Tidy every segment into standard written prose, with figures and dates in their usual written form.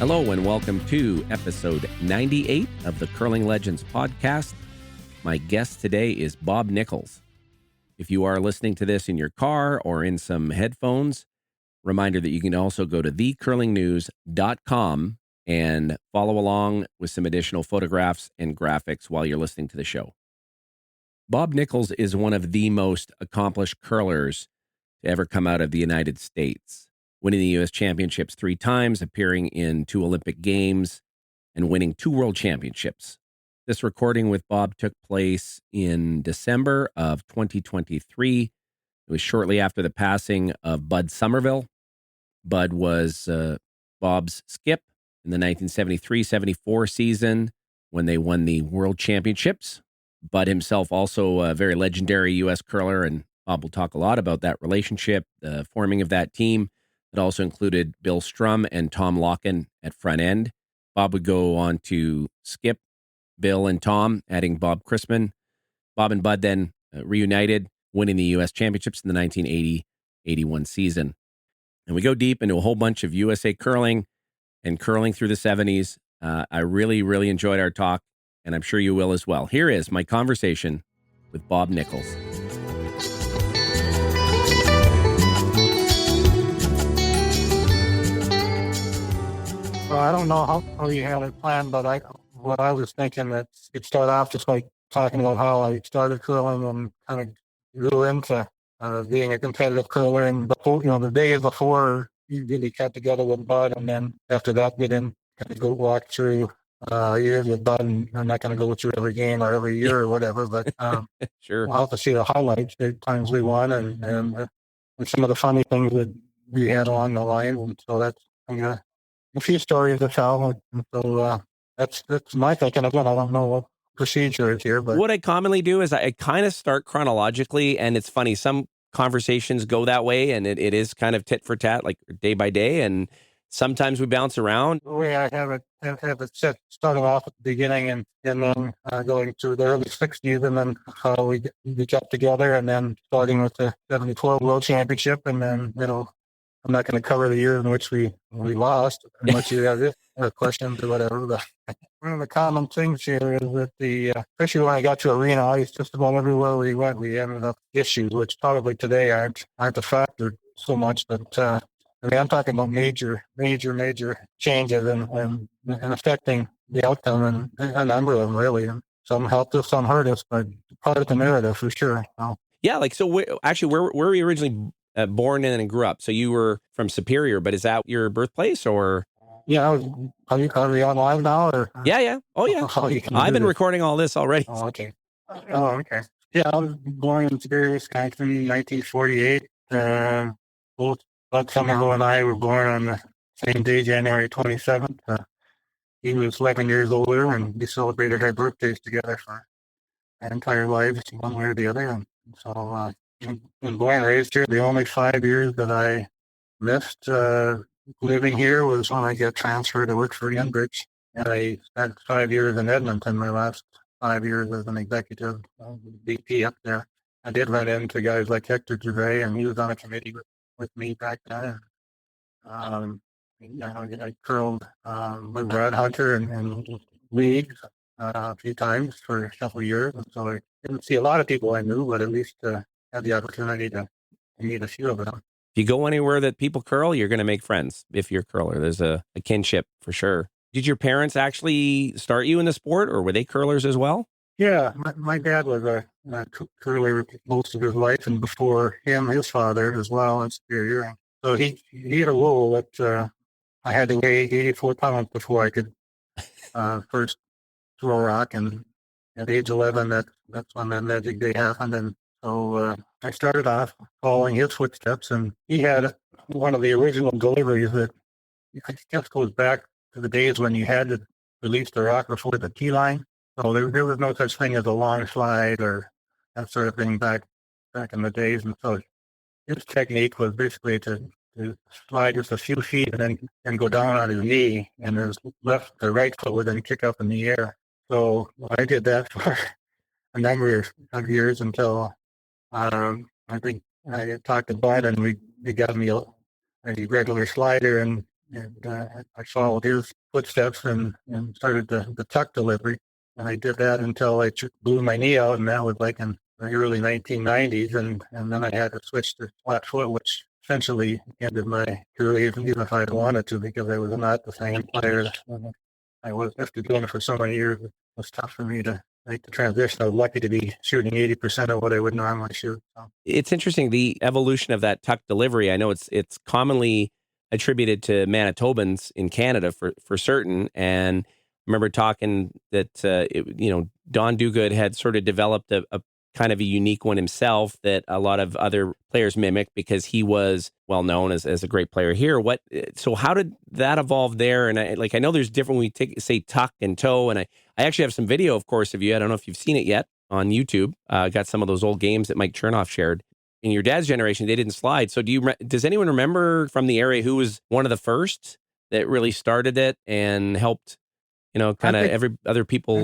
Hello and welcome to episode 98 of the Curling Legends podcast. My guest today is Bob Nichols. If you are listening to this in your car or in some headphones, reminder that you can also go to thecurlingnews.com and follow along with some additional photographs and graphics while you're listening to the show. Bob Nichols is one of the most accomplished curlers to ever come out of the United States, winning the U.S. Championships 3 times, appearing in 2 Olympic Games, and winning 2 World Championships. This recording with Bob took place in December of 2023. It was shortly after the passing of Bud Somerville. Bud was Bob's skip in the 1973-74 season when they won the World Championships. Bud himself also a very legendary U.S. curler, and Bob will talk a lot about that relationship, the forming of that team. It also included Bill Strum and Tom Locken at front end. Bob would go on to skip Bill and Tom, adding Bob Cristman. Bob and Bud then reunited, winning the U.S. Championships in the 1980-81 season. And we go deep into a whole bunch of USA curling and curling through the 70s. I really enjoyed our talk, and I'm sure you will as well. Here is my conversation with Bob Nichols. Well, I don't know how you had it planned, but what I was thinking that it started off just like talking about how I started curling and kind of grew into being a competitive curler. And before, the days before you really got together with Bud, and then after that, get in, kind of go walk through years with Bud. And I'm not going to go through every game or every year or whatever, but Sure. We'll have to see the highlights, the times we won, and some of the funny things that we had along the line. And so that's a few stories to tell, and so that's my thinking of it. I don't know what procedure is here, but what I commonly do is I kind of start chronologically, and it's funny. Some conversations go that way, and it is kind of tit for tat, like day by day, and sometimes we bounce around. The way I have it set, starting off at the beginning and then going through the early 60s, and then how we got together, and then starting with the 74 World Championship, and then, I'm not going to cover the year in which we lost, unless you have questions or whatever. But one of the common things here is that especially when I got to arena ice, just about everywhere we went, we ended up issues, which probably today aren't a factor so much. But I'm talking about major changes and affecting the outcome, and a number of them really. And some helped us, some hurt us, but part of the narrative for sure. Yeah, like so. Where were you originally born in and grew up? So you were from Superior, but is that your birthplace or? Yeah, are you on live now? Or? Yeah. Oh, yeah. I've been recording all this already. Oh, okay. Yeah, I was born in Superior, Wisconsin, in 1948. Both Bud Somerville and I were born on the same day, January 27th. He was 11 years older, and we celebrated our birthdays together for our entire lives, one way or the other. And so, when born and raised here, the only 5 years that I missed living here was when I got transferred to work for Enbridge. And I spent 5 years in Edmonton, my last 5 years as an executive VP up there. I did run into guys like Hector Gervais, and he was on a committee with me back then. I curled with Brad Hunter and leagues a few times for a couple of years. And so I didn't see a lot of people I knew, but at least had the opportunity to meet a few of them. If you go anywhere that people curl, you're going to make friends. If you're a curler, there's a kinship for sure. Did your parents actually start you in the sport, or were they curlers as well? Yeah, my dad was a curler most of his life, and before him, his father as well in Superior. So he had a rule that I had to weigh 84 pounds before I could first throw a rock, and at age 11, that's when that magic day happened. And so I started off following his footsteps, and he had one of the original deliveries that I guess goes back to the days when you had to release the rock before the tee line. So there was no such thing as a long slide or that sort of thing back in the days. And so his technique was basically to slide just a few feet and then go down on his knee, and his the right foot would then kick up in the air. So I did that for a number of years until I think I talked to Bud, and we got me a regular slider, and and I followed his footsteps and started the tuck delivery. And I did that until I blew my knee out, and that was like in the early 1990s. And then I had to switch to flat foot, which essentially ended my career, even if I had wanted to, because I was not the same player I was. After doing it for so many years, it was tough for me to make the transition. I was lucky to be shooting 80% of what I would normally shoot. So. It's interesting, the evolution of that tuck delivery. I know it's commonly attributed to Manitobans in Canada for certain. And I remember talking that Don Duguid had sort of developed a kind of a unique one himself that a lot of other players mimic because he was well known as a great player here. So how did that evolve there? And I know there's different, we say tuck and toe, and I actually have some video, of course, of you. I don't know if you've seen it yet on YouTube. Got some of those old games that Mike Chernoff shared. In your dad's generation, they didn't slide. So does anyone remember from the area who was one of the first that really started it and helped, kind of every other people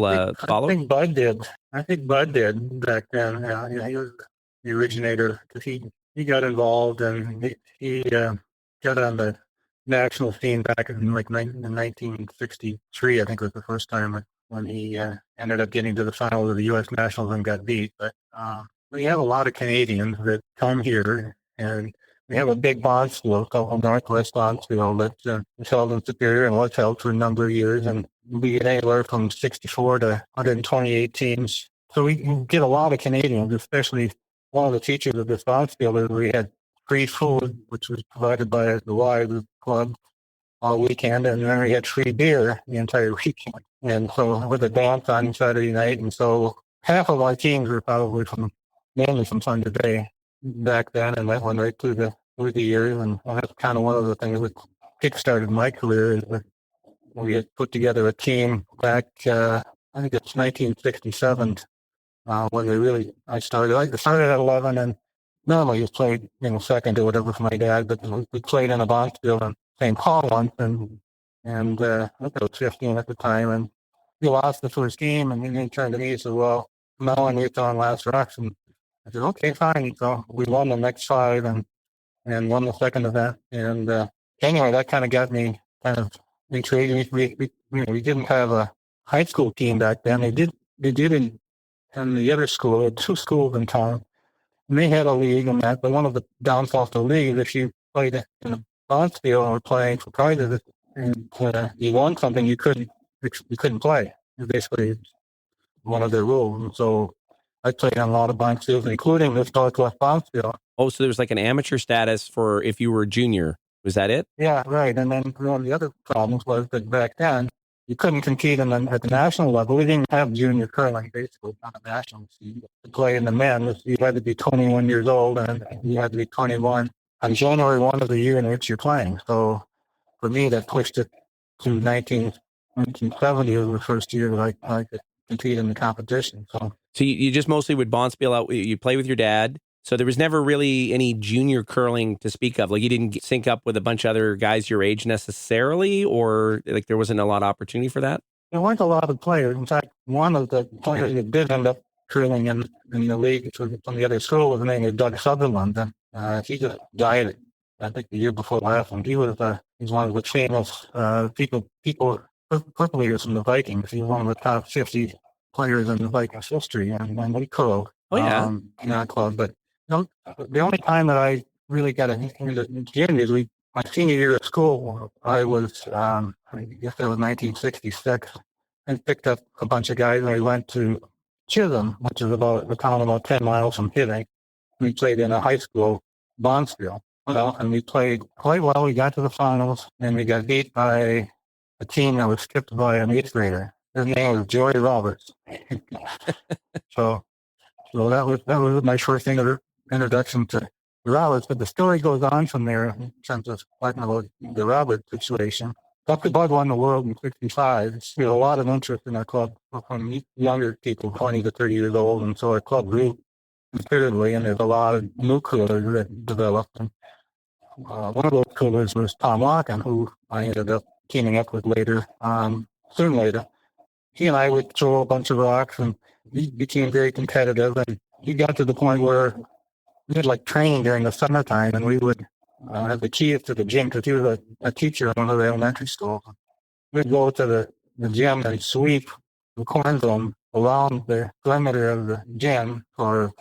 follow? I think Bud did. I think Bud did back then. He was the originator because he got involved and he got on the national scene back in like 1963. I think was the first time when he ended up getting to the finals of the U.S. Nationals and got beat. But we have a lot of Canadians that come here, and we have a big bond school called Northwest Bond School that's held in Superior and was held for a number of years. And we get anywhere from 64 to 128 teams. So we get a lot of Canadians, especially one of the features of this bond school is we had free food, which was provided by the Y Club all weekend, and then we had free beer the entire weekend. And so with a dance on Saturday night, and so half of our teams were probably mainly from Thunder Bay back then, and that went right through the years. And that's kind of one of the things that kickstarted my career is that we had put together a team back, I think it's 1967, when I started. I started at 11 and normally just played, second or whatever for my dad, but we played in a bond field in St. Paul once, and I think I was 15 at the time, and we lost the first game, and then he turned to me and said, well, no, and you're throwing last rocks, and I said, okay, fine. So we won the next 5 and won the second event. And anyway, that kind of got me kind of intrigued. We didn't have a high school team back then. They did in the other school. There were 2 schools in town, and they had a league and that. But one of the downfalls of the league is if you played in a bonds field or playing for prizes and you won something, you couldn't play. Basically, one of their rules. And so I played on a lot of bond fields, including this Northwest bond field. Oh, so there was like an amateur status for if you were a junior. Was that it? Yeah, right. And then one of the other problems was that back then, you couldn't compete at the national level. We didn't have junior curling, basically, on the national scene. To play in the men, you had to be 21 years old, and you had to be 21 on January 1 of the year in which you're playing. So for me, that pushed it to 1970 was the first year that I could compete in the competition. So you just mostly would bonspiel out. You play with your dad. So there was never really any junior curling to speak of. Like you didn't sync up with a bunch of other guys your age necessarily, or like there wasn't a lot of opportunity for that? There weren't a lot of players. In fact, one of the players that did end up curling in the league from the other school was named Bud Somerville, and he just died, I think, the year before last. And he's one of the famous people leaders from the Vikings. He's one of the top 50 players in the Vikings history, and we curled in our club. But the only time that I really got into the gym is my senior year of school. I was, I guess it was 1966, and picked up a bunch of guys, and we went to Chisholm, which is about 10 miles from Hitting. We played in a high school bonspiel. And we played quite well. We got to the finals, and we got beat by a team that was skipped by an 8th grader. His name was Joey Roberts. So that was my first introduction to Roberts. But the story goes on from there in terms of talking about the Roberts situation. Dr. Bud won the world in 65. There's a lot of interest in our club from younger people, 20 to 30 years old, and so our club grew considerably, and there's a lot of new coolers that developed. And one of those coolers was Tom Locken, who I ended up teaming up with soon later. He and I would throw a bunch of rocks, and we became very competitive. And he got to the point where we had like training during the summertime, and we would had the keys to the gym because he was a teacher in one of the elementary schools. We'd go to the gym and sweep the corn zone around the perimeter of the gym for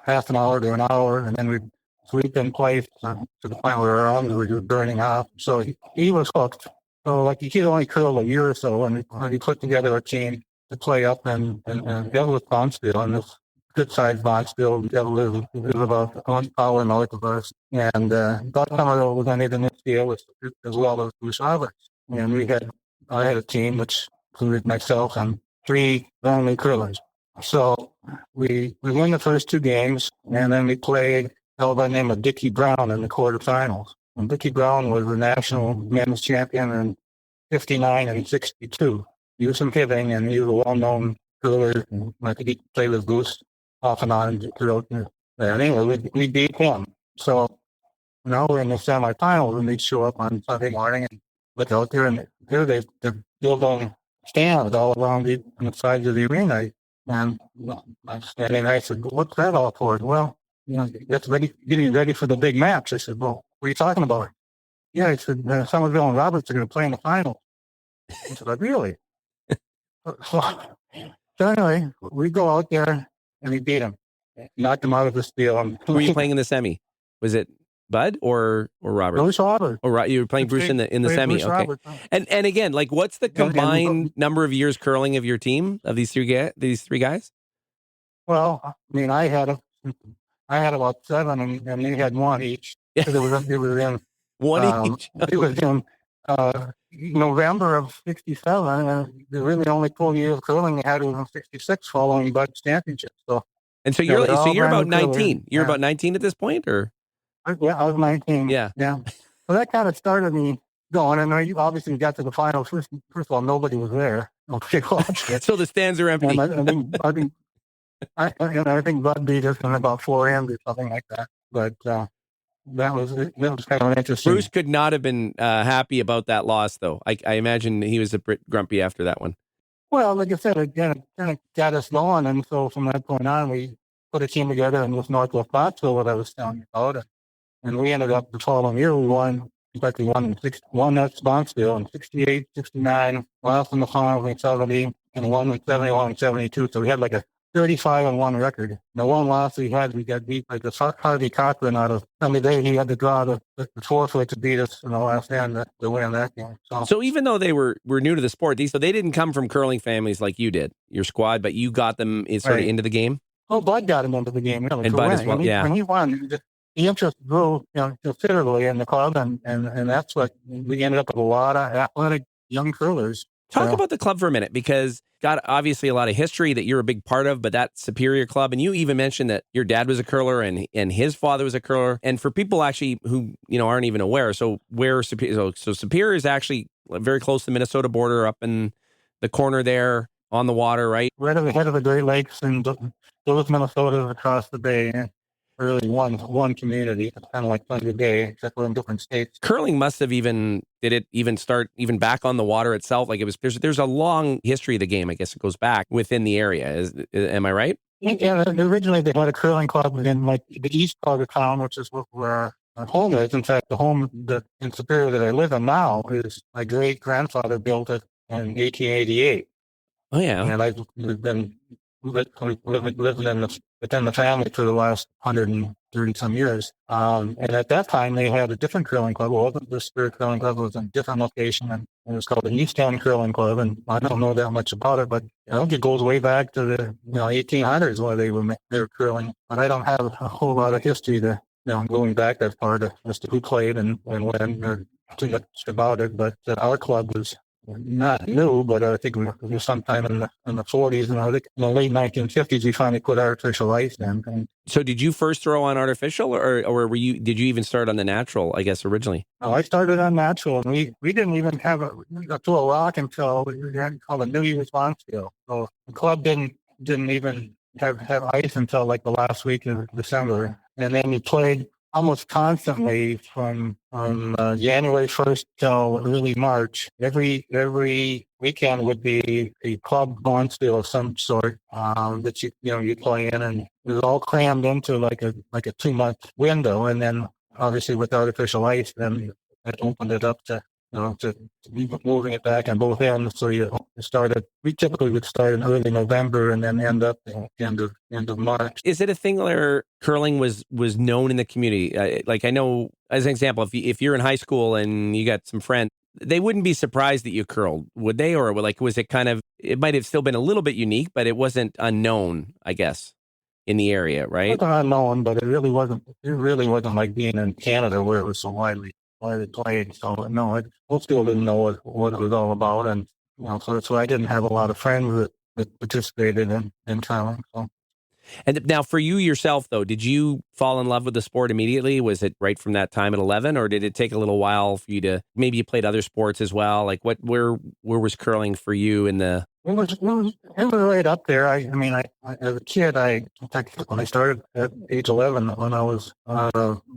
half an hour to an hour, and then we'd sweep in place to the point where our arms were just burning off. So he was hooked. So like he could only curl a year or so, and he put together a team to play up and deal with Bonspiel, and this good-sized Bonspiel dealt with about 1 power north of us. And Bud Somerville was on the deal as well as Bruce Roberts. And I had a team which included myself and 3 only curlers. So we won the first 2 games, and then we played a fellow by the name of Dickie Brown in the quarterfinals. And Dickie Brown was the national men's champion in 59 and 62. He was from Hibbing, and he was a well-known curler. I think he played with Goose off and on. Anyway, we beat him. So now we're in the semifinals, and they show up on Sunday morning and look out there, and here they're building stands all around on the sides of the arena. And I'm standing there, I said, what's that all for? Well, that's getting ready for the big match. I said, well, what are you talking about? Yeah, I said, Somerville and Roberts are going to play in the final. I said, really? So anyway, we go out there and we beat him. Knocked him out of this deal. Who were you playing in the semi? Was it Bud or Robert? Bruce Robert. Oh, right. You were playing Bruce in the semi. Bruce Okay. Robert. And again, like, what's the combined number of years curling of your team, of these 3 guys? Well, I mean, I had about 7, and they had 1 each. Yeah. It was in 1 each. It was in November of 67, and the really only full year of curling they had was in 66 following Bud's championship. So you're about 19. You're about 19 at this point, or? Yeah, I was 19. Yeah. So that kind of started me going, and you obviously got to the finals. First of all, nobody was there. So the stands are empty. I think Bud beat us in about 4 ends or something like that. But that was kind of interesting. Bruce could not have been happy about that loss, though. I imagine he was a bit grumpy after that one. Well, like I said, it kind of got us going, and so from that point on, we put a team together in this Northwest Bonspiel that I was telling you about, and we ended up the following year. We won. In fact, we won that Bonspiel in 68, 69, lost in the finals in 70, and won in 71 and 72. So we had like a 35-1 record. The one loss we got beat by the Harvey Cochran out of Sunday Day. He had to draw the 4th way to beat us in the last end to win that game. So even though they were new to the sport, they didn't come from curling families like you did, your squad, but you got them sort of into the game? Well, Bud got him into the game, really. And Bud as well, yeah. When he won, the interest grew considerably in the club, and that's what we ended up with a lot of athletic young curlers. Talk about the club for a minute, because got obviously a lot of history that you're a big part of, but that Superior Club, and you even mentioned that your dad was a curler and his father was a curler. And for people actually who aren't even aware, so where Superior, so Superior is actually very close to the Minnesota border, up in the corner there on the water, right? Right at the head of the Great Lakes, and those Minnesota across the bay. Really one community. It's kind of like Sunday Day, except we're in different states. Curling must have did it even start even back on the water itself? Like there's a long history of the game. I guess it goes back within the area. Am I right? Yeah, originally they had a curling club within like the east part of town, which is where our home is. In fact, the home in Superior that I live in now is my great grandfather built it in 1888. Oh yeah, and I've been living within the family for the last 130 some years. And at that time, they had a different curling club. It wasn't the Spirit Curling Club. It was in a different location, and it was called the East End Curling Club. And I don't know that much about it, but I think it goes way back to the 1800s where they were curling. But I don't have a whole lot of history to going back that far as to who played and when or too much about it. But our club was not new, but I think it was sometime in the 40s, and I think in the late 1950s we finally put artificial ice in. So did you first throw on artificial, or did you even start on the natural, I guess, originally? No, I started on natural, and we didn't even have a lock until we had called a New Year's Bonspiel. So the club didn't even have ice until like the last week of December, and then we played almost constantly from January 1st till early March. Every weekend would be a club bonspiel of some sort that you play in, and it was all crammed into like a 2-month window. And then obviously with artificial ice, then it opened it up to, to moving it back on both ends. So we typically would start in early November and then end up end of March. Is it a thing where curling was known in the community? Like I know, as an example, if you're in high school and you got some friends, they wouldn't be surprised that you curled, would they? Or like, was it kind of, it might have still been a little bit unique, but it wasn't unknown, I guess, in the area, right? It wasn't unknown, but it really wasn't. It really wasn't like being in Canada where it was so widely played. So no, most people didn't know what it was all about, and so I didn't have a lot of friends that participated in curling. So. And now for you yourself, though, did you fall in love with the sport immediately? Was it right from that time at 11, or did it take a little while for you to, maybe you played other sports as well? Like where was curling for you in the... It was right up there. I mean, as a kid, when I started at age 11, when I was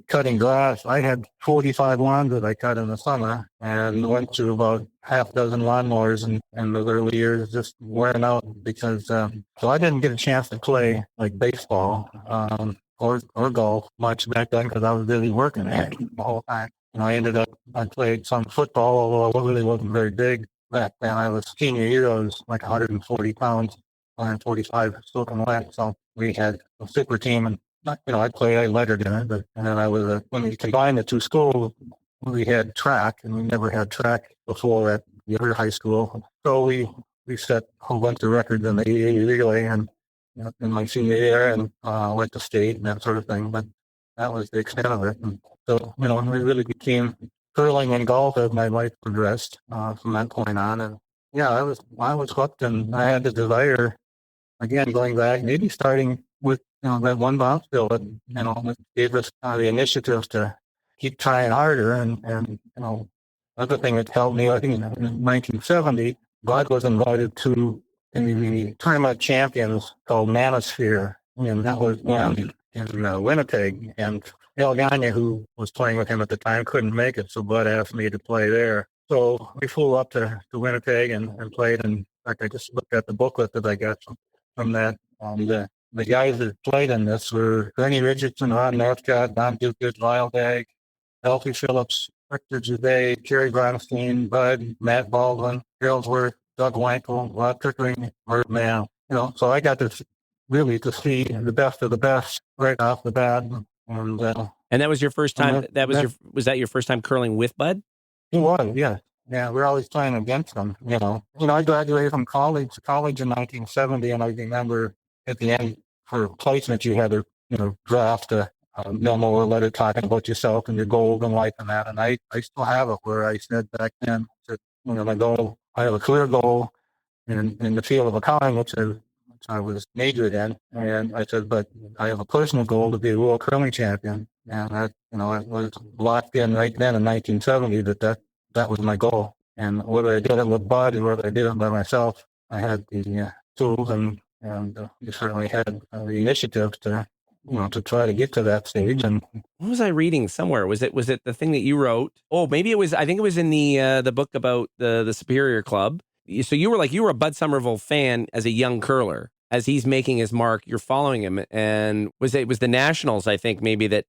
cutting grass, I had 45 lawns that I cut in the summer, and went through about half a dozen lawnmowers in those early years, just wearing out because so I didn't get a chance to play like baseball or golf much back then because I was busy working the whole time. I played some football, although I really wasn't very big. Back then, I was senior year, I was like 140 pounds, 145 soaking wet. So we had a super team, and I lettered in it. But and then when we combined the two schools, we had track, and we never had track before at the other high school. So we set a whole bunch of records in the 80 relay, and in my senior year, and went to state and that sort of thing. But that was the extent of it. And so we really became curling and golf as my life progressed from that point on. And yeah, I was hooked, and I had the desire, again, going back, maybe starting with that one bounce bill that that gave us the initiative to keep trying harder. And other thing that helped me, I think in 1970, Bud was invited to the tournament champions called Manosphere, and that was in Winnipeg. And El Gagne, who was playing with him at the time, couldn't make it, so Bud asked me to play there. So we flew up to Winnipeg and played. And in fact, I just looked at the booklet that I got from that. The guys that played in this were Bernie Richardson, Ron Northcott, Don Dukas, Lyle Dagg, Elfie Phillips, Victor Jeudet, Kerry Bronstein, Bud, Matt Baldwin, Hillsworth, Doug Wankel, Rod Pickering, Herb Mann. So I got to really to see the best of the best right off the bat. And that was your first time. Was that your first time curling with Bud? It was, yeah. Yeah, we're always playing against them. I graduated from college in 1970, and I remember at the end for placement you had to draft a memo or letter talking about yourself and your goals in life and that. And I still have it where I said back then that my goal, I have a clear goal in the field of accounting, which I was majored in, and I said, but I have a personal goal to be a world curling champion, and that it was locked in right then in 1970 that was my goal. And whether I did it with Bud or whether I did it by myself, I had the tools and you certainly had the initiative to try to get to that stage. And what was I reading somewhere? Was it the thing that you wrote? Oh, maybe it was. I think it was in the book about the Superior Club. So you were a Bud Somerville fan as a young curler. As he's making his mark, you're following him. And was the Nationals, I think, maybe that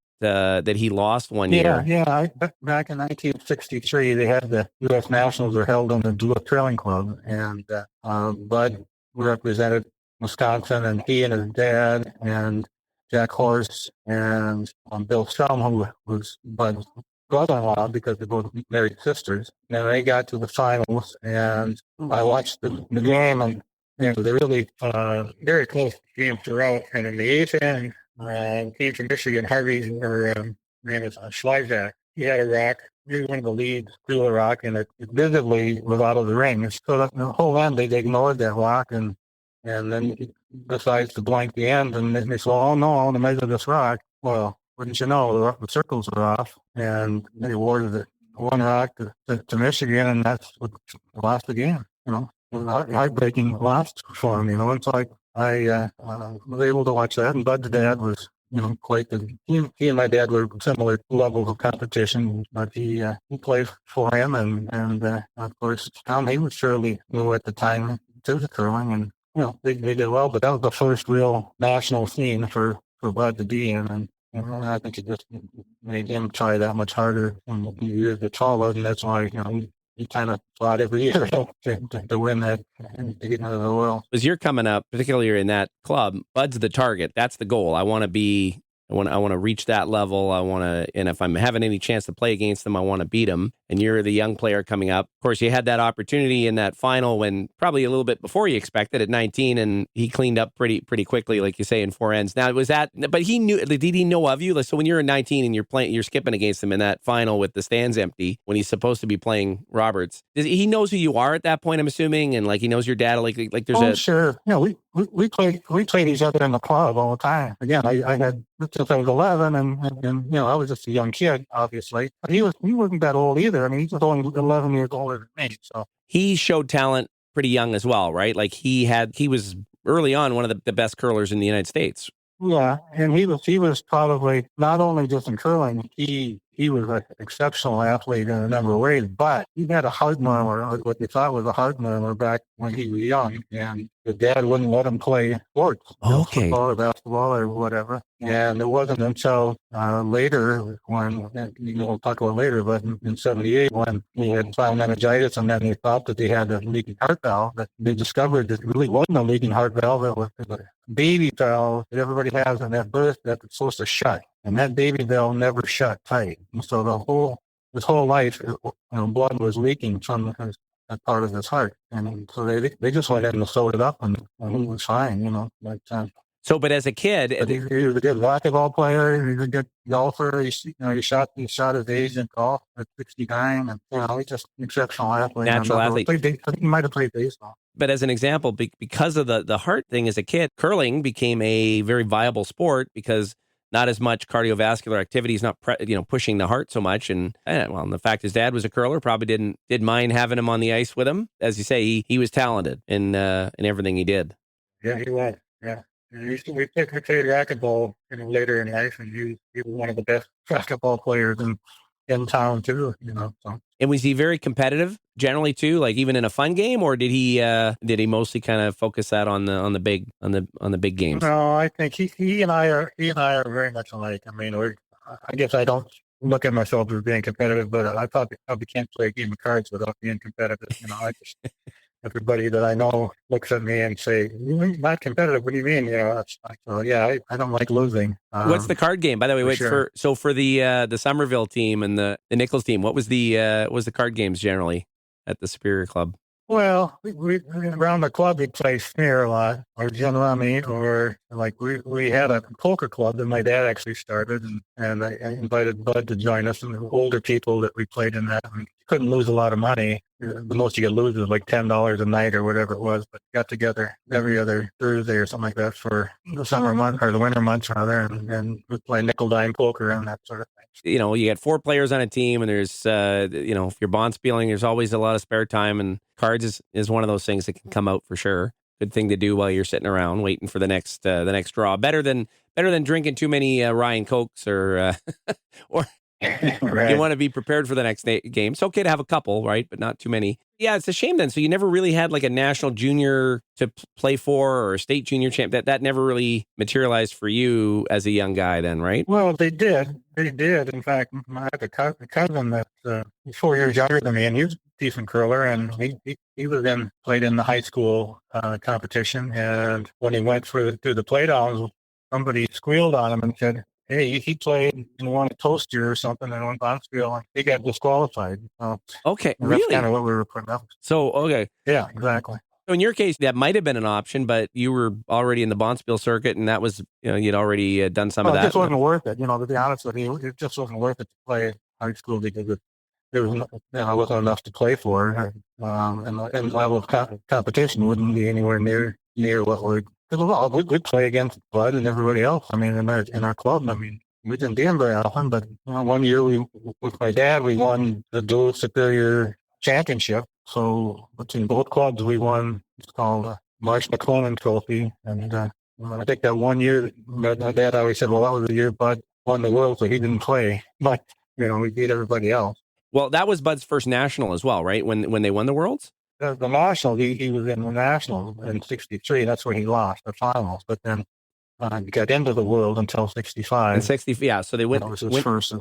he lost one year? Yeah. Back in 1963, they had the U.S. Nationals were held in the Duluth Curling Club, and Bud represented Wisconsin, and he and his dad and Jack Horse and Bill Strum, who was Bud's brother-in-law because they both married sisters. And they got to the finals, and I watched the game, and they're really very close game throughout. And in the eighth inning, came from Michigan, Harvey's name is Schleizak. He had a rock. He was one of the leads through the rock, and it visibly was out of the ring. So the whole end, they ignored that rock, and then he decides to blank the end, and they say, oh no, I want to measure this rock. Well, wouldn't you know, the circles are off, and they awarded it one rock to Michigan, and that's what lost the game. It was a heartbreaking loss for him. It's like I was able to watch that, and Bud's dad was quite the. He and my dad were similar levels of competition, but he played for him, and of course Tom, he was surely new at the time to the curling, and they did well, but that was the first real national scene for Bud to be in, and And I think it just made him try that much harder when he was taller, and that's why he kind of fought every year to win that and to get into the world. As you're coming up, particularly in that club, Bud's the target. That's the goal. I want to reach that level. And if I'm having any chance to play against them, I want to beat them. And you're the young player coming up. Of course, you had that opportunity in that final when probably a little bit before you expected at 19, and he cleaned up pretty quickly, like you say, in 4 ends. Now, was that, but he knew, did he know of you? Like, so when you're in 19 and you're skipping against him in that final with the stands empty, when he's supposed to be playing Roberts, he knows who you are at that point, I'm assuming, and like he knows your dad, like there's sure. We played each other in the club all the time. Again, I had since I was 11, and I was just a young kid, obviously. But he wasn't that old either. I mean, he was only 11 years older than me. So he showed talent pretty young as well, right? Like he was early on one of the best curlers in the United States. Yeah, and he was probably not only just in curling, he was an exceptional athlete in a number of ways, but he had a heart murmur, what they thought was a heart murmur back when he was young, and his dad wouldn't let him play sports, football or basketball or whatever. And it wasn't until later when, we'll talk about later, but in 78 when he had spinal meningitis and then they thought that he had a leaking heart valve, that they discovered that it really wasn't a leaking heart valve, it was a baby valve that everybody has in that birth that's supposed to shut. And that baby valve never shut tight. And so his whole life, blood was leaking from that part of his heart. And so they just went in and sewed it up and he was fine, But as a kid, but he was a good basketball player. He was a good golfer. He shot his age in golf at 69, and he's just an exceptional athlete. Natural athlete. He might have played baseball. But as an example, because of the heart thing, as a kid, curling became a very viable sport because not as much cardiovascular activity is not pushing the heart so much. And the fact his dad was a curler probably didn't mind having him on the ice with him. As you say, he was talented in everything he did. Yeah, he was. Yeah. We played racquetball later in life, and he was one of the best racquetball players in town too. So. And was he very competitive generally too, like even in a fun game, or did he mostly kind of focus that on the big games? No, I think he and I are very much alike. I mean, I guess I don't look at myself as being competitive, but I probably can't play a game of cards without being competitive. I just. Everybody that I know looks at me and say, "You're not competitive. What do you mean?" I don't like losing. What's the card game, by the way? Sure. For the Somerville team and the Nichols team, what was the card games generally at the Superior Club? Well, we around the club we play Smear a lot, or gin rummy, or like we had a poker club that my dad actually started, and I invited Bud to join us, and the older people that we played in that. We couldn't lose a lot of money. The most you could lose was like $10 a night or whatever it was, but got together every other Thursday or something like that for the summer month or the winter months rather, and we play nickel dime poker and that sort of thing. You get 4 players on a team, and there's if you're bond spieling, there's always a lot of spare time, and cards is one of those things that can come out for sure. Good thing to do while you're sitting around waiting for the next draw. Better than drinking too many Ryan Cokes or Right. You want to be prepared for the next game. It's okay to have a couple, right? But not too many. Yeah, it's a shame then. So you never really had like a national junior to play for or a state junior champ. That never really materialized for you as a young guy then, right? Well, they did. In fact, I have a cousin that's 4 years younger than me, and he was a decent curler, and he played in the high school competition. And when he went through the playdowns, somebody squealed on him and said, "Hey, he played and won a toaster or something and won Bonspiel, and he got disqualified." Okay, that's really? kind of what we were putting up. So, okay. Yeah, exactly. So in your case, that might have been an option, but you were already in the Bonspiel circuit, and that was, you'd already done some of that. It just wasn't worth it, to be honest with you. It just wasn't worth it to play high school because there was wasn't enough to play for, and the level of competition wouldn't be anywhere near what we'd play against Bud and everybody else. I mean, in our club, we didn't get very often, but one year with my dad, we won the dual superior championship. So between both clubs, we won. It's called Marsh McClellan Trophy, and I think that one year, my dad always said, "Well, that was the year Bud won the world, so he didn't play." But we beat everybody else. Well, that was Bud's first national as well, right? When they won the Worlds? The national, he was in the national in '63. That's where he lost the finals. But then got into the world until 65. And 60, yeah. So they That was his first.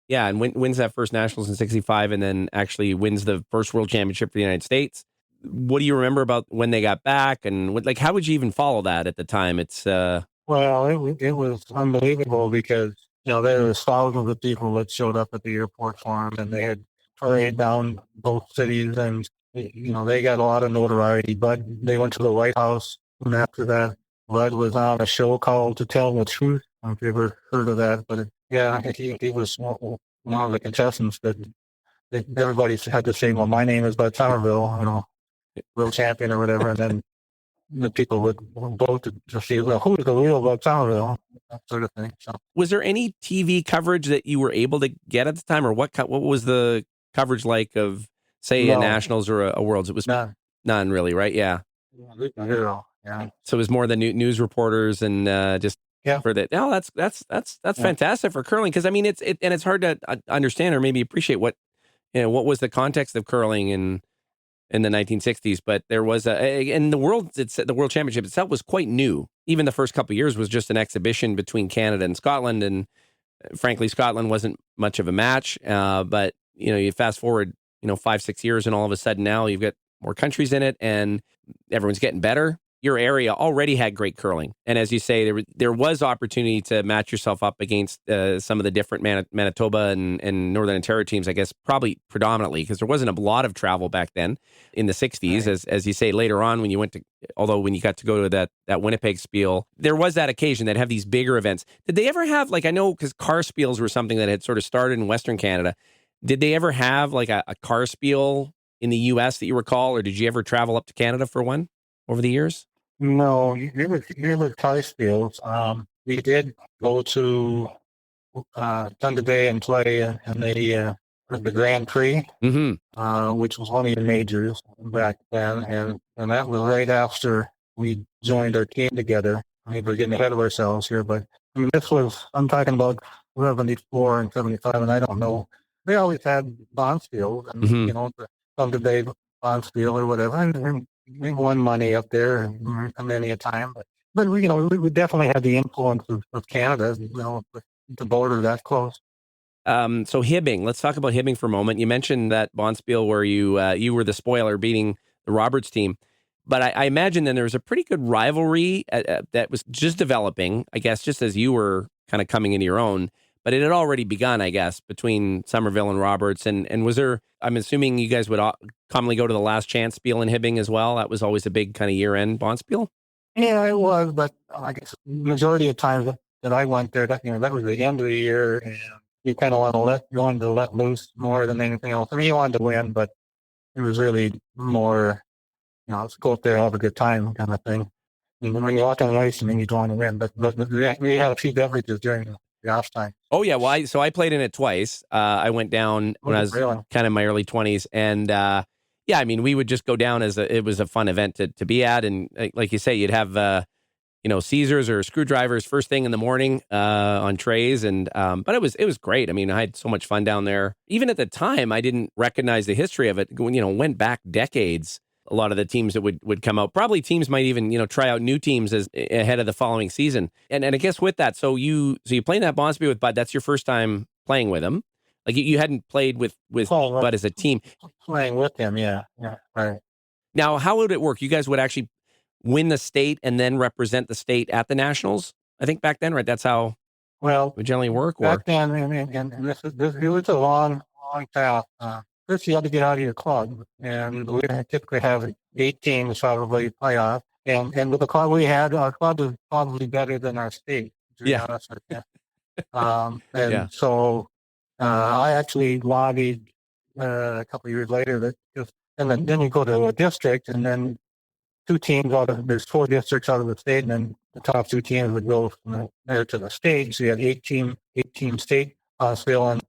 yeah, and wins that first nationals in 65, and then actually wins the first world championship for the United States. What do you remember about when they got back, and like how would you even follow that at the time? It's Well, it was unbelievable because there was thousands of people that showed up at the airport for him, and they had parade down both cities, and they got a lot of notoriety. Bud, they went to the White House, and after that, Bud was on a show called "To Tell the Truth." I don't know if you ever heard of that, but he was one of the contestants that everybody had to say, "Well, my name is Bud Somerville," world champion or whatever, and then the people would vote to see, well, who's the real Bob Somerville, that sort of thing. So, was there any TV coverage that you were able to get at the time, or what was the coverage like of, say, a nationals or a worlds? It was none really, right? Yeah. Yeah. So it was more the news reporters and just for that. No, that's fantastic for curling, because I mean it's hard to understand or maybe appreciate what was the context of curling in the 1960s, but there was and the world championship itself was quite new. Even the first couple of years was just an exhibition between Canada and Scotland, and frankly, Scotland wasn't much of a match. But you fast forward 5-6 years, and all of a sudden now you've got more countries in it, and everyone's getting better. Your area already had great curling, and as you say, there was opportunity to match yourself up against some of the different Manitoba and Northern Ontario teams. I guess probably predominantly because there wasn't a lot of travel back then in the 60s, right. as you say later on when you got to go to that Winnipeg Spiel, there was that occasion that have these bigger events. Did they ever have, like, I know because car spiels were something that had sort of started in Western Canada. Did they ever have like a car spiel in the U.S. that you recall, or did you ever travel up to Canada for one over the years? No, you were Ticefields. We did go to Thunder Bay and play in the Grand Prix, which was one of the majors back then, and that was right after we joined our team together. I mean, we're getting ahead of ourselves here, but I mean, I'm talking about 74 and 75, and I don't know. They always had Bonspiel, and the Thunder Bay Bonspiel or whatever, and we won money up there many a time, but we definitely had the influence of Canada, with the border that close. So Hibbing, let's talk about Hibbing for a moment. You mentioned that Bonspiel where you were the spoiler beating the Roberts team, but I imagine then there was a pretty good rivalry that was just developing, I guess, just as you were kind of coming into your own, but it had already begun, I guess, between Somerville and Roberts. And was there, I'm assuming you guys would commonly go to the last chance spiel in Hibbing as well. That was always a big kind of year-end Bonspiel. Yeah, it was, but I guess majority of times that I went there, that was the end of the year, and you kind of wanted to let loose more than anything else. I mean, you wanted to win, but it was really more, let's go up there and have a good time kind of thing. And when you walk on the ice, I mean, you want to win, but we had a few beverages during the off time. Oh yeah, well, I played in it twice. I went down when I was kind of in my early 20s, and yeah, I mean, we would just go down it was a fun event to be at, and like you say, you'd have Caesars or screwdrivers first thing in the morning on trays, and but it was great. I mean, I had so much fun down there. Even at the time, I didn't recognize the history of it. When went back decades. A lot of the teams that would come out, probably teams might even try out new teams as ahead of the following season. And I guess with that, so you playing that Bonspiel with Bud. That's your first time playing with him. Like you hadn't played with Bud as a team. Playing with him, yeah, right. Now, how would it work? You guys would actually win the state and then represent the state at the nationals. I think back then, right? That's how it would generally work. Back then, and it was a long path. First, you had to get out of your club, and we typically have 8 teams probably playoff. And with the club we had, our club was probably better than our state, to be honest with you. So I actually lobbied a couple of years later and then you go to a district, and then there's 4 districts out of the state, and then the top 2 teams would go from there to the state. So you had 8 team state hospital.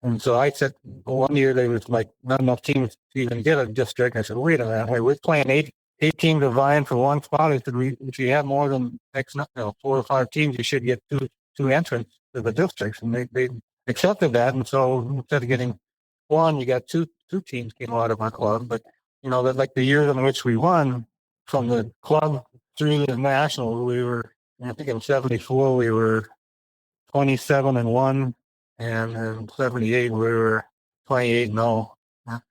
And so I said, one year there was like not enough teams to even get a district. I said, wait a minute, we're playing 8 teams vying for one spot. I said, if you have more than 4 or 5 teams, you should get two entrants to the districts. And they accepted that. And so instead of getting 1, you got two teams came out of my club. But, that like the years in which we won from the club through the national, we were I think in 74 we were 27-1, and in 78 we were 28-0.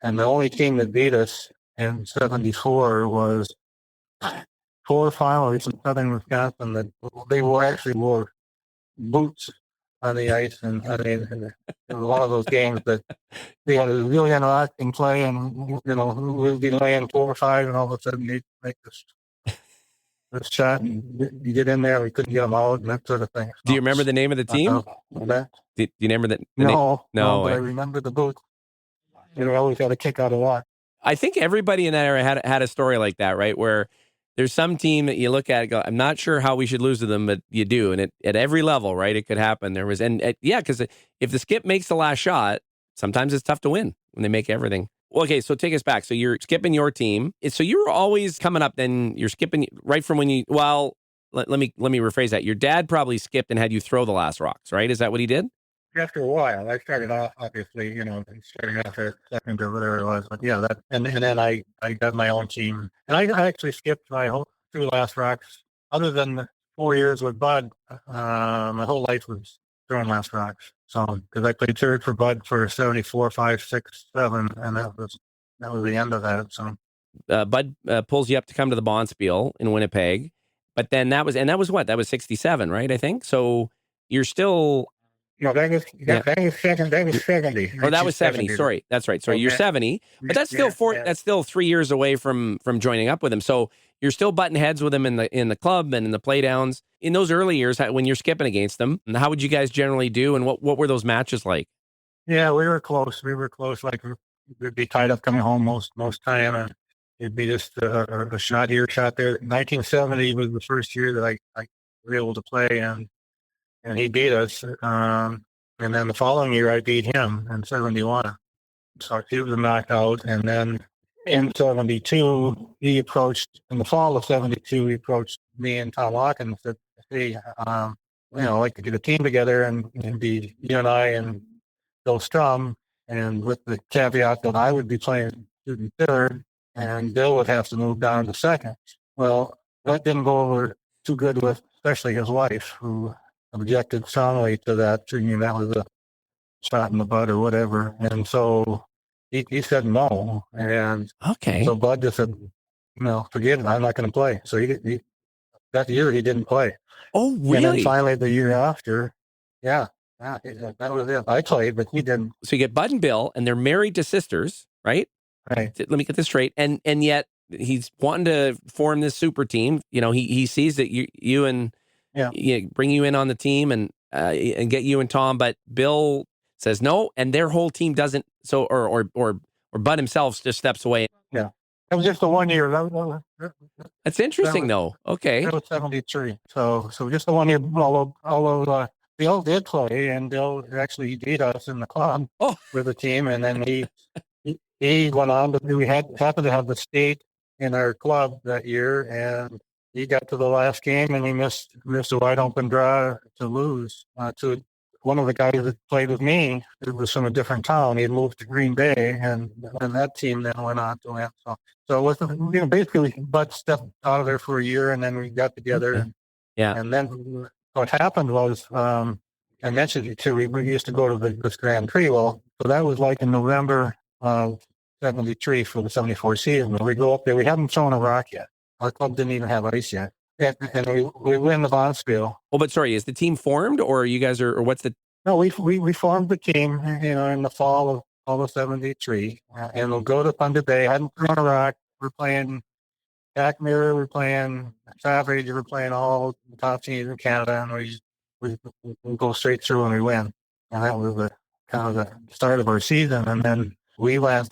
And the only team that beat us in 74 was 4 finalists in Southern Wisconsin that they were actually wore boots on the ice, and I mean, it was one of those games that they had a really interacting play, and we'd be laying 4 or 5, and all of a sudden they make this shot, and you get in there, we couldn't get them out, and that sort of thing. Do you remember the name of the team? Do you remember that? No, but I remember the boots. Always had a kick out a lot. I think everybody in that era had a story like that, right? Where there's some team that you look at and go, I'm not sure how we should lose to them, but you do. And at every level, right, it could happen. There was, because if the skip makes the last shot, sometimes it's tough to win when they make everything. Well, okay, so take us back. So you're skipping your team. So you were always coming up, then you're skipping right from when you, well, let me rephrase that. Your dad probably skipped and had you throw the last rocks, right? Is that what he did? After a while, I started off, obviously, starting off at second or whatever it was. But yeah, and then I got my own team. And I actually skipped my whole 2 last rocks. Other than the 4 years with Bud, my whole life was throwing last rocks. So, because I played third for Bud for 74, 5, 6, 7, and that was the end of that. So, Bud pulls you up to come to the Bonspiel in Winnipeg. But then that was what? That was 67, right? I think. So you're still... No, that was 70. Oh, that was 70. Sorry, that's right. Sorry, you're 70, but that's still That's still 3 years away from joining up with him. So you're still butting heads with him in the club and in the playdowns. In those early years, when you're skipping against them, how would you guys generally do, and what were those matches like? Yeah, we were close. Like we'd be tied up coming home most time, and it'd be just a shot here, shot there. 1970 was the first year that I was able to play, and he beat us. And then the following year, I beat him in 71. So he was knocked out. And then in 72, in the fall of 72, he approached me and Tom Locken and said, hey, like to get a team together and be you and I and Bill Strum, and with the caveat that I would be playing shooting third, and Bill would have to move down to second. Well, that didn't go over too good with, especially his wife, who objected strongly to that, thinking that was a shot in the butt or whatever. And so he said no. And so Bud just said, forget it. I'm not going to play. So that year he didn't play. Oh, really? And then finally the year after, that was it. I played, but he didn't. So you get Bud and Bill, and they're married to sisters, right? Right. Let me get this straight. And yet he's wanting to form this super team. He sees that you and bring you in on the team and get you and Tom, but Bill says no, and their whole team doesn't. So or Bud himself just steps away. Yeah, it was just a 1 year. That's interesting, though. Okay, that was 73. So just the 1 year. Although Bill did play, and Bill actually beat us in the club with the team, and then he went on to. We happened to have the state in our club that year, and he got to the last game, and he missed a wide open draw to lose to one of the guys that played with me. It was from a different town. He had moved to Green Bay, and that team then went on to win. So it was, basically Bud stepped out of there for a year, and then we got together. And then what happened was, I mentioned it too, we used to go to this Grand Prix. Well, so that was like in November of 73 for the 74 season. We go up there. We hadn't thrown a rock yet. Our club didn't even have ice yet. And we win the Bonspiel. Oh, but sorry, is the team formed, or you guys are, or what's the? No, we formed the team, in the fall of 73, and we'll go to Thunder Bay. Hadn't thrown a rock. We're playing Jack Mirror. We're playing Savage. We're playing all the top teams in Canada, and we go straight through and we win. And that was kind of the start of our season. And then we won.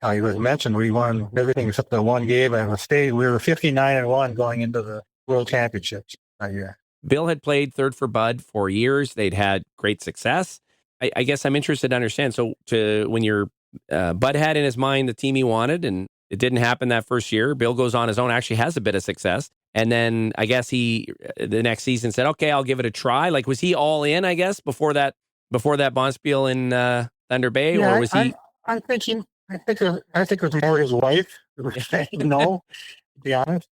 You mentioned we won everything except the one game at the state. We were 59-1 going into the World Championships that year. Bill had played third for Bud for years. They'd had great success. I guess I'm interested to understand. So when Bud had in his mind the team he wanted, and it didn't happen that first year, Bill goes on his own, actually has a bit of success. And then I guess the next season said, okay, I'll give it a try. Like, was he all in, I guess, before that Bonspiel in Thunder Bay? Yeah, or was he? I think it was more his wife who was saying no, to be honest.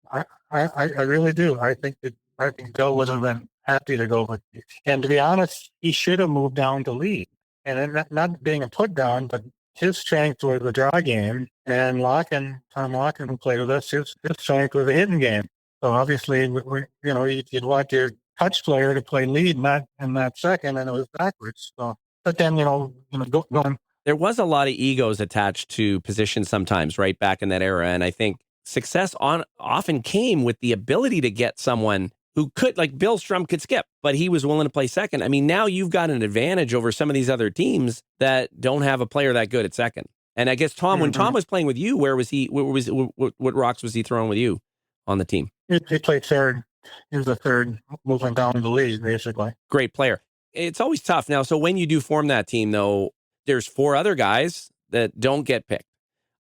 I really do. I think that I think Bill would have been happy to go with. And to be honest, he should have moved down to lead. And then not being a put down, but his strength was the draw game. And Locken, Tom Locken, who played with us, his strength was the hitting game. So obviously, you'd want your touch player to play lead, not in that second, and it was backwards. So, but then going. There was a lot of egos attached to positions sometimes, right back in that era, and I think success often came with the ability to get someone who could, like Bill Strum could skip, but he was willing to play second. I mean, now you've got an advantage over some of these other teams that don't have a player that good at second. And I guess Tom, when Tom was playing with you, where was he? What rocks was he throwing with you on the team? He played third. He was the third, moving down the league, basically. Great player. It's always tough now. So when you do form that team, though, there's 4 other guys that don't get picked.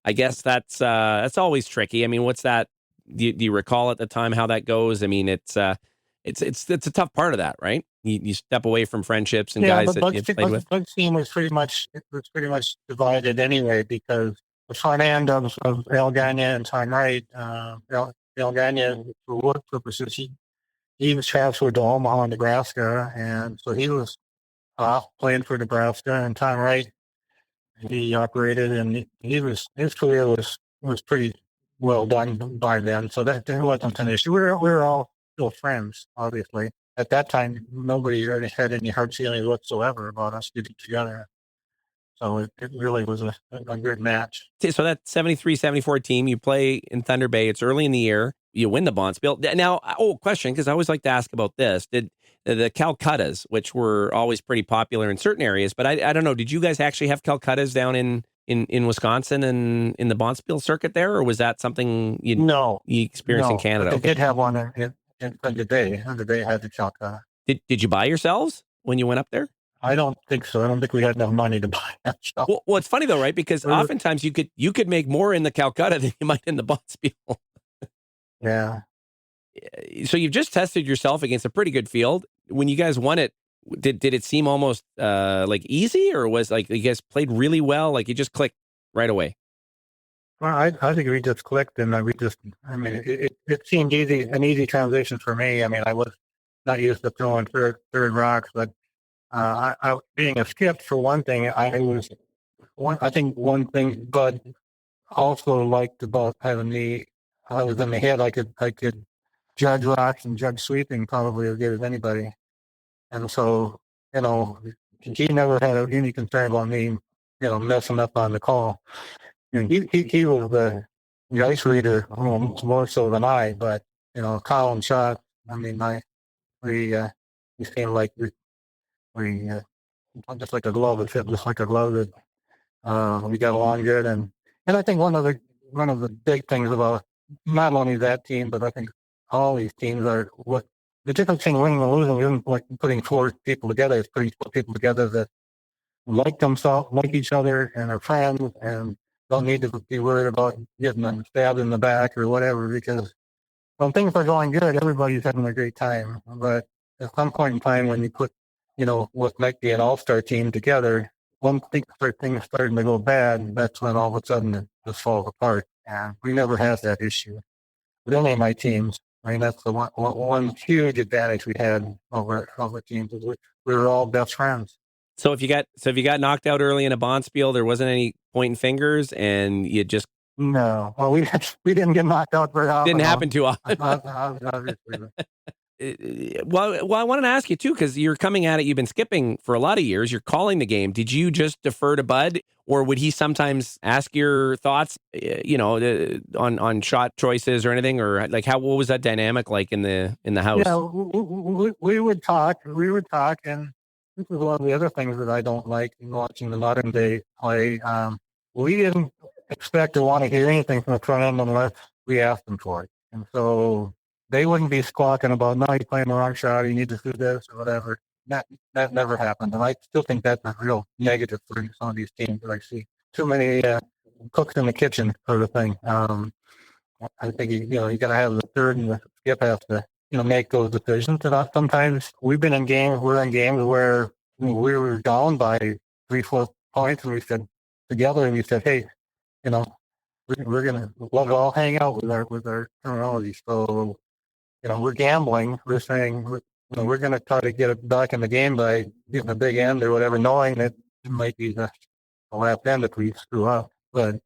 I guess that's always tricky. I mean, what's that? Do you recall at the time how that goes? I mean, it's a tough part of that, right? You step away from friendships and guys that you played with. Bud's team was pretty much divided anyway, because the front end of El Gagne and Time Wright, El Gagne, for work purposes, he was transferred to Omaha, Nebraska, and so he was off playing for Nebraska. And Time Wright, he operated, and his career was pretty well done by then. So that there wasn't an issue. We were all still friends, obviously. At that time, nobody really had any hard feelings whatsoever about us getting together. So it really was a good match. So that 73-74 team, you play in Thunder Bay. It's early in the year. You win the Bonspiel. Now, question, because I always like to ask about this. Did the Calcuttas, which were always pretty popular in certain areas, but I don't know, did you guys actually have Calcuttas down in Wisconsin and in the Bonspiel circuit there, or was that something you experienced in Canada? They did have one in Thunder Bay. Thunder Bay had the Calcutta. Did you buy yourselves when you went up there? I don't think so. I don't think we had enough money to buy that stuff. Well, it's funny though, right? Because oftentimes you could make more in the Calcutta than you might in the Bonspiel. Yeah. So you've just tested yourself against a pretty good field. When you guys won it, did it seem almost like easy, or was like you guys played really well? Like you just clicked right away? Well, I think we just clicked, and it seemed an easy transition for me. I mean, I was not used to throwing third rocks, but I being a skip for one thing, I think one thing Bud also liked about having me, I was in the head. I could judge rocks and judge sweeping probably as good as anybody, and so he never had any concern about me, messing up on the call. He was the ice reader more so than I, but call and shot. I mean, we seemed like we just like a glove. It fit just like a glove. That we got along good, and I think one of the big things about not only that team, but I think all these teams are what the difference between winning and losing isn't like putting 4 people together. It's putting 4 people together that like themselves, like each other, and are friends, and don't need to be worried about getting them stabbed in the back or whatever. Because when things are going good, everybody's having a great time. But at some point in time, when you put what might be an all-star team together, one thing things starting to go bad, that's when all of a sudden it just falls apart. And we never had that issue with any of my teams. I mean, that's the one huge advantage we had over teams. We were all best friends. So if you got knocked out early in a Bonspiel, there wasn't any pointing fingers, and you just well, we didn't get knocked out very often. Didn't happen too often. Obviously. Well, I wanted to ask you too, because you're coming at it. You've been skipping for a lot of years. You're calling the game. Did you just defer to Bud, or would he sometimes ask your thoughts, on shot choices or anything, or like what was that dynamic like in the house? Yeah, we would talk. And this is one of the other things that I don't like in watching the modern day play. We didn't expect to want to hear anything from the front end unless we asked them for it, and so they wouldn't be squawking about, no, you're playing the wrong shot, you need to do this or whatever. That never happened. And I still think that's a real negative for some of these teams that I see. Too many cooks in the kitchen sort of thing. I think, you got to have the third and the skip have to, make those decisions. And sometimes we're in games where we were down by 3-4 points, and we said together, and we said, hey, we're going to all hang out with our terminology. So, we're gambling. We're saying, we're going to try to get it back in the game by getting a big end or whatever, knowing that it might be the last end if we screw up. But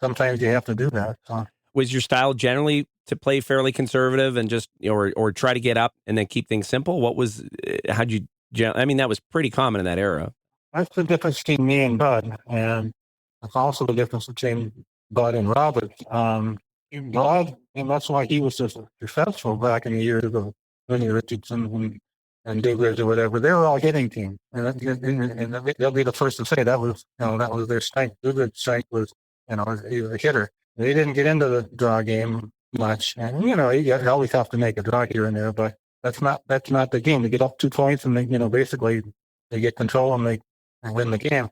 sometimes you have to do that. So. Was your style generally to play fairly conservative and just, or try to get up and then keep things simple? What was, how'd you, I mean, that was pretty common in that era. That's the difference between me and Bud. And that's also the difference between Bud and Robert. Bud, and that's why he was so successful back in the years of Vinnie Richardson and Douglas or whatever. They were all hitting teams. And they'll be the first to say that was their strength. Douglas' strength was, he was a hitter. They didn't get into the draw game much. And, you always have to make a draw here and there, but that's not the game. They get up 2 points and they, basically they get control and they win the game.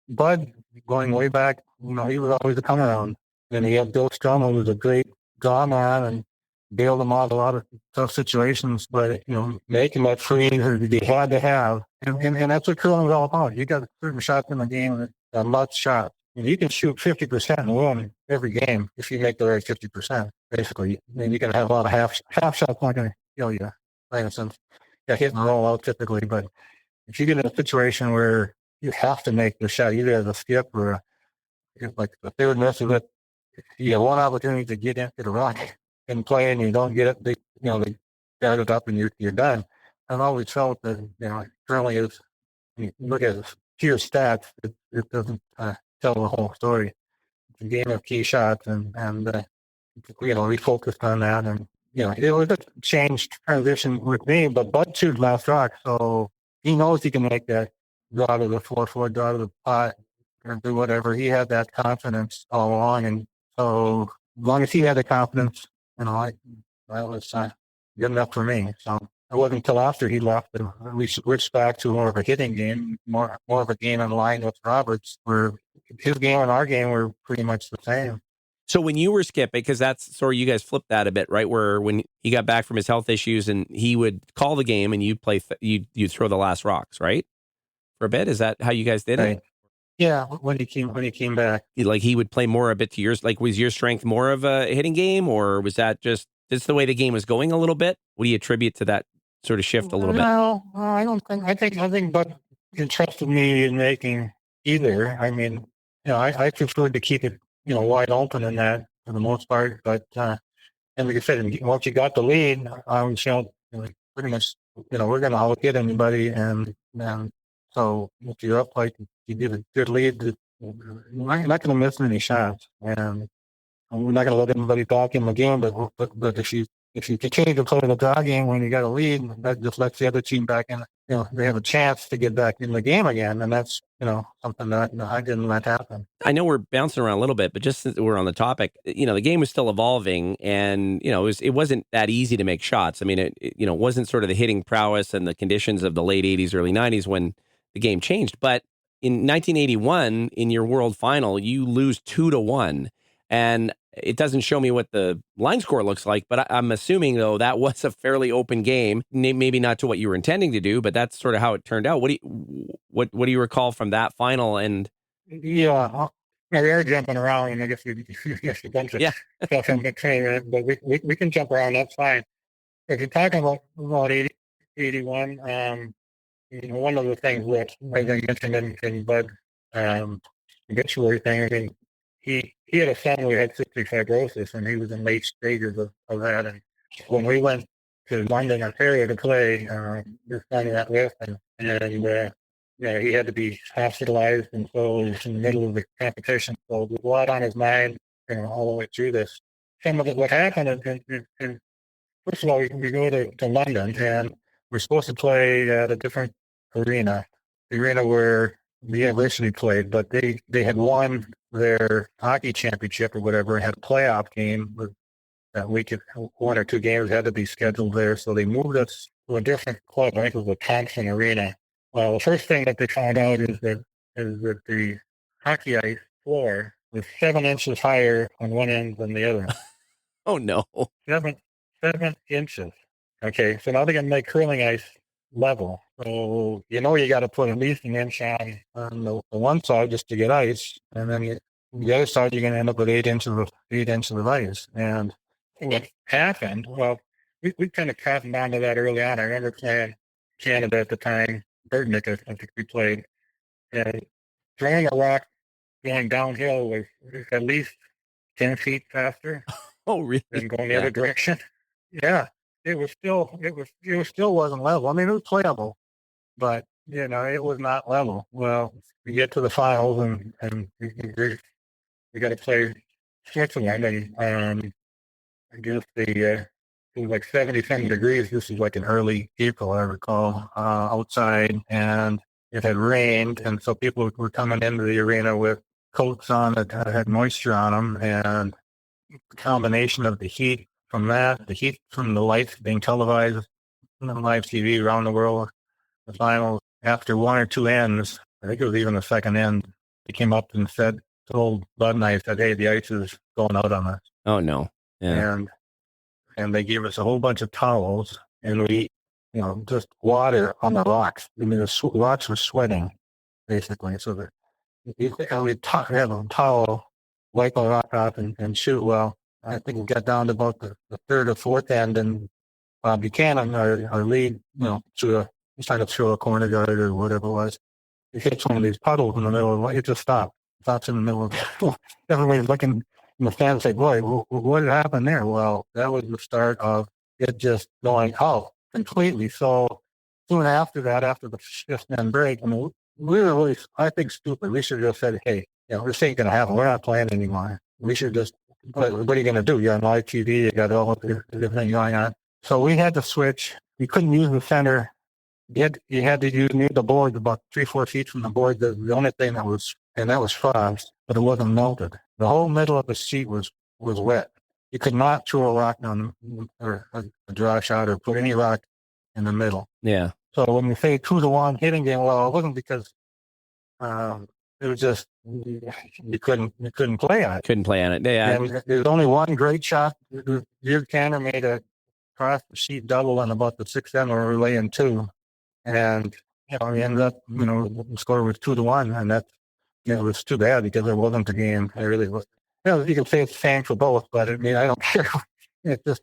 Bud, going way back, he was always a come around. And he had Bill Strum, who was a great draw man and bailed him out of a lot of tough situations. But, making that free, they had to have. And that's what curling is all about. You got certain shots in the game, a much shot. You can shoot 50% and win every game if you make the right 50%, basically. And you can have a lot of half shots not going to kill you. For instance, hit and roll out typically. But if you get in a situation where you have to make the shot, either as a skip or like the third miss of it, you have one opportunity to get into the rock and play, and you don't get it. They start it up and you're done. I've always felt that currently is. When you look at pure stats, it doesn't tell the whole story. It's a game of key shots, and we focused on that, and it was a changed transition with me. But Bud chews last rock, so he knows he can make that draw to the 4-4, draw to the pot, or do whatever. He had that confidence all along, and so as long as he had the confidence, that was good enough for me. So it wasn't until after he left that we switched back to more of a hitting game, more of a game in line with Roberts, where his game and our game were pretty much the same. So when you were skipping, because that's sort of, you guys flipped that a bit, right? Where when he got back from his health issues and he would call the game and you'd play, you'd throw the last rocks, right? For a bit, is that how you guys did it? Yeah, when he came back, like he would play more a bit to yours. Like, was your strength more of a hitting game, or was that just the way the game was going a little bit? What do you attribute to that sort of shift a little bit? No, I don't think. I think Bud entrusted me in making either. I mean, I preferred to keep it, wide open in that for the most part. But and like I said, once you got the lead, I was pretty much, we're going to outget anybody, and so if you're up like you get a good lead, you're not going to miss any shots, and we're not going to let anybody back in the game. But if you continue to play the draw game when you got a lead, that just lets the other team back in. They have a chance to get back in the game again, and that's something that I didn't let happen. I know we're bouncing around a little bit, but just since we're on the topic, the game was still evolving, and it wasn't that easy to make shots. I mean, it wasn't sort of the hitting prowess and the conditions of the late '80s, early '90s when the game changed. But in 1981, in your World Final, you lose 2-1, and it doesn't show me what the line score looks like, but I'm assuming, though, that was a fairly open game. Maybe not to what you were intending to do, but that's sort of how it turned out. What do you recall from that final? And yeah, they're jumping around, and I guess you a bunch of stuff in between, but we can jump around. That's fine. If you're talking about 81, one of the things that I mentioned in Bud obituary thing, I think he had a son who had cystic fibrosis, and he was in late stages of that. And when we went to London, Ontario to play, his son got with, and he had to be hospitalized, and so he was in the middle of the competition. So there's a lot on his mind, all the way through this. Some of it, what happened is first of all, we go to London, and we're supposed to play at a different arena, the arena where the university played, but they had won their hockey championship or whatever and had a playoff game that week. 1 or 2 games had to be scheduled there, so they moved us to a different club. I think it was the Thompson Arena. Well, the first thing that they found out is that the hockey ice floor was 7 inches higher on one end than the other. Oh no, 7 inches. Okay, so now they're going to make curling ice level. So you got to put at least an inch on the one side just to get ice, and then the other side you're going to end up with 8 inches of ice. And what happened, well, we kind of caught on to that early on. I remember playing Canada at the time, Burtnick, I think we played. And throwing a rock going downhill was at least 10 feet faster Oh, really? than going the Yeah. other direction. Yeah, it was still wasn't level. I mean, it was playable, but it was not level. Well, we get to the finals and we got to play Switzerland, and I guess it was like 70 degrees. This is like in early April, I recall, outside, and it had rained, and so people were coming into the arena with coats on that had moisture on them, and the combination of the heat from that, the heat from the lights being televised on live TV around the world, the finals, after one or two ends, I think it was even the second end, they came up and told Bud and I, said, hey, the ice is going out on us. Oh, no. Yeah. And they gave us a whole bunch of towels, and we, just water on the rocks. I mean, the rocks were sweating, basically. So that we have a towel, wipe a rock off, and shoot. Well, I think we got down to about the third or fourth end, and Buchanan, our lead, he's trying to throw a corner guard or whatever it was. It hits one of these puddles in the middle of it. Just stops in the middle of it. Everybody's looking in the stands, say, boy, what happened there? Well, that was the start of it just going out completely. So soon after that, after the fifth end break, I mean, we were really, I think, stupid. We should have just said, hey, this ain't going to happen. We're not playing anymore. We should just, what are you going to do? You got live TV, you got all the different going on. So we had to switch. We couldn't use the center. You had to use near the board, about 3-4 feet from the board. The only thing that was frost, but it wasn't melted. The whole middle of the seat was wet. You could not throw a rock down or a draw shot or put any rock in the middle. Yeah. So when we say 2-1 hitting game, well, it wasn't because it was just you couldn't play on it. Couldn't play on it. Yeah. And there's only one great shot. Your Canner made a cross the sheet double on about the sixth end where we were laying two. And, we ended up, the score was 2-1. And that, it was too bad because it wasn't a game. It really was. You can say it's the same for both, but I mean, I don't care. It's just,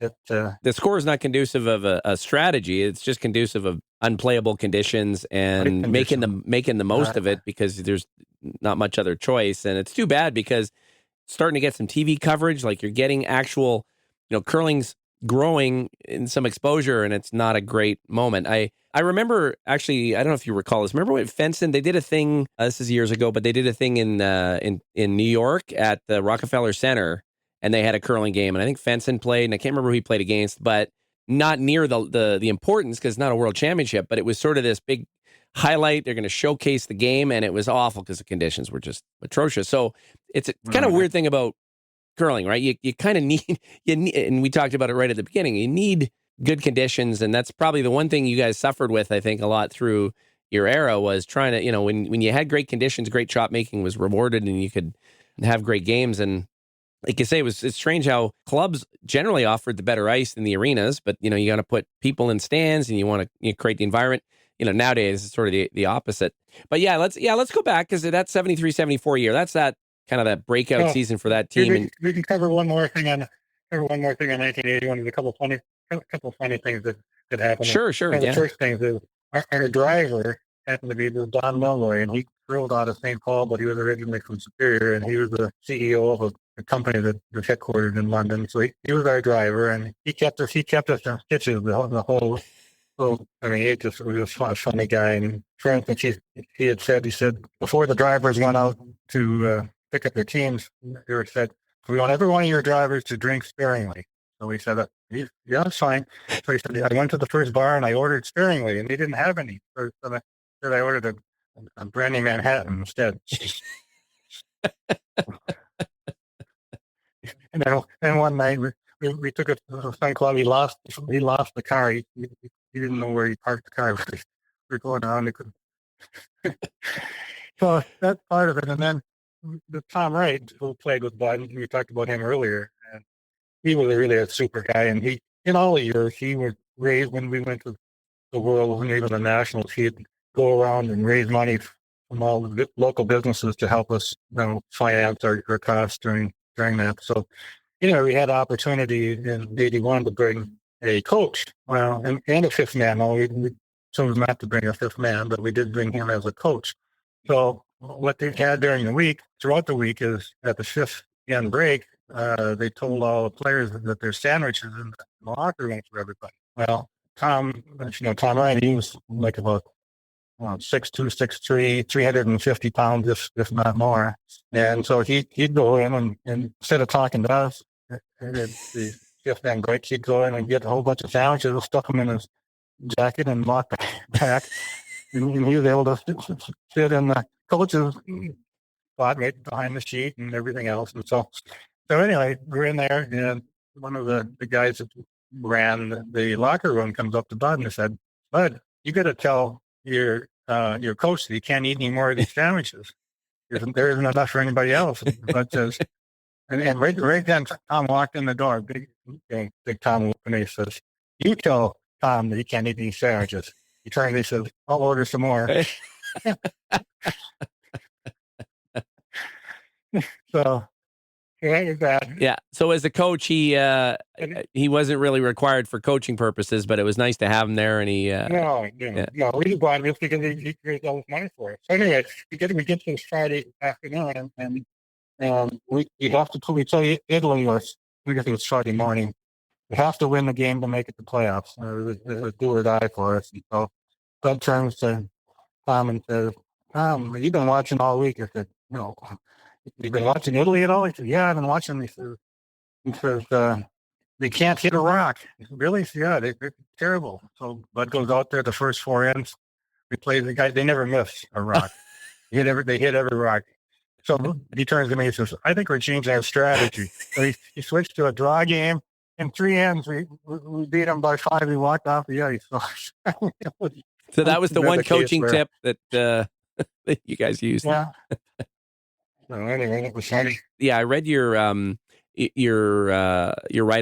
the score is not conducive of a strategy. It's just conducive of unplayable conditions and making the most of it because there's not much other choice. And it's too bad because starting to get some TV coverage, like you're getting actual, curling's growing in some exposure, and it's not a great moment. I remember, actually, I don't know if you recall this. Remember when Fenson, they did a thing, this is years ago, but they did a thing in New York at the Rockefeller Center, and they had a curling game, and I think Fenson played, and I can't remember who he played against, but not near the importance because it's not a world championship, but it was sort of this big highlight. They're going to showcase the game, and it was awful because the conditions were just atrocious. So it's a kind of weird thing about curling, right? You kind of need, and we talked about it right at the beginning, you need good conditions, and that's probably the one thing you guys suffered with, I think, a lot through your era was trying to, when you had great conditions, great shot making was rewarded, and you could have great games. And like you say, it's strange how clubs generally offered the better ice in the arenas, but you got to put people in stands, and you want to create the environment. Nowadays it's sort of the opposite. But let's go back because that 73-74 year, that's that kind of that breakout season for that team. We can cover one more thing on 1981. There's a couple funny things that happened. Sure. One of the first things is our driver happened to be Don Milroy, and he drove out of St. Paul, but he was originally from Superior, and he was the CEO of a company that was headquartered in London. So he was our driver, and he kept us on stitches the whole. So I mean, he was a funny guy. And for instance, he said before the drivers went out to pick up their teams, they said, we want every one of your drivers to drink sparingly. So we said, yeah, that's fine. So he said, I went to the first bar and I ordered sparingly, and they didn't have any. So I ordered a brandy Manhattan instead. And then one night we took it to the Sun Club. He lost the car. He didn't know where he parked the car. We were going around. So that's part of it. And then the Tom Wright, who played with Bud, we talked about him earlier, and he was really a super guy. And he, in all the years, he was raised when we went to the World and even the Nationals, he'd go around and raise money from all the local businesses to help us, finance our costs during that. So we had opportunity in 81 to bring a coach, well, and a fifth man. Well, we chose not to bring a fifth man, but we did bring him as a coach. So what they had during the week, throughout the week, is at the fifth end break, they told all the players that there's sandwiches in the locker room for everybody. Well, Tom Ryan, he was like about 6'2", 6'3", 350 pounds, if not more. And so he'd go in and instead of talking to us, the fifth end break, he'd go in and get a whole bunch of sandwiches, stuck them in his jacket and walk back. And he was able to sit in the coach's spot right behind the sheet and everything else. And so anyway, we're in there, and one of the guys that ran the locker room comes up to Bud and said, "Bud, you got to tell your coach that he can't eat any more of these sandwiches. There isn't enough for anybody else." Bud says, and right then, Tom walked in the door, big Tom, and he says, "You tell Tom that he can't eat these sandwiches." He turns and he says, "I'll order some more." So yeah, that. Yeah. So as a coach, he wasn't really required for coaching purposes, but it was nice to have him there. And he no, we bought him because he raised all this money for us. So anyway, we get to this Friday afternoon, and we have to play Italy, or we guess it was Friday morning. We have to win the game to make it to playoffs. It was do or die for us. And so Bud turns to Tom and says, "Tom, you've been watching all week." I said, "No, you've been watching Italy at all?" He said, "Yeah, I've been watching." He says, "They can't hit a rock." I said, "Really?" He said, "Yeah, they're terrible." So Bud goes out there, the first four ends, we play the guy. They never miss a rock. They hit every rock. So he turns to me and says, "I think we're changing our strategy." So he switched to a draw game. In three ends, we beat them by 5. We walked off the ice. So that was the one coaching tip that that you guys used. Yeah. So anyway, it was funny. Yeah, I read your write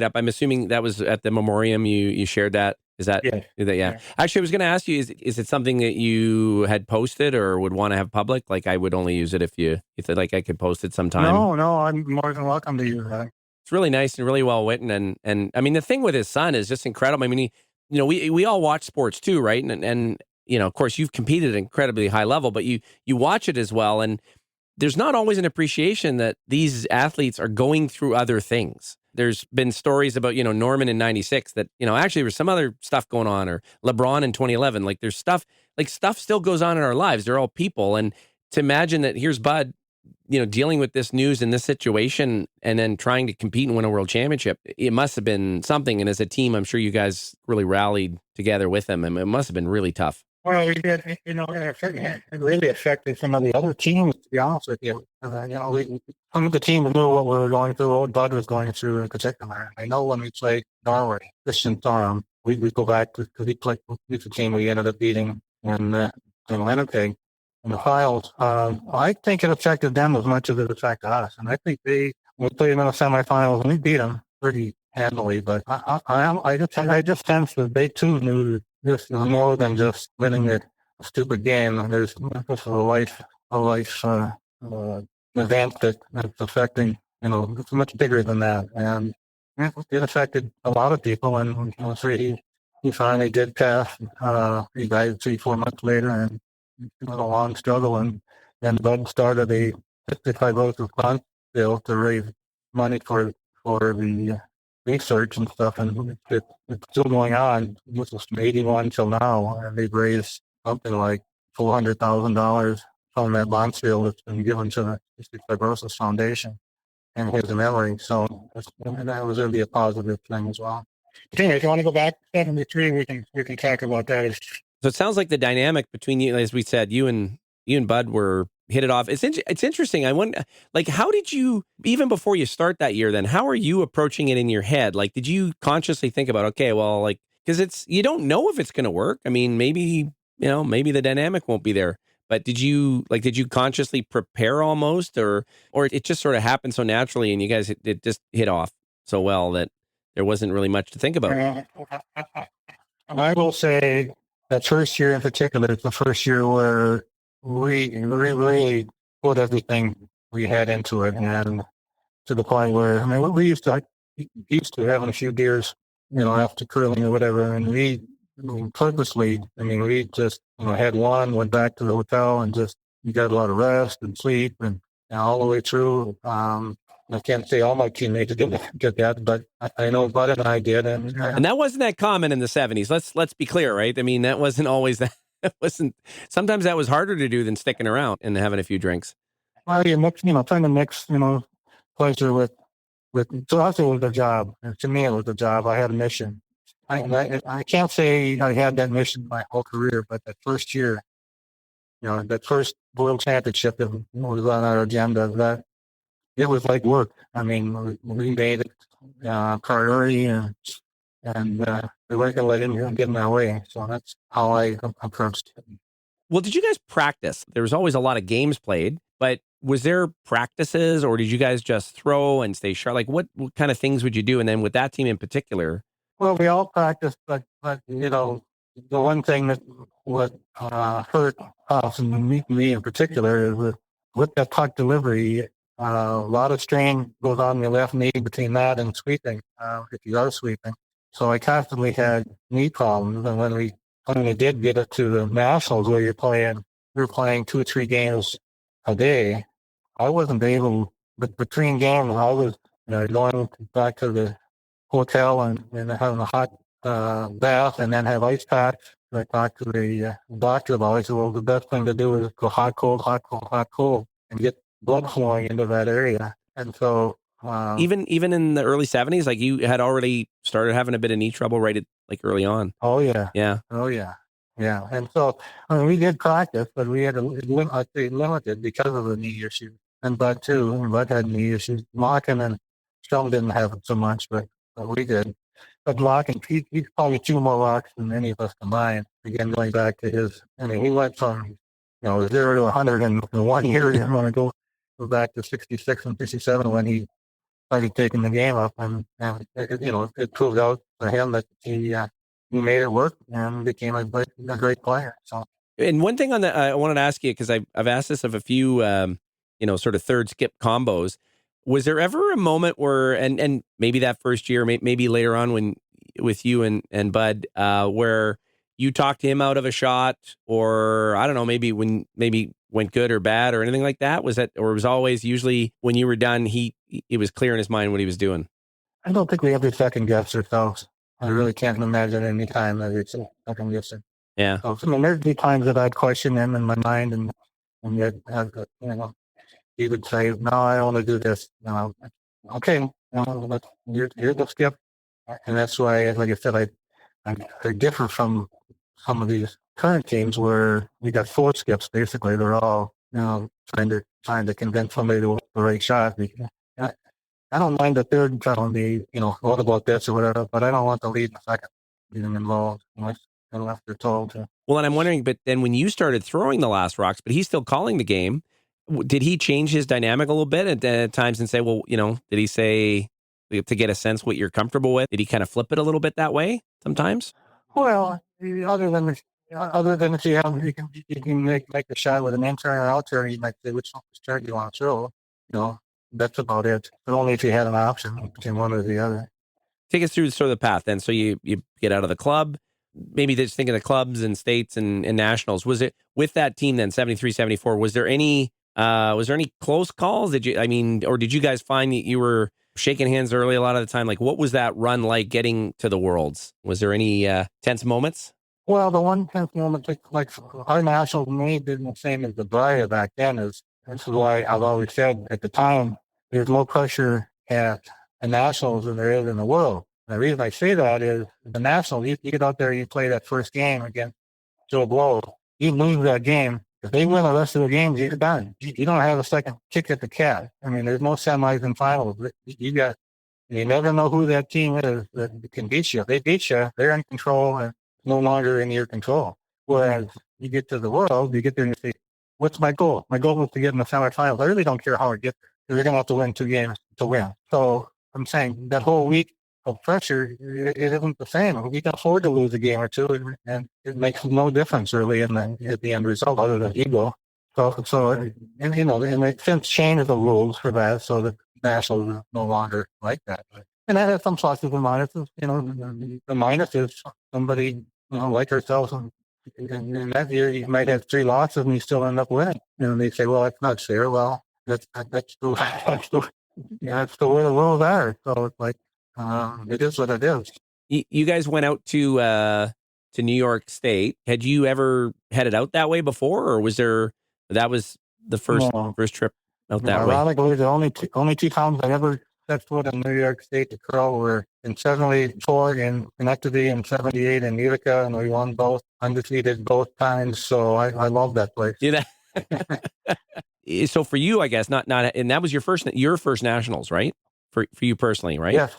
up. I'm assuming that was at the memoriam. You shared that. Is that? Yeah. Yeah. Actually, I was going to ask you: is it something that you had posted or would want to have public? Like, I would only use it if like I could post it sometime. No, I'm more than welcome to use that. It's really nice and really well written, and I mean the thing with his son is just incredible. I mean, we all watch sports too, right? And of course, you've competed at an incredibly high level, but you watch it as well, and there's not always an appreciation that these athletes are going through other things. There's been stories about, Norman in 96 that, actually there was some other stuff going on, or LeBron in 2011. Like there's stuff still goes on in our lives. They're all people. And to imagine that here's Bud, dealing with this news in this situation and then trying to compete and win a world championship, it must have been something. And as a team, I'm sure you guys really rallied together with him. And it must have been really tough. Well, we did, it really affected some of the other teams, to be honest with you. Some of the teams knew what we were going through, what Bud was going through in particular. I know when we played Norway, Christian Strum, we go back because he played with the team we ended up beating in Winnipeg in the finals. I think it affected them as much as it affected us. And I think we played them in the semifinals and we beat them pretty handily. But I just sense that they too knew this is more than just winning a stupid game. There's a life event that's affecting, it's much bigger than that. And it affected a lot of people. And he finally did pass. He died 3-4 months later, and it was a long struggle. And then Bud started a cystic fibrosis fund bill to raise money for the research and stuff, and it's still going on. This was from 81 till now, and they've raised something like $400,000 from that bond sale that's been given to the Cystic Fibrosis Foundation in his memory. So that was really a positive thing as well. Anyway, if you want to go back to 73, we can talk about that. So it sounds like the dynamic between you, as we said, you and Bud were hit it off. It's interesting. I wonder, like, how did you, even before you start that year, then how are you approaching it in your head? Like, did you consciously think about, okay, well, like, because you don't know if it's going to work. I mean, maybe the dynamic won't be there. But did you consciously prepare almost, or it just sort of happened so naturally, and you guys it just hit off so well that there wasn't really much to think about? I will say that first year in particular is the first year where we really put everything we had into it, and to the point where, I mean, we used to having a few beers, after curling or whatever, and we purposely, we just, had one, went back to the hotel and just got a lot of rest and sleep and all the way through. I can't say all my teammates didn't get that, but I know Bud and I did. And that wasn't that common in the 70s. Let's be clear, right? I mean, that wasn't always that. It wasn't. Sometimes that was harder to do than sticking around and having a few drinks. Well, you mix, trying to mix, pleasure with. To us, it was a job. And to me, it was a job. I had a mission. I can't say I had that mission my whole career, but that first year, that first World Championship that was on our agenda, it was like work. I mean, we made it priority, and we weren't going to let anyone get in our way. So that's how I approached it. Well, did you guys practice? There was always a lot of games played, but was there practices, or did you guys just throw and stay sharp? Like, what kind of things would you do? And then with that team in particular? Well, we all practiced, but the one thing that would hurt us, and me in particular, is with that puck delivery, a lot of strain goes on your left knee between that and sweeping, if you are sweeping. So I constantly had knee problems, and when we did get it to the Nationals, where we were playing 2 or 3 games a day, I wasn't able, but between games, I was going back to the hotel and having a hot bath and then have ice packs. I talked to the doctor about it. So, well, the best thing to do is go hot, cold, hot, cold, hot, cold, and get blood flowing into that area. And so, even in the early 70s, like you had already started having a bit of knee trouble right at, like early on. Oh yeah, yeah, oh yeah, yeah. And so we did practice, but we had limited because of the knee issue. And Bud too. And Bud had knee issues. Locken and Strum didn't have it so much, but we did. But Locken, he's probably 2 more locks than any of us combined. Again, going back to his, he went from 0 to 100 in 1 year. He didn't want to go back to 66 and 57 when he started taking the game up, and it proved out for him that he made it work and became a great player. So. And one thing on that, I wanted to ask you, because I've asked this of a few, sort of third skip combos. Was there ever a moment where, and maybe that first year, maybe later on when with you and Bud, where you talked him out of a shot, or I don't know, maybe went good or bad or anything like that? Was that, or was always usually when you were done, it was clear in his mind what he was doing? I don't think we ever second guessed ourselves. I really can't imagine any time that it's second guessing. Yeah. So, there'd be times that I'd question him in my mind, and yet, he would say, "No, I want to do this." Okay, you're the skip, and that's why, like I said, I differ from some of these current teams where we got 4 skips. Basically, they're all trying to convince somebody to the right shot. I don't mind the third telling me, what about this or whatever, but I don't want the lead in the second being involved unless they're told to. Well, and I'm wondering, but then when you started throwing the last rocks, but he's still calling the game, did he change his dynamic a little bit at times and say, well, did he say, to get a sense what you're comfortable with, did he kind of flip it a little bit that way sometimes? Well, other than if you can make a shot with an in-turn or out-turn, you might say which turn you want to throw. That's about it. But only if you had an option between one or the other. Take us through sort of the path then. So you get out of the club, maybe just think of the clubs and states and nationals. Was it with that team then, 73, 74, was there any close calls? Or did you guys find that you were shaking hands early a lot of the time? Like, what was that run like getting to the Worlds? Was there any tense moments? Well, the one tense moment, like our national may didn't the same as the Briar back then. This is why I've always said at the time, there's more pressure at the nationals than there is in the world. And the reason I say that is the nationals, you get out there, you play that first game against Joe Blow, you lose that game. If they win the rest of the games, you're done. You don't have a second kick at the cat. There's no semis and finals. You never know who that team is that can beat you. If they beat you, they're in control and no longer in your control. Whereas you get to the World, you get there and you say, what's my goal? My goal is to get in the semifinals. I really don't care how I get there. They're going to have to win 2 games to win. So I'm saying that whole week of pressure, it isn't the same. We can afford to lose a game or 2, and it makes no difference really at the end result other than ego. And they've since changed the rules for that so that nationals is no longer like that. And that has some pluses and minuses. The minus is somebody, like ourselves, in that year you might have 3 losses and you still end up winning. They say, well, that's not fair. Well, that's the that's the way the world are. So it's like it is what it is. You guys went out to New York State. Had you ever headed out that way before, or that was the first trip out that way? Ironically, the only two times I ever set foot in New York State to curl were in 74 in Schenectady and 78 in Utica, and we won both, undefeated both times. So I love that place. Yeah. So for you, I guess not, and that was your first nationals, right? For you personally, right? Yes.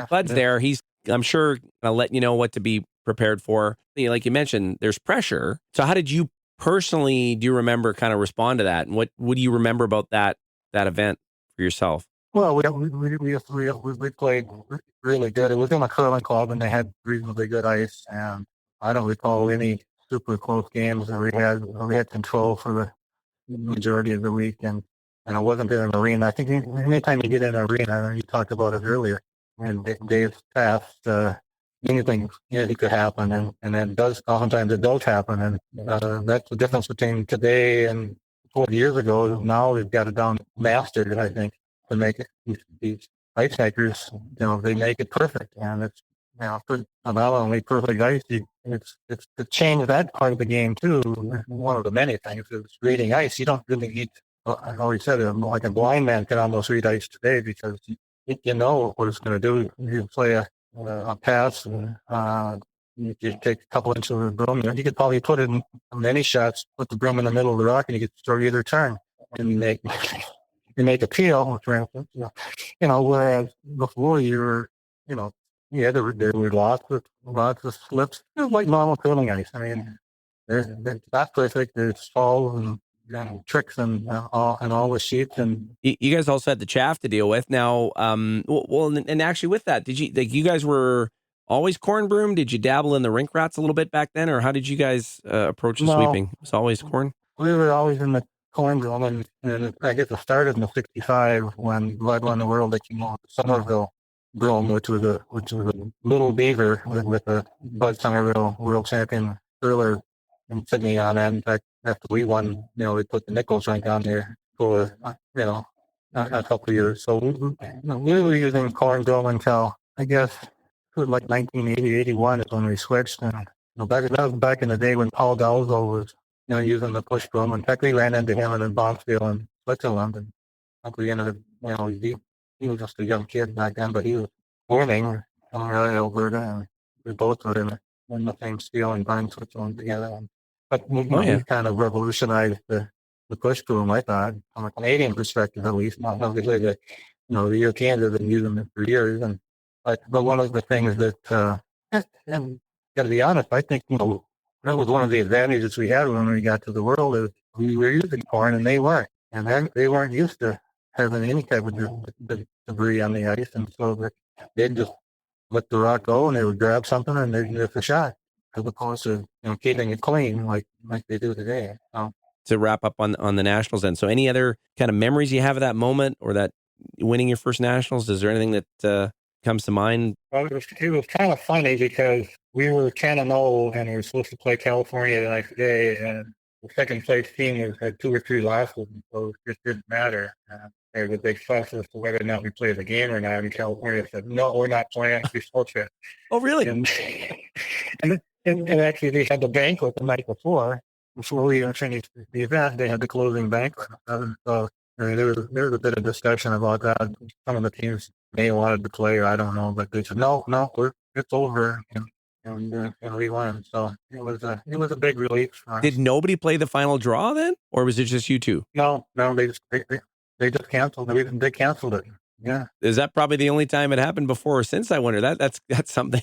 Bud's there. I'm sure, I'll let you know what to be prepared for. Like you mentioned, there's pressure. So how did you personally, do you remember, kind of respond to that? And what do you remember about that event for yourself? Well, we played really good. It was in a curling club, and they had reasonably good ice. And I don't recall any super close games. And we had control for the majority of the week, and it wasn't in an arena. I think anytime you get in an arena, you talked about it earlier, and days past, anything could happen, and then oftentimes it does happen, and that's the difference between today and 40 years ago. Now we've got it down mastered, I think, to make it these ice makers, they make it perfect, and it's not only perfect ice, it's to change that part of the game too. One of the many things is reading ice. You don't really need. I already said it. Like a blind man can almost read ice today because you know what it's going to do. You play a pass, you just take a couple inches of the broom. You could probably put it in many shots. Put the broom in the middle of the rock, and you could throw either turn and make a peel, for instance. Whereas before you were, there were lots of slips. It was like normal curling ice. I mean, there's not perfect. There's falls and tricks and all the sheets. And you guys also had the chaff to deal with. Now, and actually with that, did you guys were always corn broom? Did you dabble in the rink rats a little bit back then, or how did you guys approach the sweeping? It was always corn? We were always in the corn broom, and I guess it started in the 65 when Bud won the world. They came on Somerville broom, which was a little beaver with a Bud Somerville world champion curler in Sydney on it. In fact, after we won, we put the Nichols rink on there for a couple of years. So we were using corn broom until I guess it was like 1980, 81 is when we switched. And that was back in the day when Paul Dalzo was using the push broom. In fact, we ran into him in Bonksville in Switzerland, and we ended up, he was just a young kid back then, but he was learning from Alberta, and we both were in the same steel and grind Switzerland together. But we kind of revolutionized the push broom, I thought, from a Canadian perspective at least. Not obviously the Europeans have been using it for years, but one of the things that, and got to be honest, I think that was one of the advantages we had when we got to the world is we were using corn and they weren't, and they weren't used to having any type of debris on the ice, and so they'd just let the rock go and they would grab something and they'd miss a shot, as opposed to keeping it clean like they do today. To wrap up on the nationals, then, so any other kind of memories you have of that moment or that winning your first nationals? Is there anything that comes to mind? Well, it was kind of funny because we were 10-0 and we were supposed to play California the next day, and the second place team had 2 or 3 losses, so it just didn't matter. There was a big fuss as to whether or not we played the game or not. And California said, "No, we're not playing. We supposed to." Oh, really? And actually, they had the banquet the night before we finished the event. They had the closing banquet. So there was a bit of discussion about that. Some of the teams may have wanted to play, or I don't know, but they said, "No, it's over." And we won. So it was a big relief for us. Did nobody play the final draw then, or was it just you two? No, they just canceled. They canceled it. Yeah. Is that probably the only time it happened before or since? I wonder. That's something.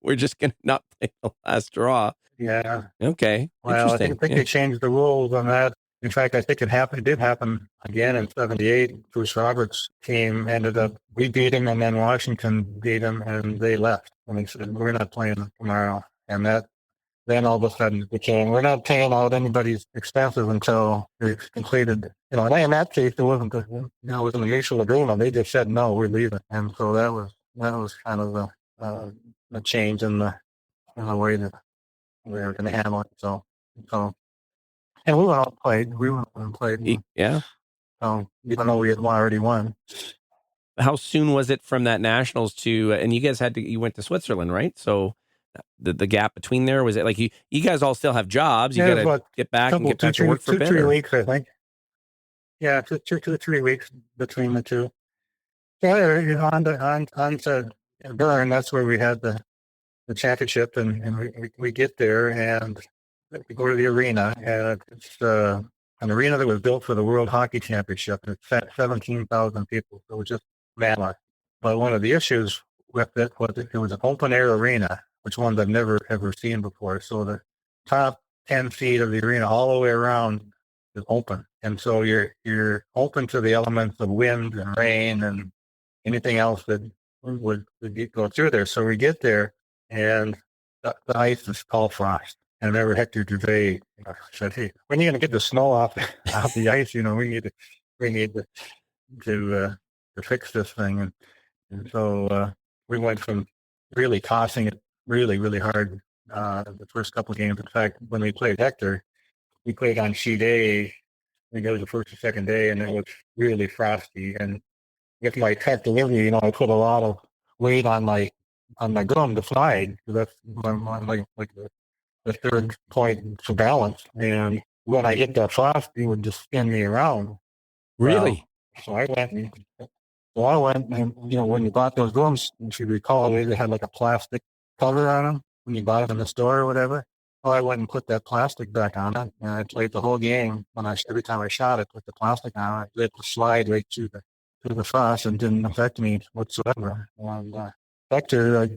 We're just gonna not play the last draw. Yeah. Okay. Well, I think they changed the rules on that. In fact, I think it did happen again in 78. Bruce Roberts' team ended up, we beat him, and then Washington beat him, and they left. And they said, "We're not playing tomorrow." And that then all of a sudden it became, we're not paying out anybody's expenses until it's completed. And in that case, it wasn't it was an mutual agreement. They just said, no, we're leaving. And so that was kind of a change in the way that we were going to handle it. So, and we went out and played. We went out and played. Yeah. Even though we had already won. How soon was it from that nationals to, and you guys you went to Switzerland, right? So the gap between there, was it like you guys all still have jobs? You got to get back and get back to work for a bit? 3 weeks, I think. Yeah, 2 to 3 weeks between the two. So on to Bern, that's where we had the championship, and we get there and we go to the arena, and it's an arena that was built for the World Hockey Championship. It sat 17,000 people. So it was just madness. But one of the issues with it was it was an open air arena, which ones I've never ever seen before. So the top 10 feet of the arena all the way around is open, and so you're open to the elements of wind and rain and anything else that would go through there. So we get there, and the ice is called frost. And I remember Hector Gervais said, "Hey, when are you going to get the snow off the ice? We need to fix this thing." And so we went from really tossing it really, really hard the first couple of games. In fact, when we played Hector, we played on sheet A. I think it was the first or second day, and it was really frosty. And with my tech delivery, I put a lot of weight on my drum to slide. That's like the third point for balance. And when I hit that frost, it would just spin me around. Really? So I went and when you bought those drums, if you recall, they had like a plastic cover on them when you bought them in the store or whatever. So I went and put that plastic back on it, and I played the whole game. Every time I shot it, put the plastic on it, I let it slide right through the frost and didn't affect me whatsoever. And Hector,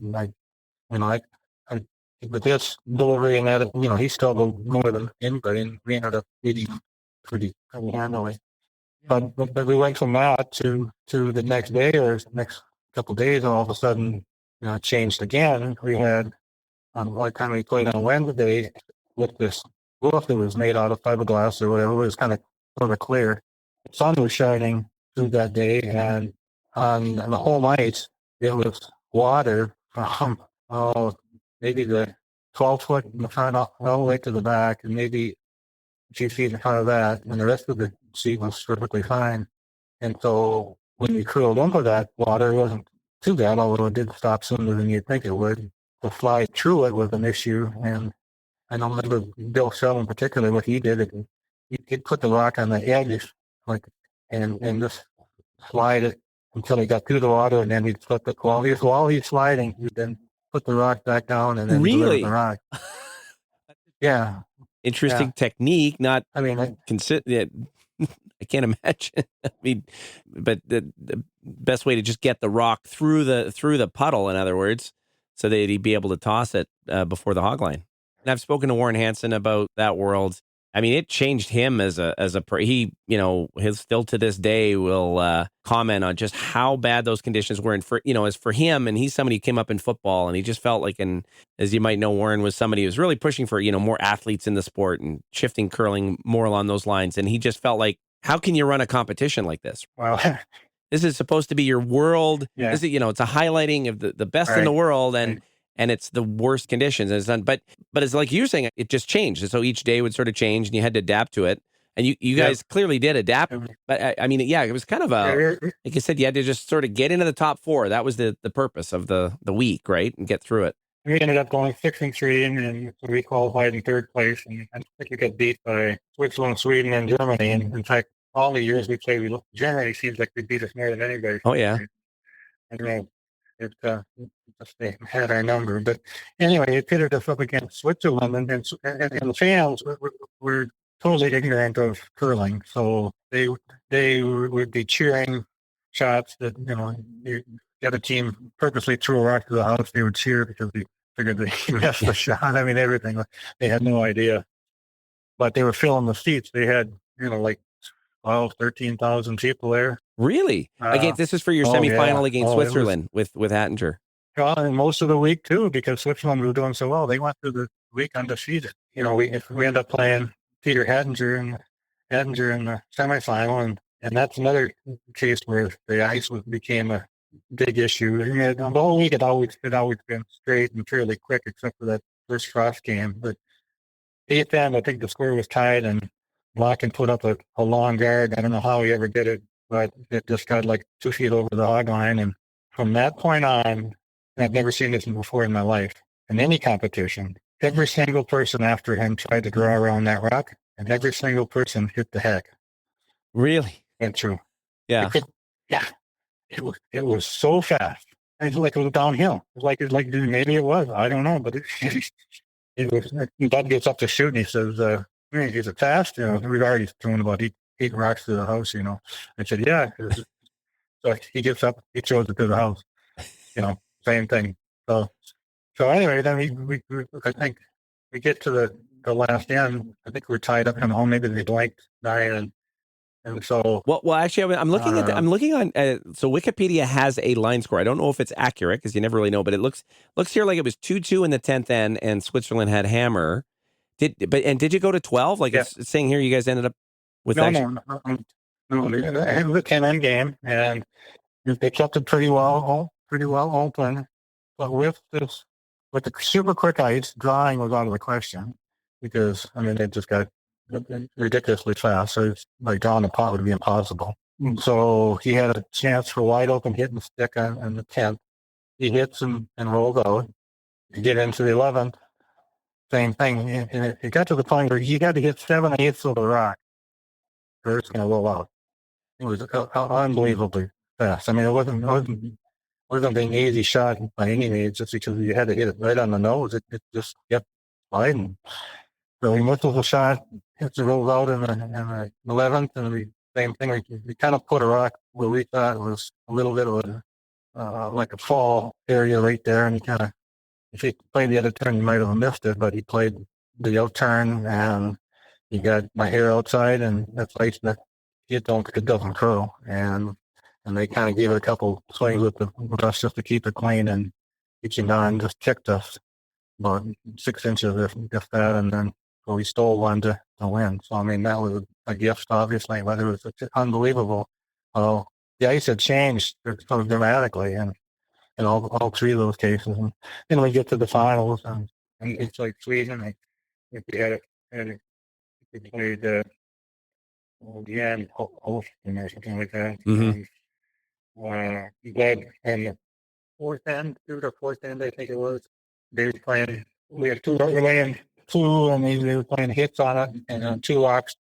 with this delivery and that, he struggled more than anybody, and we ended up beating him pretty handily. But we went from that to the next day or next couple of days, and all of a sudden, it changed again. We had, one time we played on Wednesday with this roof that was made out of fiberglass or whatever. It was kind of sort of clear. The sun was shining through that day, and on the whole night, it was water from, maybe the 12 foot in the front all the way to the back, and maybe a few feet in front of that, and the rest of the seat was perfectly fine. And so when we curled into that water, it wasn't too bad, although it did stop sooner than you'd think it would. To fly through it was an issue, and I don't remember Bill Shell in particular, what he did. He'd put the rock on the edge, and just slide it until he got through the water, and then he'd flip it. While he's sliding, he'd then put the rock back down and then deliver the rock. Yeah. Interesting technique. Not, I mean, I can't imagine. I mean, but the best way to just get the rock through the puddle, in other words, so that he'd be able to toss it before the hog line. And I've spoken to Warren Hansen about that world. I mean, it changed him as a he, he's still to this day will comment on just how bad those conditions were. And as for him, and he's somebody who came up in football, and he just felt like, and as you might know, Warren was somebody who was really pushing for, more athletes in the sport and shifting curling more along those lines. And he just felt like, how can you run a competition like this? Well, this is supposed to be your world. Yeah. This is, it's a highlighting of the best in the world. And it's the worst conditions. And it's done, but it's like you're saying, it just changed. And so each day would sort of change, and you had to adapt to it. And you guys clearly did adapt. But I mean, it was kind of like I said, you had to just sort of get into the top four. That was the purpose of the week, right? And get through it. We ended up going 6-3, and we qualified in third place. And I think we got beat by Switzerland, Sweden, and Germany. And in fact, all the years we played, Germany seems like they beat us more than anybody. Oh, yeah. And they had our number. But anyway, it pitted us up against Switzerland, and the fans were totally ignorant of curling. So they would be cheering shots that, the other team purposely threw a rock to the house. They would cheer because they figured they missed the shot. I mean, everything. They had no idea. But they were filling the seats. They had, like 12, 13,000 people there. Really? This is for your semifinal against Switzerland with Hattinger. Well, and most of the week too, because Switzerland was doing so well. They went to week undefeated. We end up playing Peter Hedinger in the semifinal, and that's another case where the ice became a big issue. And the whole week had always been straight and fairly quick, except for that first frost game. But eighth end, I think the score was tied, and Locken put up a long guard. I don't know how he ever did it, but it just got like 2 feet over the hog line. And from that point on, I've never seen this before in my life in any competition. Every single person after him tried to draw around that rock, and every single person hit the heck. Really? Went through. Yeah. Yeah. It was so fast. It's like it was downhill. It's like maybe it was. I don't know, but it was. Bud gets up to shoot, and he says, "Is it fast?" We'd already thrown about eight rocks to the house. I said, "Yeah." So he gets up, he throws it to the house. Same thing. So anyway, then we I think we get to the last end. I think we're tied up in home. Maybe they blanked 9 and so. Well, actually, I'm looking at. I'm looking on. So Wikipedia has a line score. I don't know if it's accurate because you never really know, but it looks here like it was 2-2 in the 10th end, and Switzerland had hammer. Did you go to 12? Like it's saying here, you guys ended up with no. It was a 10-end game, and they kept it pretty well open. But with the super quick ice, drawing was out of the question because they just got ridiculously fast. So it's like drawing a pot would be impossible. So he had a chance for wide open hitting stick on the 10th. He hits and rolls out. You get into the 11th, same thing. And it got to the point where he had to hit 7/8 of the rock or it's going to roll out. It was unbelievably fast. It wasn't an easy shot by any means, just because you had to hit it right on the nose. It just kept sliding. So he misses a shot, hits it, rolls out in the 11th, and same thing. We kind of put a rock where we thought was a little bit of like a fall area right there, and he kind of, if he played the other turn, he might have missed it, but he played the out turn, and he got my hair outside, and that's ice that it doesn't curl, and they kind of gave it a couple swings with the brush just to keep it clean, and reaching on just kicked us about 6 inches if that, and then we stole one to win. So that was a gift, obviously, but it was unbelievable. The ice had changed so dramatically, and in all 3 of those cases. And then we get to the finals, and it's like Sweden. We played the end, or something like that. Mm-hmm. Bud and the third or fourth end, I think it was. They were playing. We had 2 laying 2, and they were playing hits on it, and on 2 locks,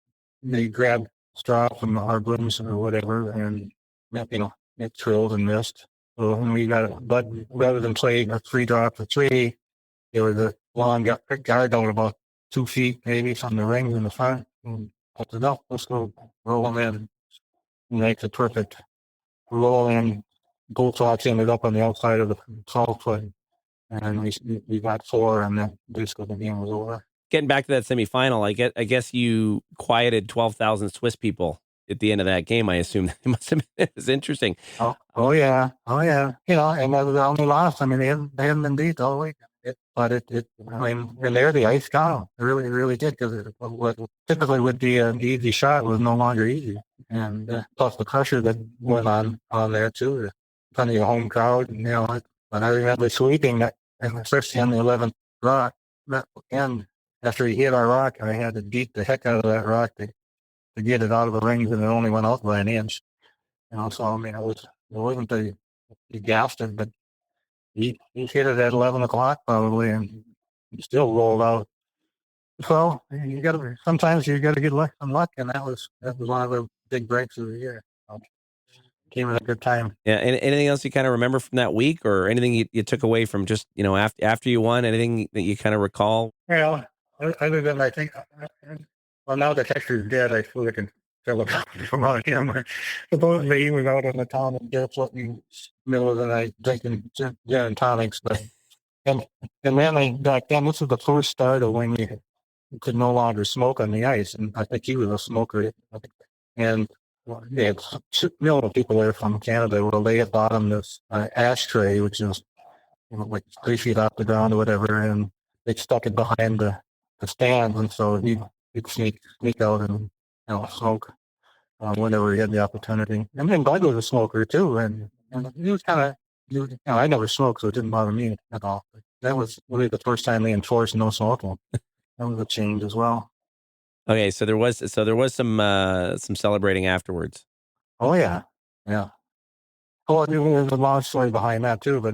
they grabbed straw from our brooms or whatever, and it trilled and missed. So when we got Bud, rather than play a 3-drop for 3, it was a long guard out about 2 feet maybe from the rings in the front. And I said, "No, let's go roll them in." And makes a perfect roll in. Both locks ended up on the outside of the 12-foot, and we got 4, and then basically the game was over. Getting back to that semifinal, I guess you quieted 12,000 Swiss people at the end of that game. I assume it must have been, it was interesting. Oh yeah. And that was the only loss. They haven't been beat all week. And there the ice got them. It really did, because what typically would be an easy shot was no longer easy. And plus the pressure that went on there too. Plenty of home crowd. And I remember sweeping that, especially on the 11th rock. And after he hit our rock, I had to beat the heck out of that rock to get it out of the rings, and it only went out by an inch. So it wasn't the gassed it, but he hit it at 11 o'clock probably, and he still rolled out. So sometimes you gotta get some luck, and that was one of the big breaks of the year. Came at a good time. Yeah. And anything else you kind of remember from that week, or anything you took away from just after you won? Anything that you kind of recall? Well, other than I think, well, now that Hector's dead, I feel I can tell about him. Supposedly he was out on the town and barefoot in the middle of the night drinking gin and tonics. And then back then, this was the first start of when you could no longer smoke on the ice, and I think he was a smoker. And they had million people there from Canada. Well, they had bought him this ashtray, which is like 3 feet off the ground or whatever, and they stuck it behind the stands, and so he'd sneak out and smoke whenever he had the opportunity. And then Bud was a smoker too, and he was kind of I never smoked, so it didn't bother me at all. But that was really the first time they enforced no smoking. That was a change as well. Okay, so there was some celebrating afterwards. Oh yeah, yeah. Well, there's a long story behind that too, but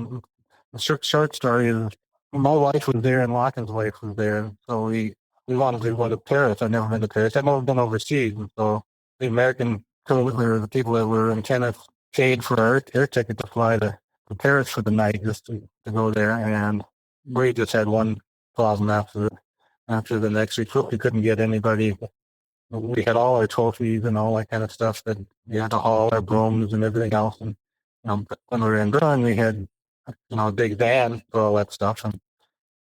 the short story is my wife was there and Locken's wife was there, so we wanted to go to Paris. I've never been to Paris. I've never been overseas, and so the American crew, or the people that were in tennis, paid for our air ticket to fly to Paris for the night just to go there, and we just had one problem after the next. We couldn't get anybody. We had all our trophies and all that kind of stuff that we had to haul, our brooms and everything else. And when we were in Brooklyn, we had a big van for all that stuff. And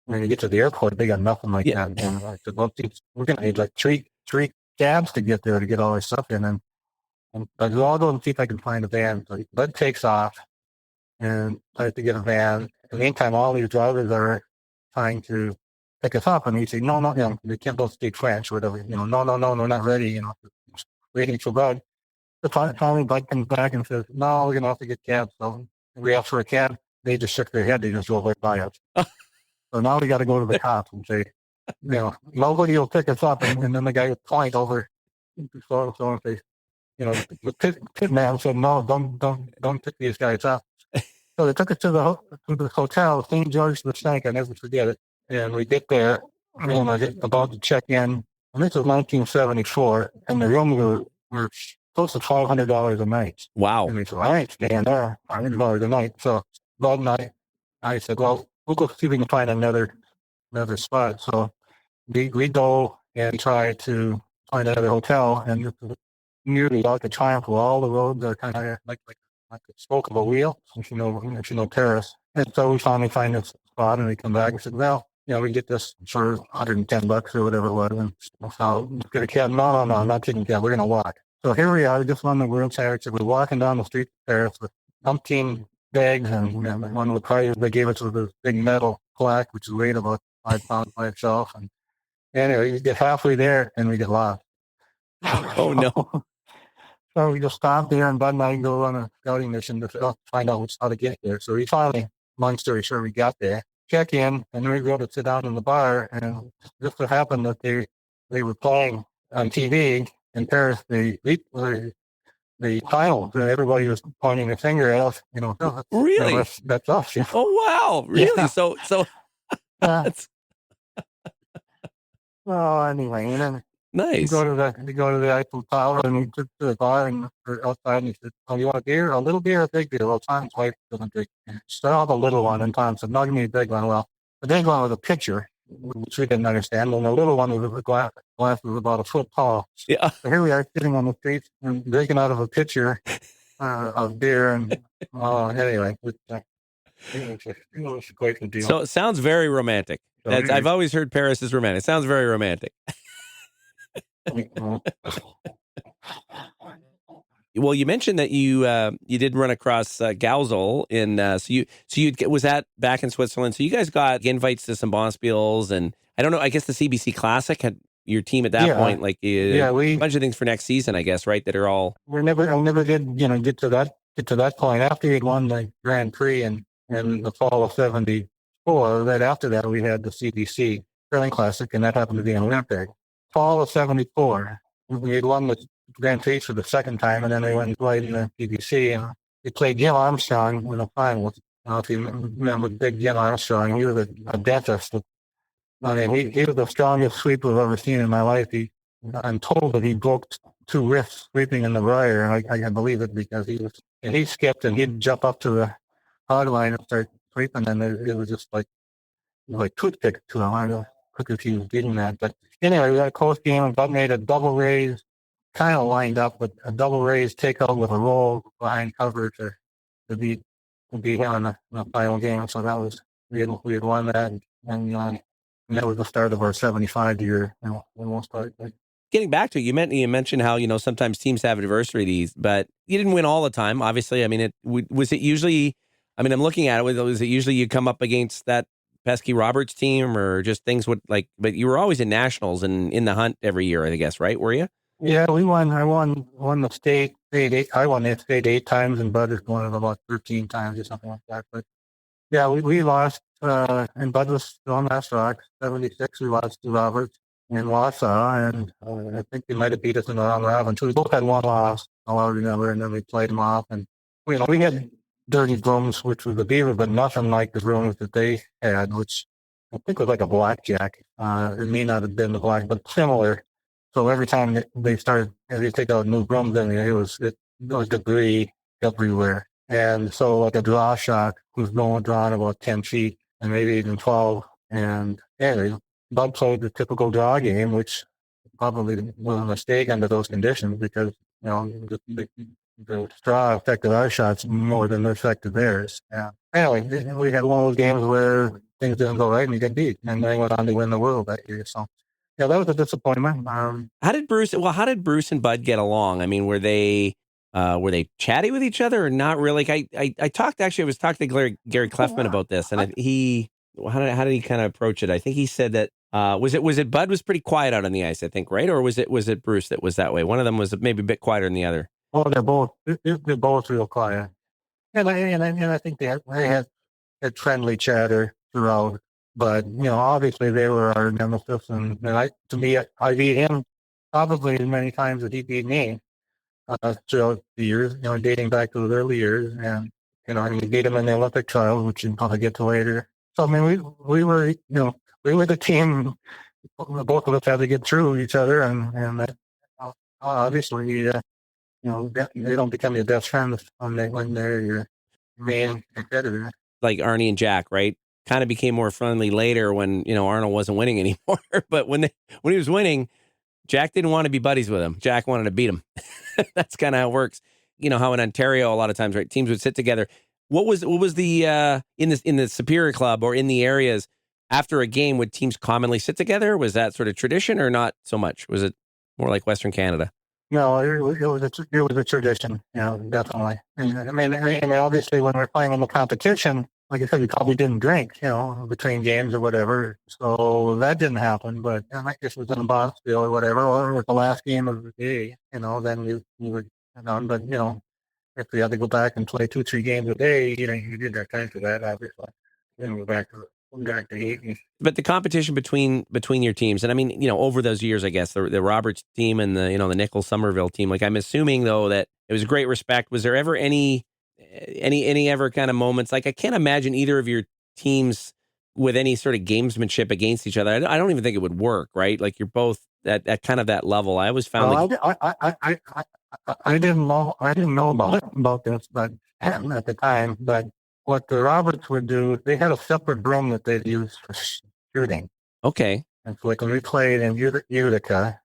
when you get to the airport, they got nothing like that. And I said, well, we're going to need like three cabs to get there to get all our stuff in. And I go, I'll go and see if I can find a van. So Bud takes off and tries to get a van. In the meantime, all these drivers are trying to pick us up, and he said, no, they can't both speak French or whatever. No, we're not ready. Waiting for Bud. So finally, Bud comes back and says, no, we're going to have to get cabs. So we asked for a cab. They just shook their head. They just drove right by us. So now we got to go to the cops and say, nobody will pick us up. And then the guy would point over. So and say, the pit man said, no, don't pick these guys up. So they took us to the hotel, St. George the Snake. I never forget it. And we get there, and I get about to check in. And this was 1974, and the rooms were close to $1,200 a night. Wow. And we said, I ain't staying there. $100 a night. So Bob and I said, well, we'll go see if we can find another spot. So we go and try to find another hotel, and it's nearly like a triangle. All the roads are kind of like a spoke of a wheel, if you know Paris. And so we finally find this spot, and we come back and said, well, we can get this for $110 or whatever it was. And so get a cab. No, I'm not taking a cab. We're going to walk. So here we are, just on the World Series. We're walking down the street of Paris with umpteen bags, and one of the prizes they gave us was this big metal plaque, which weighed about 5 pounds by itself. And anyway, we get halfway there, and we get lost. Oh, no. So we just stopped there, and Bud and I go on a scouting mission to find out how to get there. So we finally, long story short, we got there, check in, and then we go to sit down in the bar, and just so happened that they were playing on TV in Paris the finals, and everybody was pointing their finger at us. Really? That's us. Oh wow! Really? Yeah. So. Well, anyway, and then. Nice. We go to the Eiffel Tower, and we took to the bar and outside, and he said, "Oh, you want a beer? A little beer, or a big beer?" Well, Tom's wife doesn't drink. So I'll have a little one, and Tom said, "No, give me a big one." Well, the big one was a pitcher, which we didn't understand, and the little one was a glass was about a foot tall. Yeah. So here we are sitting on the street and drinking out of a pitcher of beer, and anyway, it was quite the deal. So it sounds very romantic. I've always heard Paris is romantic. It sounds very romantic. Well, you mentioned that you did run across Gausel in so you was that back in Switzerland. So you guys got invites to some Bonspiels, and I don't know. I guess the CBC Classic had your team at that point. Like a bunch of things for next season, I guess. Right? That are all. I never did get to that point after he'd won the Grand Prix in the fall of '74. Right after that, we had the CBC Curling Classic, and that happened to be an Olympic. Fall of '74, we had won the Grand Prix for the second time, and then they went and played in the BBC, and they played Jim Armstrong in the finals. If you remember Big Jim Armstrong, he was a dentist. I mean, he was the strongest sweeper I've ever seen in my life. I'm told that he broke 2 wrists sweeping in the Briar, and I can believe it because he skipped and he'd jump up to the hard line and start sweeping, and it was just like toothpick to him. I don't know if he was beating that, but anyway, we had a close game, and Bud made a double raise, kind of lined up, but a double raise takeout with a roll behind cover to beat him in the final game. So that was we had won that, and that was the start of our 75 year, for the most part. Getting back to it, you mentioned how sometimes teams have adversities, but you didn't win all the time. Obviously, I mean, was it usually? I mean, I'm looking at it. Was it usually you come up against that pesky Roberts team, or just things would like? But you were always in nationals and in the hunt every year, I guess, right? Were you? Yeah, we won. I won the state eight. I won the state 8 times, and Bud has won it about 13 times or something like that. But yeah, we lost, and Bud was still on that stock. 76, we lost to Roberts in Wausau, and I think they might have beat us in the round robin. So we both had one loss, all I remember, and then we played them off. And we had dirty brooms, which was the beaver, but nothing like the brooms that they had, which I think was like a blackjack. It may not have been the black, but similar. So every time they started, they take out new brooms, and it was debris everywhere. And so like a draw shot was going drawn about 10 feet and maybe even 12. And anyway, Bud played the typical draw game, which probably was a mistake under those conditions because, the straw affected our shots more than it affected theirs. Yeah. Anyway, we had one of those games where things didn't go right and you get beat. And they went on to win the world that year. So, yeah, that was a disappointment. How did Bruce and Bud get along? I mean, were they chatty with each other or not really? Like I was talking to Gary Cleffman about this, and how did he kind of approach it? I think he said that was it Bud was pretty quiet out on the ice, I think, right? Or was it Bruce that was that way? One of them was maybe a bit quieter than the other. Oh, they're both real quiet. And I think they had friendly chatter throughout, but obviously they were our nemesis, and to me, I beat him probably as many times as he beat me throughout the years, dating back to the early years, and we beat him in the Olympic trials, which we'll probably get to later. So I mean, we were we were the team. Both of us had to get through each other, and obviously, they don't become your best friends when they're your main competitor. Like Arnie and Jack, right? Kind of became more friendly later when Arnold wasn't winning anymore. But when he was winning, Jack didn't want to be buddies with him. Jack wanted to beat him. That's kind of how it works. You know how in Ontario a lot of times, right? Teams would sit together. What was the in the Superior Club or in the areas after a game? Would teams commonly sit together? Was that sort of tradition or not so much? Was it more like Western Canada? No, it was a tradition, definitely. I mean, obviously, when we're playing in the competition, like I said, we probably didn't drink, between games or whatever. So that didn't happen. But I guess it was in a Boston or whatever, or it was the last game of the day, then you would, but if we had to go back and play 2-3 games a day, you did that time for that, obviously. Then we're back to eating. But the competition between your teams, and I mean, over those years, I guess the Roberts team and the Nichols Somerville team. Like I'm assuming though that it was great respect. Was there ever any ever kind of moments? Like I can't imagine either of your teams with any sort of gamesmanship against each other. I don't even think it would work, right? Like you're both at kind of that level. I always found I didn't know about this, but at the time. But what the Roberts would do, they had a separate broom that they'd use for shooting. Okay. And so like when we played in Utica,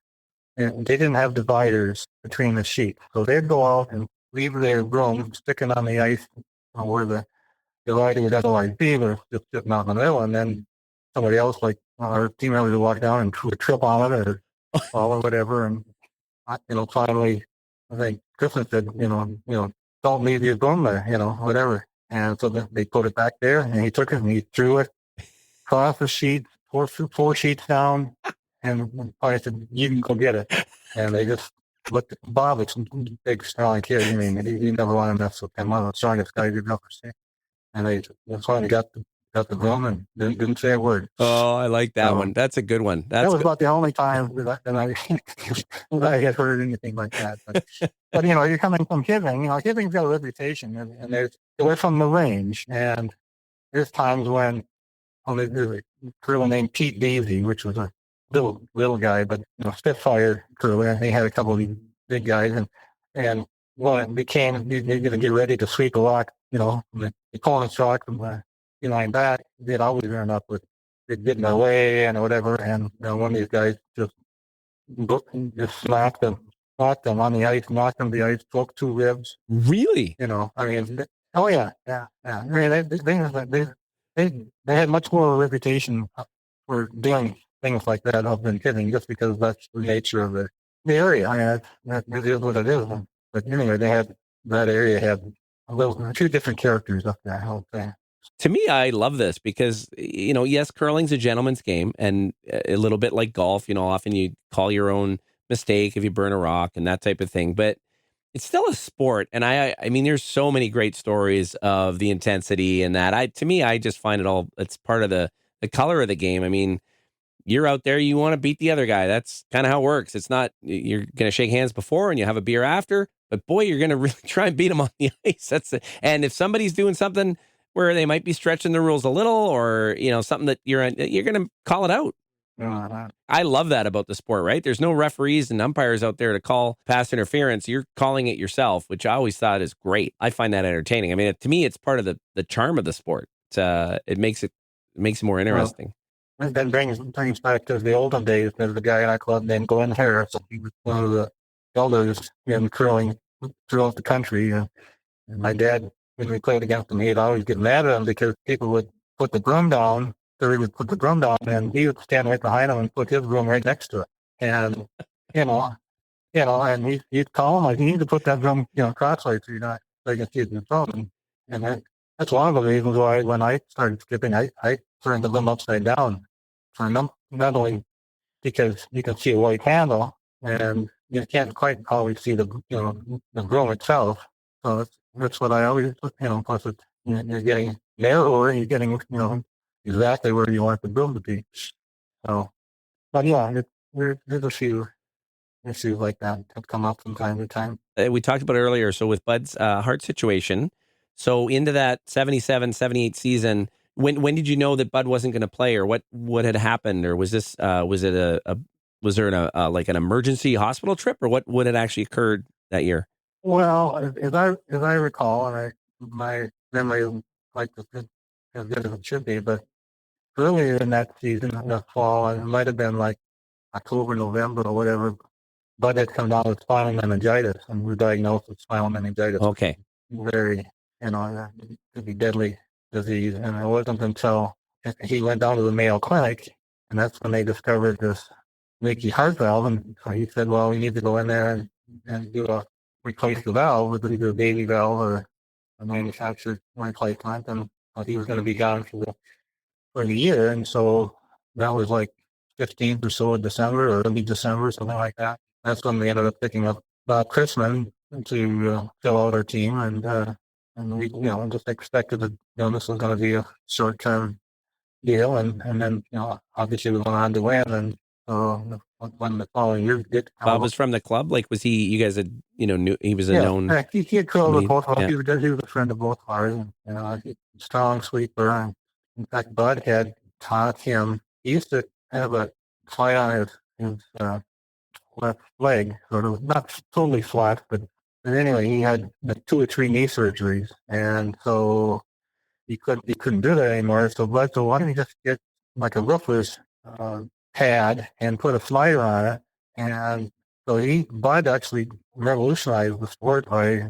and they didn't have dividers between the sheets, so they'd go out and leave their broom sticking on the ice where the divider would otherwise be, but just sitting out in the middle, and then somebody else, like our team members, would walk down and trip on it or fall or whatever, and finally, I think Cristman said, don't leave your broom there, whatever. And so they put it back there, and he took it and he threw it across the sheet, four sheets down, and I said, you can go get it. And they just looked at Bob, it's a big, strong kid. I mean, he never wanted to mess with him. One of the strongest guys you've ever seen. And they finally got the broom and didn't say a word. Oh, I like that one. That's a good one. That was about the only time that I had heard anything like that. But you're coming from Hibbing. Hibbing's got a reputation, and they're from the range. And there's times when there's a curler named Pete Daisy, which was a little guy, but Spitfire curler. And he had a couple of these big guys, and well, it became you're going to get ready to sweep a lock. The opponent's rock from behind back, they'd always run up with it getting away and whatever. And one of these guys just knocked them on the ice, knocked them to the ice, broke 2 ribs. Really? I mean, oh yeah. I mean, they had much more reputation for doing things like that up in Kidding, just because that's the nature of the area. I mean, that is what it is. But anyway, that area had a few different characters up there, I would say. To me, I love this because, yes, curling's a gentleman's game and a little bit like golf, often you call your own mistake if you burn a rock and that type of thing, but it's still a sport. And I mean, there's so many great stories of the intensity and that to me, I just find it's part of the color of the game. I mean, you're out there, you want to beat the other guy. That's kind of how it works. It's not, you're going to shake hands before and you have a beer after, but boy, you're going to really try and beat them on the ice. That's it. And if somebody's doing something where they might be stretching the rules a little or, something that you're going to call it out. I love that about the sport, right? There's no referees and umpires out there to call pass interference. You're calling it yourself, which I always thought is great. I find that entertaining. I mean, to me, it's part of the charm of the sport. It makes it more interesting. Well, that brings back to the olden days. There's a guy in our club named Glenn Harris. He was one of the elders in curling throughout the country. And my dad, when we played against him, he'd always get mad at him because people would put the broom down. So he would put the broom down, and he would stand right behind him and put his broom right next to it. And and he'd call him like, "You need to put that broom, crosswise so you're not taking seats in the phone." And that's one of the reasons why when I started skipping, I turned the broom upside down. For not only because you can see a white handle, and you can't quite always see the broom itself. So that's what I always, plus you're getting narrower, you're getting, exactly where you want the broom to be. So, but yeah, there's a few issues like that come up from time to time. We talked about it earlier. So with Bud's heart situation, so into that 77, 78 season, when did you know that Bud wasn't going to play, or what had happened, or was this was there like an emergency hospital trip, or what had actually occurred that year? Well, as I recall, and my memory is like as good as it should be, but earlier in that season, in the fall, it might have been like October, November, or whatever. Bud had come down with spinal meningitis, and we were diagnosed with spinal meningitis. Okay, very, it could be deadly disease, and it wasn't until he went down to the Mayo Clinic, and that's when they discovered this leaky heart valve, and so he said, "Well, we need to go in there and do a replace the valve with either a baby valve or a manufactured replacement," and he was going to be gone for the year, and so that was like 15th or so of December or early December, something like that. That's when we ended up picking up Bob Cristman to fill out our team, and we just expected that this was going to be a short-term deal, and then obviously we went on to win, and when the following year did come Bob was from the club. Like, was he? You guys had knew he was a known. He had curled with both of us. Yeah. He was a friend of both of ours, and strong sweeper. And in fact, Bud had taught him. He used to have a fly on his left leg, sort of not totally flat, but anyway, he had 2 or 3 knee surgeries, and so he couldn't do that anymore. So Bud said, "Why don't you just get like a roofer's pad and put a slider on it?" And so Bud actually revolutionized the sport by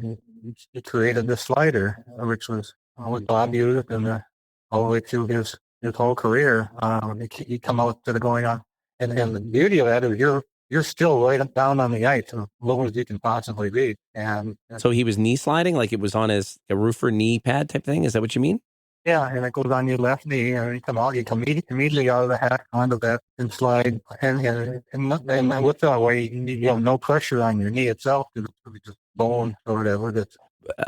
he created this slider, which was what Bob used, and all the way through his whole career, he come out to the going on. And the beauty of that is you're still right down on the ice, as low as you can possibly be. And so he was knee sliding, like it was on a roofer knee pad type thing. Is that what you mean? Yeah, and it goes on your left knee, and you come immediately out of the hack onto that and slide, and with that way, you have no pressure on your knee itself because it's just bone or whatever that's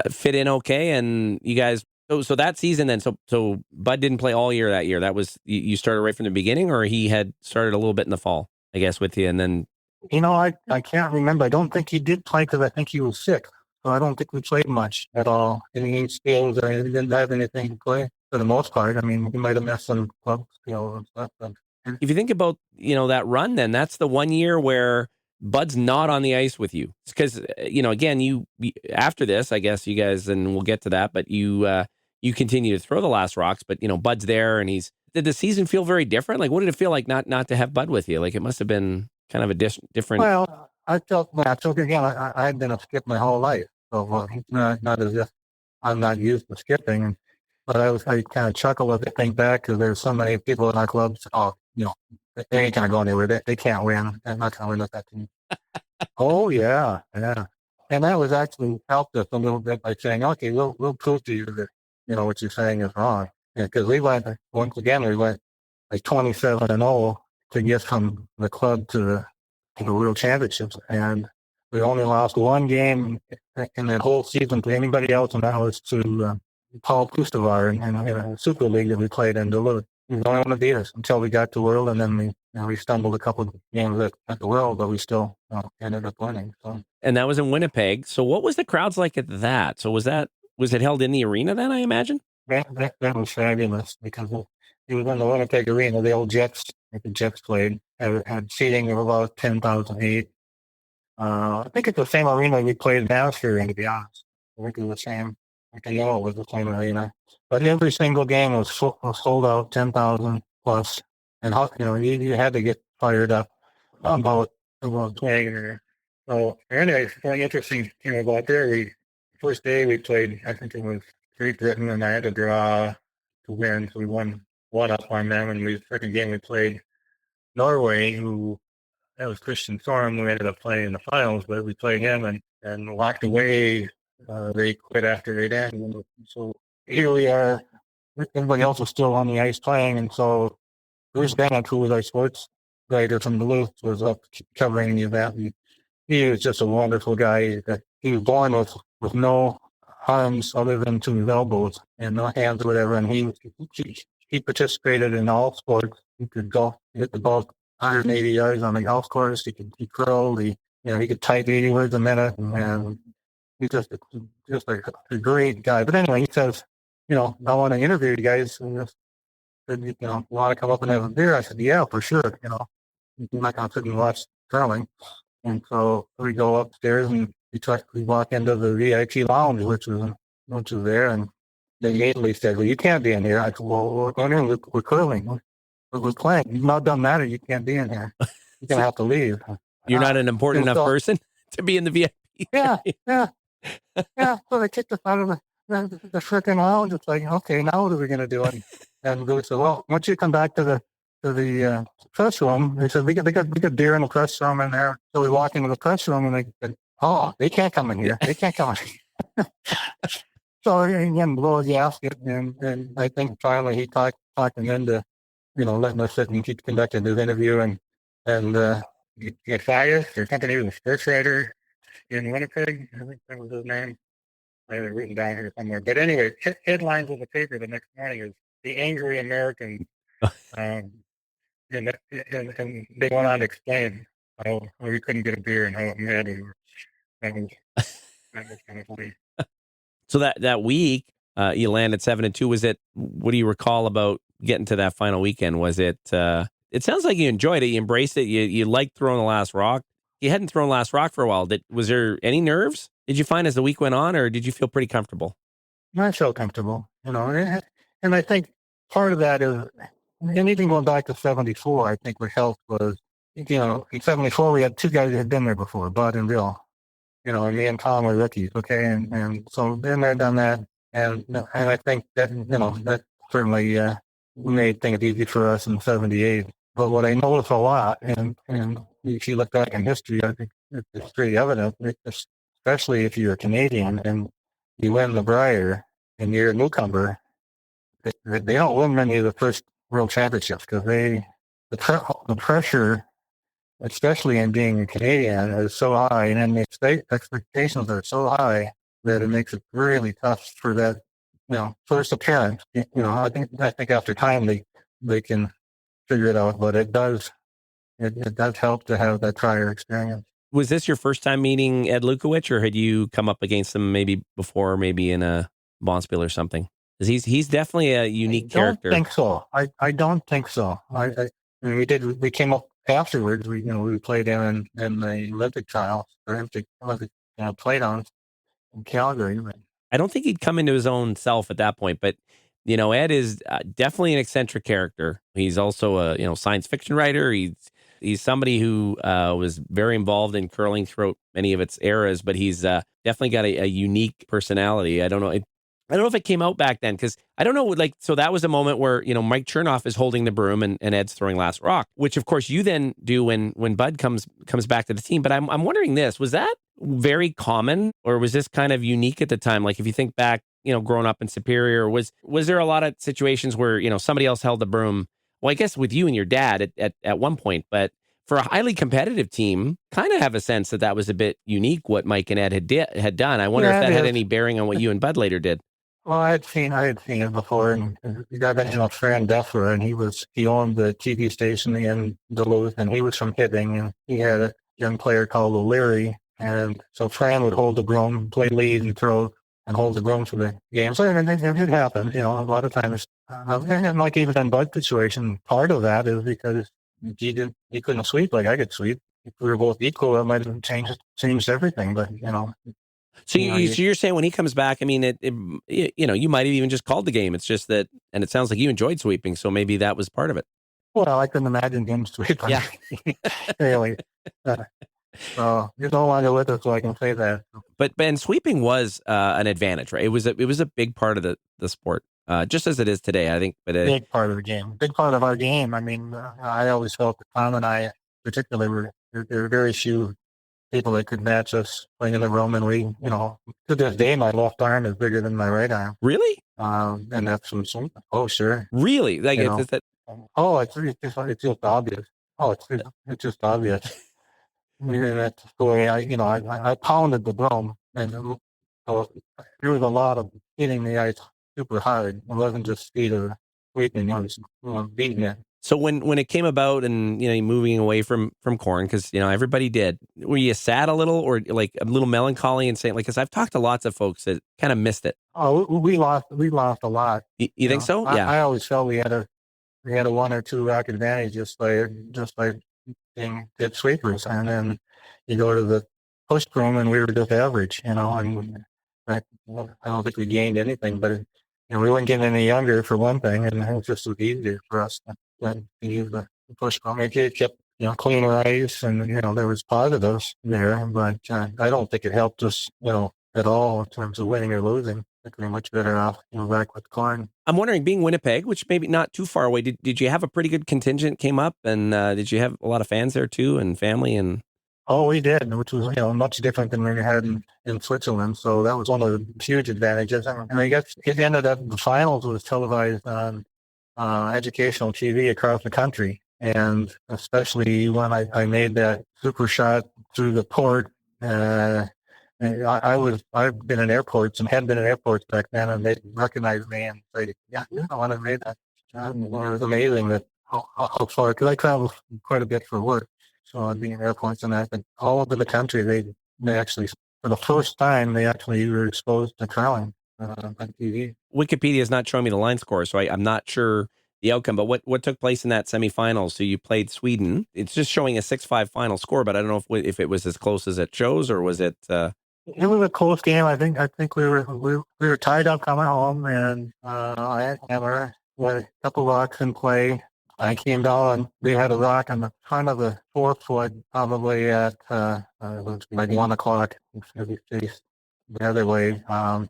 fit in okay. And you guys, so that season then, so Bud didn't play all year that year. That was you started right from the beginning, or he had started a little bit in the fall, I guess, with you, and then. I can't remember. I don't think he did play because I think he was sick. So I don't think we played much at all. Any skills or anything, didn't have anything to play for the most part. I mean, we might have missed some club skills and stuff. But if you think about, that run, then that's the one year where Bud's not on the ice with you. Because, again, after this, I guess you guys, and we'll get to that, but you continue to throw the last rocks, but, Bud's there and did the season feel very different? Like, what did it feel like not to have Bud with you? Like, it must have been kind of a different. Well, I felt again, I had been a skip my whole life. So it's not as if I'm not used to skipping. But I kind of chuckle as I think back because there's so many people in our clubs. They ain't gonna go anywhere. They can't win. They're not gonna win with that team. Oh yeah. And that was actually helped us a little bit by saying, okay, we'll prove to you that what you're saying is wrong. because we went like 27-0 to get from the club to the World Championships, and we only lost one game in that whole season to anybody else, and that was to Paul Pustovar in a Super League that we played in Duluth. He was the only one to beat us until we got to World, and then we stumbled a couple of games at the World, but we still ended up winning. So. And that was in Winnipeg. So what was the crowds like at that? So was it held in the arena then, I imagine? That was fabulous because it was in the Winnipeg Arena. The old Jets, like the Jets played, had seating of about 10,008. I think it's the same arena we played last year in, to be honest. I think it was the same. I know it was the same arena. But every single game was sold out, 10,000 plus. And, you had to get fired up about playing there. So, anyway, it's really interesting, about there. First day we played, I think it was Great Britain, and I had to draw to win. So we won one up on them. And the second game we played Norway, that was Christian Strum, who ended up playing in the finals, but we played him and walked away. They quit after they'd ended. So here we are. Everybody else was still on the ice playing, and so Bruce Bennett, who was our sports writer from Duluth, was up covering the event. He was just a wonderful guy. He was born with no arms other than to his elbows and no hands or whatever, and he participated in all sports. He could go hit the ball 180 yards on the golf course. He curled. He could type 80 words a minute, and he's just a great guy. But anyway, he says, I want to interview you guys. And said, want to come up and have a beer? I said, yeah, for sure. I'm not going to sit and watch curling. And so we go upstairs and we walk into the VIP lounge, which was there, and they immediately said, well, you can't be in here. I said, well, we're going in, we're curling. We're playing. You've not done that, or you can't be in here. You're going to have to leave. You're not an important enough person to be in the VIP. Yeah. So they kicked us out of the freaking lounge. It's like, okay, now what are we going to do? And they said, well, once you come back to the press room, they said, we got beer in the press room in there. So we walk into the press room, and they said, oh, they can't come in here. They can't come in here. So again, below the gasket, and I think finally he talked him into, letting us sit and keep conducting his interview, and get fired. There's something to do with sports writer in Winnipeg. I think that was his name. I have it written down here somewhere. But anyway, headlines of the paper the next morning is the angry American. And they went on to explain how we couldn't get a beer and how mad we were. That was kind of funny. So that week, you landed 7-2. Was it? What do you recall about getting to that final weekend? Was it? It sounds like you enjoyed it. You embraced it. You liked throwing the last rock. You hadn't thrown last rock for a while. Was there any nerves? Did you find as the week went on, or did you feel pretty comfortable? I felt comfortable, and I think part of that is, and even going back to 74, I think what helped was, in 74 we had two guys that had been there before, Bud and Bill. And me and Tom were rookies, okay, and so been there, done that, and I think that that certainly made things easy for us in 78. But what I noticed a lot, and if you look back in history, I think it's pretty evident, especially if you're a Canadian and you win the Brier and you're a newcomer, they don't win many of the first World Championships because the pressure, especially in being a Canadian, is so high, and then the expectations are so high that it makes it really tough for that, first appearance. I think after time they can figure it out, but it does help to have that prior experience. Was this your first time meeting Ed Lukowich, or had you come up against him maybe before, maybe in a Bonspiel or something? Because he's definitely a unique character. I don't think so. I don't think so. We came up afterwards. We played in the Olympic trials, or Olympic play-downs in Calgary. I don't think he'd come into his own self at that point, but Ed is definitely an eccentric character. He's also a science fiction writer. He's somebody who was very involved in curling throughout many of its eras, but he's definitely got a unique personality. I don't know if it came out back then, because I don't know, so that was a moment where, Mike Chernoff is holding the broom and Ed's throwing last rock, which of course you then do when Bud comes back to the team. But I'm wondering this, was that very common, or was this kind of unique at the time? Like if you think back, growing up in Superior? Was there a lot of situations where, somebody else held the broom? Well, I guess with you and your dad at one point, but for a highly competitive team, kind of have a sense that was a bit unique what Mike and Ed had done. I wonder if that had any bearing on what you and Bud later did. Well, I had seen it before, and the guy mentioned a Fran Deffler, and he owned the TV station in Duluth, and he was from Hibbing, and he had a young player called O'Leary, and so Fran would hold the broom, play lead and throw, and hold the broom for the game. So it happened, a lot of times. And like even in Bud's situation, part of that is because he couldn't sweep like I could sweep. If we were both equal, that might have changed everything, but So you're saying when he comes back, I mean, you might have even just called the game. It's just that, and it sounds like you enjoyed sweeping, so maybe that was part of it. Well, I couldn't imagine him sweeping. Yeah. Really. So you're no longer with us, so I can say that. But sweeping was an advantage, right? It was a big part of the sport, just as it is today, I think. But big part of the game, big part of our game. I mean, I always felt that Tom and I, particularly, there were very few people that could match us playing in the room, and we, to this day, my left arm is bigger than my right arm. Really? And that's some. Oh, sure. Really? Like it's that. Oh, it's just obvious. Oh, it's just obvious. And that's the story. I pounded the drum, and so there was a lot of hitting the ice super hard. It wasn't just speed or sweeping. I was beating it. So when it came about, and moving away from corn, because everybody did, were you sad a little, or like a little melancholy, and saying, like, because I've talked to lots of folks that kind of missed it? Oh, we lost a lot. You think so? Yeah. I always felt we had a 1 or 2 rack advantage just by being good sweepers, and then you go to the push broom and we were just average, and I don't think we gained anything, but we weren't getting any younger for one thing, and it was just easier for us to use the push broom. It kept cleaner ice, and there was positives there, but I don't think it helped us at all in terms of winning or losing. I think we're much better off back with corn. I'm wondering, being Winnipeg, which maybe not too far away, did you have a pretty good contingent came up, and did you have a lot of fans there too, and family? And oh, we did, which was much different than we had in Switzerland. So that was one of the huge advantages. And I guess it ended up the finals was televised on educational TV across the country, and especially when I made that super shot through the port. I've been in airports and had been in airports back then, and they recognized me and say, "Yeah, you're the one that made that." And it was amazing that how far, because I travel quite a bit for work. So I'd be in airports, and I think all over the country, they actually, for the first time, they actually were exposed to curling on TV. Wikipedia is not showing me the line score, so I'm not sure the outcome. But what took place in that semifinal? So you played Sweden. It's just showing a 6-5 final score, but I don't know if it was as close as it shows, or was it? It was a close game. I think we were tied up coming home, and I had Hammer with a couple rocks in play. I came down, and they had a rock on the front of the forefoot, probably at it was like 1 o'clock. Maybe faced the other way, and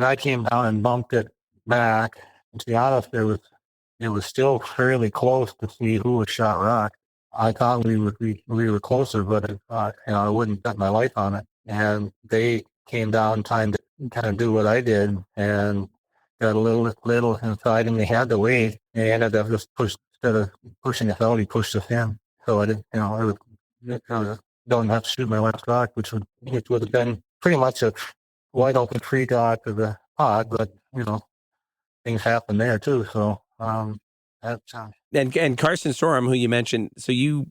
I came down and bumped it back. And to be honest, it was still fairly close to see who had shot rock. I thought we were closer, but I wouldn't bet my life on it. And they came down trying to kind of do what I did, and got a little inside, and they had to wait. They ended up just instead of pushing us out, he pushed us in. So I didn't, I don't have to shoot my last rock, which would have been pretty much a wide open free draw to the pod, but things happen there too. So that's and Carson Sorum, who you mentioned, so you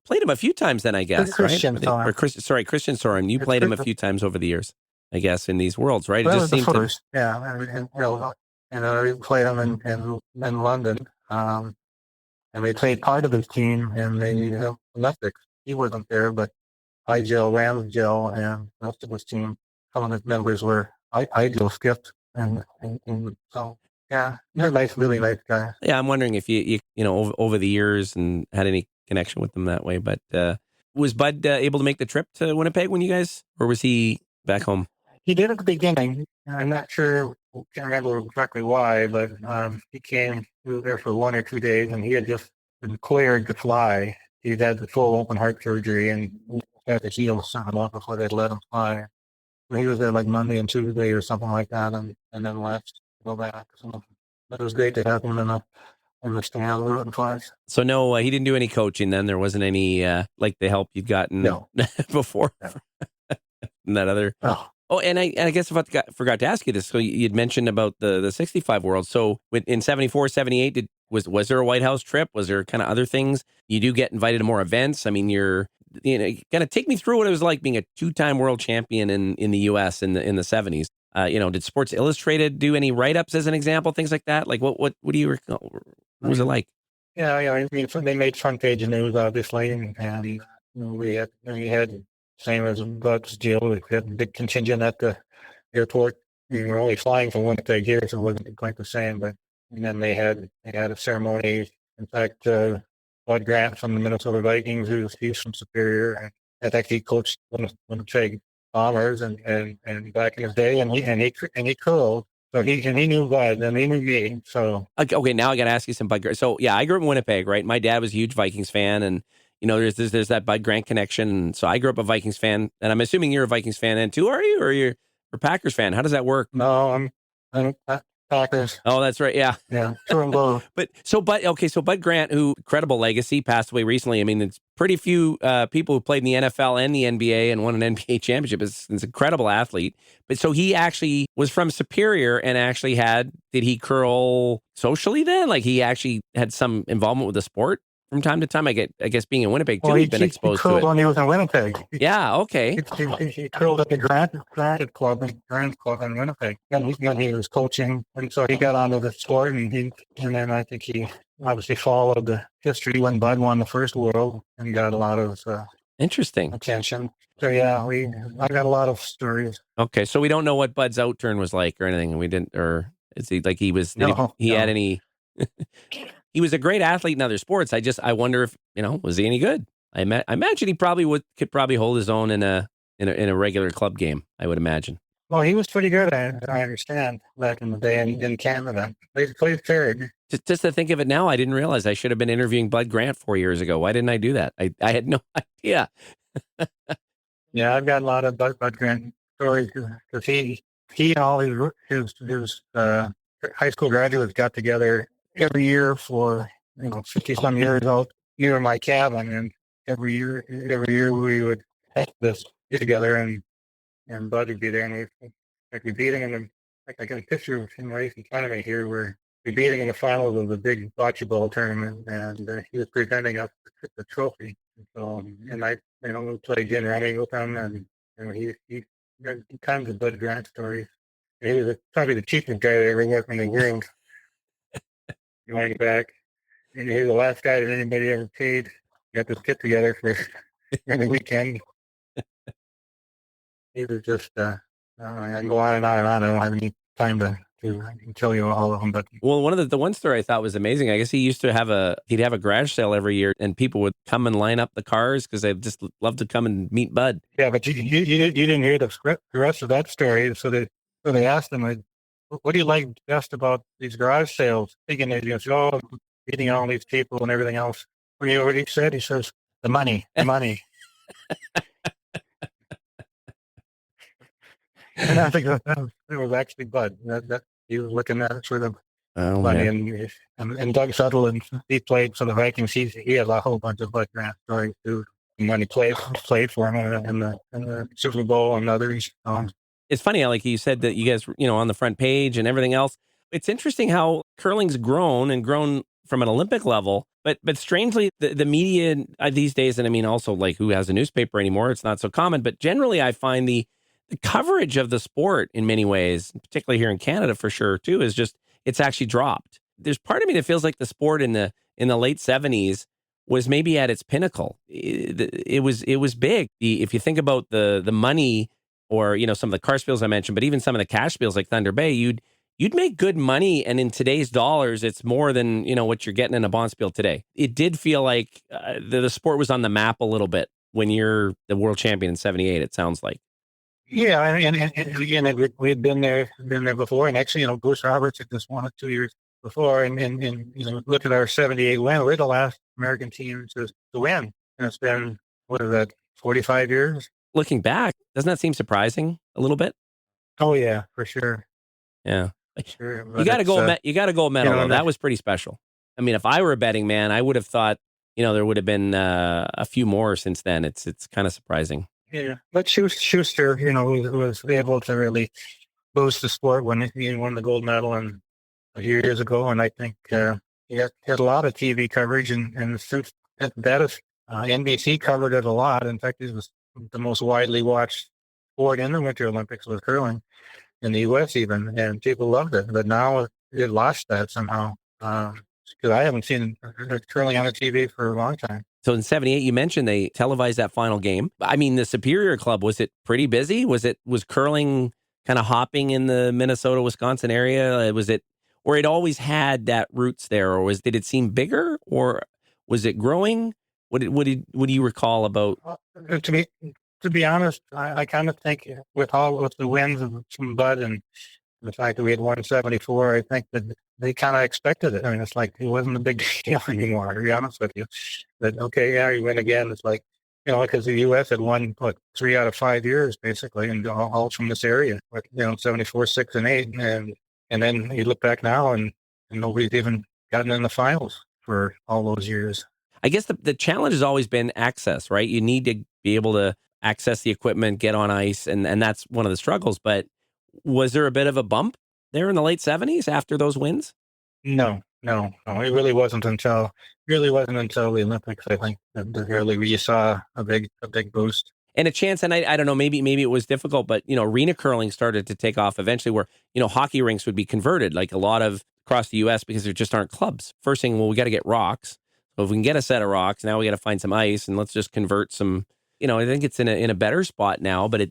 played him a few times then, I guess, Christian right? Sorum. Christian Sorum. You played him a few times over the years, I guess, in these worlds, right? It just seemed first. Yeah, and we played him in London, and we played part of his team in the Olympics. He wasn't there, but Igel, Ramsgel, and most of his team, some of his members were Igel skipped, and so. Yeah, they're nice, really nice guys. Yeah, I'm wondering if you over the years and had any connection with them that way. But was Bud able to make the trip to Winnipeg when you guys, or was he back home? He did at the beginning. I'm not sure, can't remember exactly why, but he came. He was there for 1 or 2 days, and he had just been cleared to fly. He'd had the full open heart surgery, and had to heal something off before they'd let him fly. he was there like Monday and Tuesday or something like that, and then left to go back. So it was great to have him in the stand rooting for us. So no, he didn't do any coaching then. There wasn't any like the help you'd gotten No. before from that other. Oh. Oh, and I guess if I forgot to ask you this. So you'd mentioned about the 65 World. So in 74, 78, was there a White House trip? Was there kind of other things? You do get invited to more events. I mean, kind of take me through what it was like being a 2-time world champion in the U.S. in the 70s. Did Sports Illustrated do any write-ups as an example, things like that? Like what do you recall? What was it like? Yeah, I mean, they made front page news, obviously, and we had same as Bud's deal. We had a big contingent at the airport. We were only flying from Winnipeg here, so it wasn't quite the same. But and then they had a ceremony. In fact, Bud Grant from the Minnesota Vikings, he's from Superior, and in fact he coached Winnipeg Bombers and back in his day, and he curled. So he knew Bud and he knew me. So okay, now I got to ask you some Bud Grant. So yeah, I grew up in Winnipeg, right? My dad was a huge Vikings fan, and there's that Bud Grant connection. And so I grew up a Vikings fan, and I'm assuming you're a Vikings fan then too, are you? Or you're a Packers fan? How does that work? No, I'm Packers. Oh, that's right. Yeah. Yeah. True and both. So Bud Grant, who incredible legacy, passed away recently. I mean, it's pretty few people who played in the NFL and the NBA and won an NBA championship. It's an incredible athlete. But so he actually was from Superior and actually did he curl socially then? Like he actually had some involvement with the sport from time to time. I guess being in Winnipeg too, he'd been exposed to it. He curled when he was in Winnipeg. Yeah, okay. He curled at the Grant Club in Winnipeg. And he was coaching, and so he got onto the sport, and then I think he obviously followed the history when Bud won the first World and got a lot of interesting attention. So yeah, I got a lot of stories. Okay, so we don't know what Bud's outturn was like or anything. We didn't, or is he like he was? No, he had any? He was a great athlete in other sports. I wonder if was he any good? I imagine he probably could hold his own in a regular club game. I would imagine. Well, he was pretty good. I understand back in the day in Canada. They played third. Just to think of it now, I didn't realize I should have been interviewing Bud Grant 4 years ago. Why didn't I do that? I had no idea. Yeah, I've got a lot of Bud Grant stories because he and all his high school graduates got together every year for 50-some years out near my cabin, and every year we would have this get together, and Bud would be there, and we'd be beating him. I got a picture of him right in front of me here, where we're beating in the finals of the big bocce ball tournament, and he was presenting us the trophy. So, and I we played dinner with him, and he got tons of Bud Grant stories. He was probably the cheapest guy that ever worked in the ring. Going back, and he was the last guy that anybody ever paid. Got this get together for the weekend. He was just I can go on and on and on. I don't have any time to tell you all of them. But well, one of the one story I thought was amazing. I guess he used to have he'd have a garage sale every year, and people would come and line up the cars because they'd just love to come and meet Bud. Yeah, but you didn't hear the rest of that story. So they asked him, what do you like best about these garage sales? Thinking that meeting all these people and everything else. What he said? He says, the money. And I think that was actually Bud. That he was looking at it for the money. And Doug Sutherland, he played for the Vikings. He had a whole bunch of Bud Grant stories too. And when he played for him in the Super Bowl and others. It's funny how, like you said, that you guys, on the front page and everything else. It's interesting how curling's grown from an Olympic level, but strangely, the media these days, and I mean also like who has a newspaper anymore, it's not so common, but generally I find the coverage of the sport in many ways, particularly here in Canada for sure too, is just, it's actually dropped. There's part of me that feels like the sport in the late 70s was maybe at its pinnacle. It was big. If you think about the money, or some of the car spiels I mentioned, but even some of the cash spiels like Thunder Bay, you'd make good money, and in today's dollars, it's more than what you're getting in a bond spiel today. It did feel like the sport was on the map a little bit when you're the world champion in '78. It sounds like. Yeah, and again, we had been there before, and actually, Bruce Roberts had just won it 2 years before, and look at our '78 win. We're the last American team to win, and it's been 45 years. Looking back, doesn't that seem surprising a little bit? Oh yeah, for sure. Yeah. Sure. You But got to it's, go. You got to go medal though. and That was pretty special. I mean, if I were a betting man, I would have thought, there would have been a few more since then. It's kind of surprising. yeah, but Schuster, was able to really boost the sport when he won the gold medal a few years ago. And I think he had a lot of TV coverage. And since that is, NBC covered it a lot. In fact, it was the most widely watched sport in the Winter Olympics was curling in the U.S. even. And people loved it. But now it lost that somehow. Because I haven't seen curling on the TV for a long time. So in '78, you mentioned they televised that final game. I mean, the Superior Club, was it pretty busy? Was curling kind of hopping in the Minnesota, Wisconsin area? Or it always had that roots there, or did it seem bigger, or was it growing? What do you recall about? To be honest, I kind of think with the wins from Bud and the fact that we had won 74, I think that they kind of expected it. I mean, it's like it wasn't a big deal anymore, to be honest with you. That, okay, yeah, you win again. It's like, because the U.S. had won, 3 out of 5 years, basically, and all from this area. But, 74, 6, and 8. And then you look back now, and nobody's even gotten in the finals for all those years. I guess the challenge has always been access, right? You need to be able to access the equipment, get on ice, and that's one of the struggles. But was there a bit of a bump there in the late '70s after those wins? No. It really wasn't until the Olympics, I think, that really you saw a big boost. And a chance, and I don't know, maybe it was difficult, but arena curling started to take off eventually, where hockey rinks would be converted, like a lot of across the U.S. because there just aren't clubs. First thing, well, we got to get rocks. So if we can get a set of rocks, now we got to find some ice, and let's just convert some. I think it's in a better spot now, but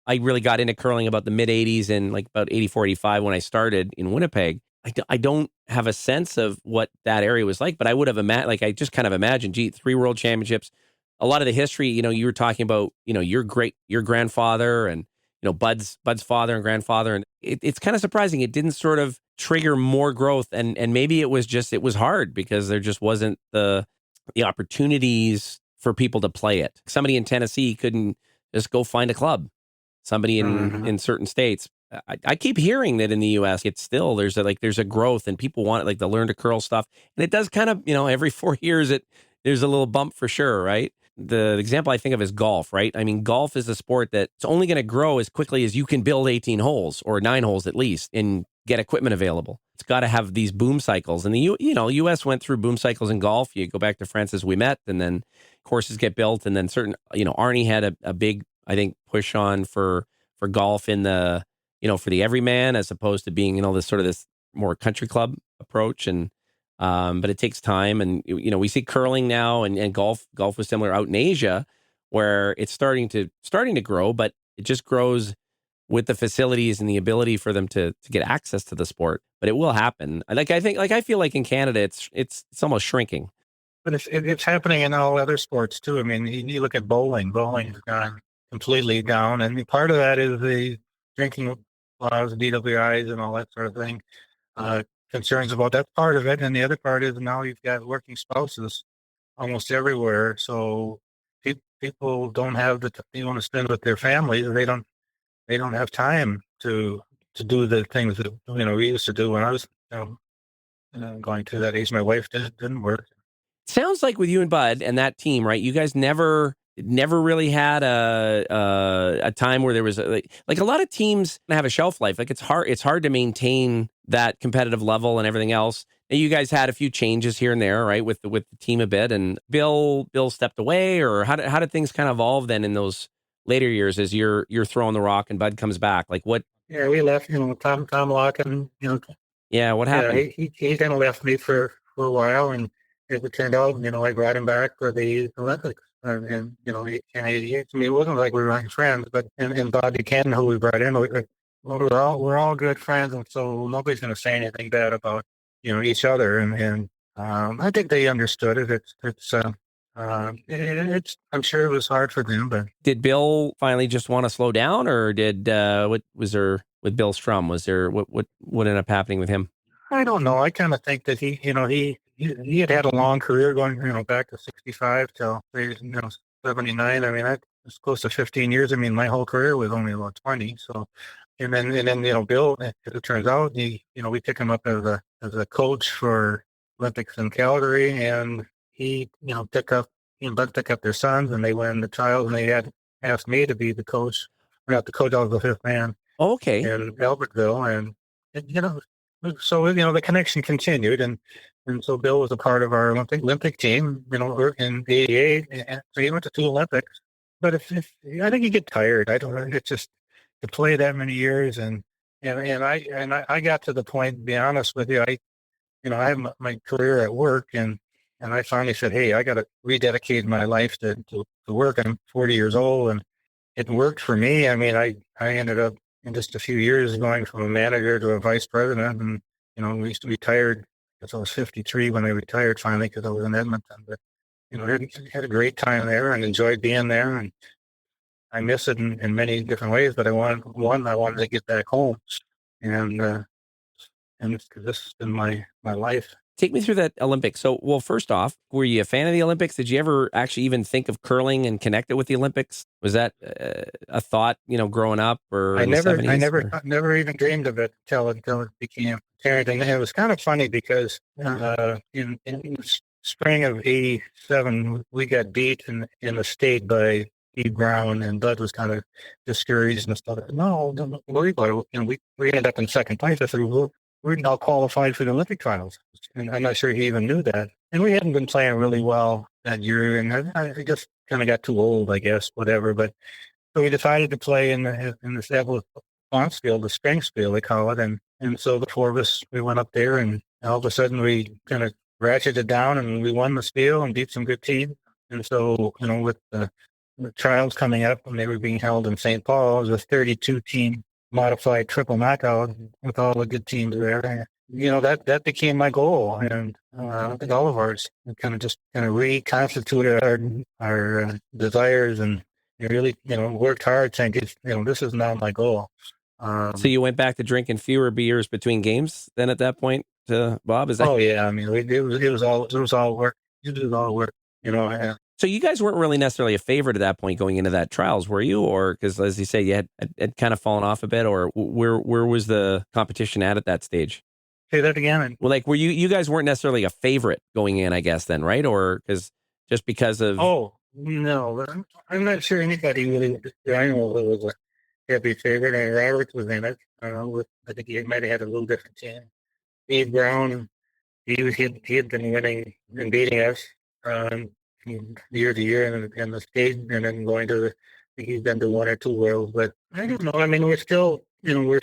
I really got into curling about the mid '80s and like about '84, '85 when I started in Winnipeg. I don't have a sense of what that area was like, but I would have I just kind of imagined, 3 world championships. A lot of the history, you were talking about, your grandfather and, Bud's father and grandfather. And it's kind of surprising. It didn't sort of trigger more growth. And maybe it was hard because there just wasn't the opportunities for people to play it. Somebody in Tennessee couldn't just go find a club. Somebody in certain states. I keep hearing that in the U.S. it's still there's a growth and people want it, like the learn to curl stuff, and it does kind of every 4 years there's a little bump for sure, right? The example I think of is golf, right? I mean, golf is a sport that's only going to grow as quickly as you can build 18 holes or 9 holes at least and get equipment available. It's got to have these boom cycles, and the U.S. went through boom cycles in golf. You go back to Francis Ouimet, and then courses get built, and then certain Arnie had a big, I think, push on for golf in the for the everyman, as opposed to being, this more country club approach. And, but it takes time. And, we see curling now and golf was similar out in Asia, where it's starting to grow, but it just grows with the facilities and the ability for them to get access to the sport. But it will happen. I feel like in Canada, it's almost shrinking. But it's happening in all other sports too. I mean, you look at bowling. Bowling has gone completely down. And part of that is the drinking laws, DWIs, and all that sort of thing. Concerns about that part of it, and the other part is now you've got working spouses almost everywhere. So people don't have they want to spend with their families. They don't have time to do the things that we used to do when I was going through that age. My wife didn't work. Sounds like with you and Bud and that team, right? You guys never really had a time where there was like a lot of teams have a shelf life. Like it's hard to maintain that competitive level and everything else. And you guys had a few changes here and there, right, with the team a bit. And Bill stepped away, or how did things kind of evolve then in those later years as you're throwing the rock and Bud comes back? Like what? Yeah, we left. Tom Locken. Yeah, what happened? Yeah, he kind of left me for a while, and as it turned out, I brought him back for the Olympics. And it wasn't like we were friends, but and Bob Buchanan, who we brought in, we're all good friends, and so nobody's going to say anything bad about each other. And I think they understood it. I'm sure it was hard for them. But did Bill finally just want to slow down, or did what was there with Bill Strum? Was there what ended up happening with him? I don't know. I kind of think that he had a long career going, back to 65 till 79. I mean, it's close to 15 years. I mean, my whole career was only about 20. So, and then Bill, as it turns out, we pick him up as a coach for Olympics in Calgary, and he and Bud pick up their sons, and they win the trials, and they had asked me to be the coach. Not the coach, I was the fifth man Okay. in Albertville, and so the connection continued, and so Bill was a part of our Olympic team, in '88, and so he went to two Olympics. But if I think you get tired, I don't know. It's just to play that many years, and I got to the point. To be honest with you, I have my career at work, and I finally said, hey, I got to rededicate my life to work. I'm 40 years old, and it worked for me. I mean, I ended up in just a few years going from a manager to a vice president, and we retired because I was 53 when I retired finally because I was in Edmonton. But had a great time there and enjoyed being there, and I miss it in many different ways. But I wanted to get back home, and because this has been my life. Take me through that Olympics. So, well, first off, were you a fan of the Olympics? Did you ever actually even think of curling and connect it with the Olympics? Was that a thought, growing up or I in the never, 70s? I never even dreamed of it until it became apparent. And it was kind of funny because in spring of '87, we got beat in the state by Steve Brown, and Bud was kind of discouraged and stuff. No, don't worry about it. We ended up in second place. I said, well, we're now qualified for the Olympic trials. And I'm not sure he even knew that. And we hadn't been playing really well that year, and I just kind of got too old, I guess, whatever. But so we decided to play in the Savile field, the Springs field, they call it. And so the four of us, we went up there, and all of a sudden we kind of ratcheted down, and we won the spiel and beat some good teams. And so, with the trials coming up, when they were being held in St. Paul, it was a 32-team modified triple knockout with all the good teams there. That became my goal, and I think all of ours kind of reconstituted our desires, and really, worked hard saying, this is now my goal. So you went back to drinking fewer beers between games then at that point, Bob? Is that? Oh yeah, I mean, it was all work. It was all work, Yeah. So you guys weren't really necessarily a favorite at that point going into that trials, were you? Or because, as you say, you had kind of fallen off a bit, or where was the competition at that stage? Say that again. Well, like, were you guys weren't necessarily a favorite going in, I guess, then, right? Or because of... Oh no, I'm not sure anybody really. I know who was a heavy favorite, and Roberts was in it. I think he might have had a little different team. Steve Brown, he had been winning and beating us from year to year in the state, and then going to I think he's been to one or two worlds. But I don't know. I mean, we're still, we're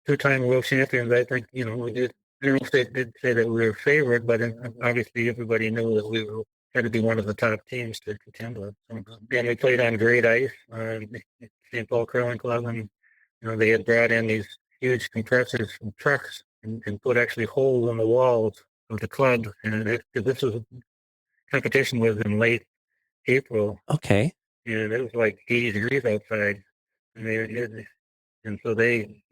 two-time world champions. I think, we did. I don't know if they did say that we were favored, but obviously everybody knew that we had to be one of the top teams to contend with. And we played on great ice, St. Paul Curling Club, and they had brought in these huge compressors from trucks and put actually holes in the walls of the club. And this was competition was in late April. Okay. And it was like 80 degrees outside. And so they,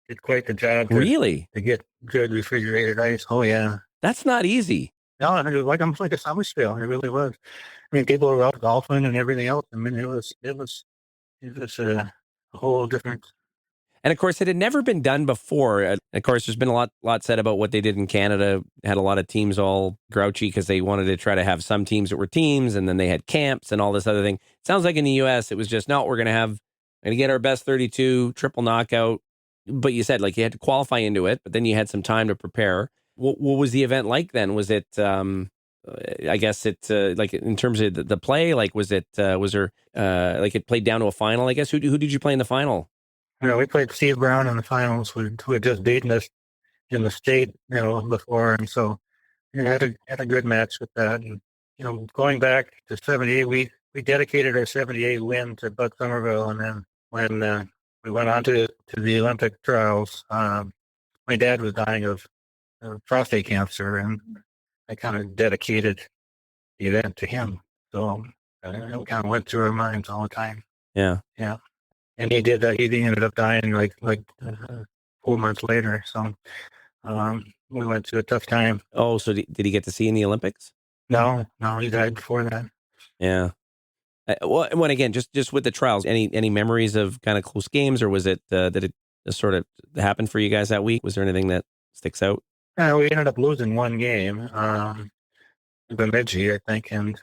did quite the job Really? to get good refrigerated ice. Oh yeah. That's not easy. No, it was like almost like a summer spill. It really was. I mean, people were out golfing and everything else. I mean, it was a whole different. And of course, it had never been done before. Of course, there's been a lot said about what they did in Canada. Had a lot of teams all grouchy because they wanted to try to have some teams that were teams, and then they had camps and all this other thing. Sounds like in the U.S., it was just, no, we're going to get our best 32 triple knockout. But you said, like, you had to qualify into it, but then you had some time to prepare. What was the event like then? Was it, I guess like in terms of the play, like, was there, like it played down to a final, I guess? Who did you play in the final? We played Steve Brown in the finals, who had just beaten us in the state, before, and so had a good match with that. And going back to '78, we dedicated our '78 win to Bud Somerville, and then when we went on to the Olympic trials, my dad was dying of prostate cancer, and I kind of dedicated the event to him. So it kind of went through our minds all the time. Yeah. Yeah. And he did. He ended up dying like 4 months later. So we went through a tough time. Oh, so did he get to see in the Olympics? No, he died before that. Yeah. Well, when again, just with the trials, any memories of kind of close games, or was it did it sort of happen for you guys that week? Was there anything that sticks out? We ended up losing one game, Bemidji, I think, and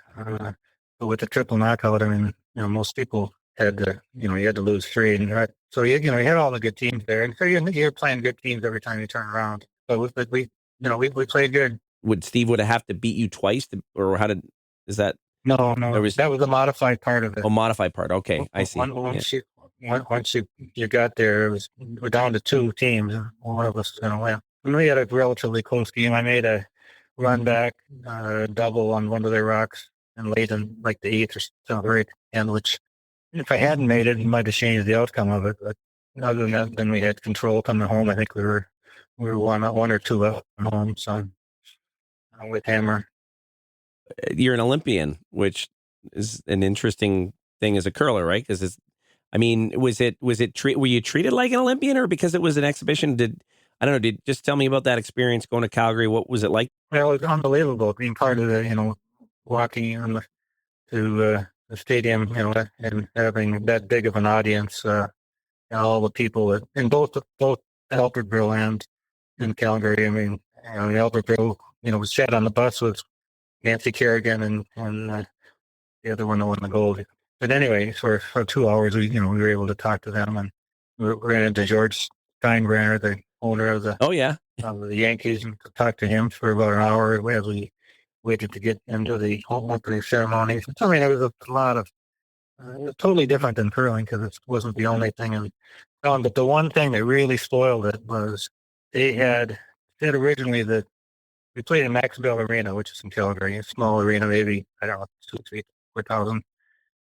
but with the triple knockout, I mean, most people had to, you had to lose three, and so you had all the good teams there, and so you're playing good teams every time you turn around. But we played good. Would Steve have to beat you twice, or how did is that? No, There that was the modified part of it. Oh, modified part. Okay, I see. Once you got there, we're down to two teams, and one of us is going to win. And we had a relatively close game. I made a run back double on one of their rocks and late in like the eighth or something, right? And which, if I hadn't made it, it might have changed the outcome of it. But other than that, then we had control coming home. I think we were one or two up home, so with Hammer. You're an Olympian, which is an interesting thing as a curler, right? Because it's, I mean, were you treated like an Olympian, or because it was an exhibition? I don't know. Just tell me about that experience going to Calgary. What was it like? Well, it was unbelievable being part of the, walking to the stadium, and having that big of an audience. All the people in both Albertville and in Calgary. I mean, Albertville, was sat on the bus with Nancy Kerrigan and the other one that won the gold. But anyway, for 2 hours, we were able to talk to them, and we ran into George Steinbrenner, the owner of the the Yankees, and talked to him for about an hour as we waited to get into the opening ceremony. I mean, it was a lot of totally different than curling because it wasn't the only thing in town. But the one thing that really spoiled it was they had said originally that we played in Maxwell Arena, which is in Calgary, a small arena, maybe, I don't know, 2, 3, 4,000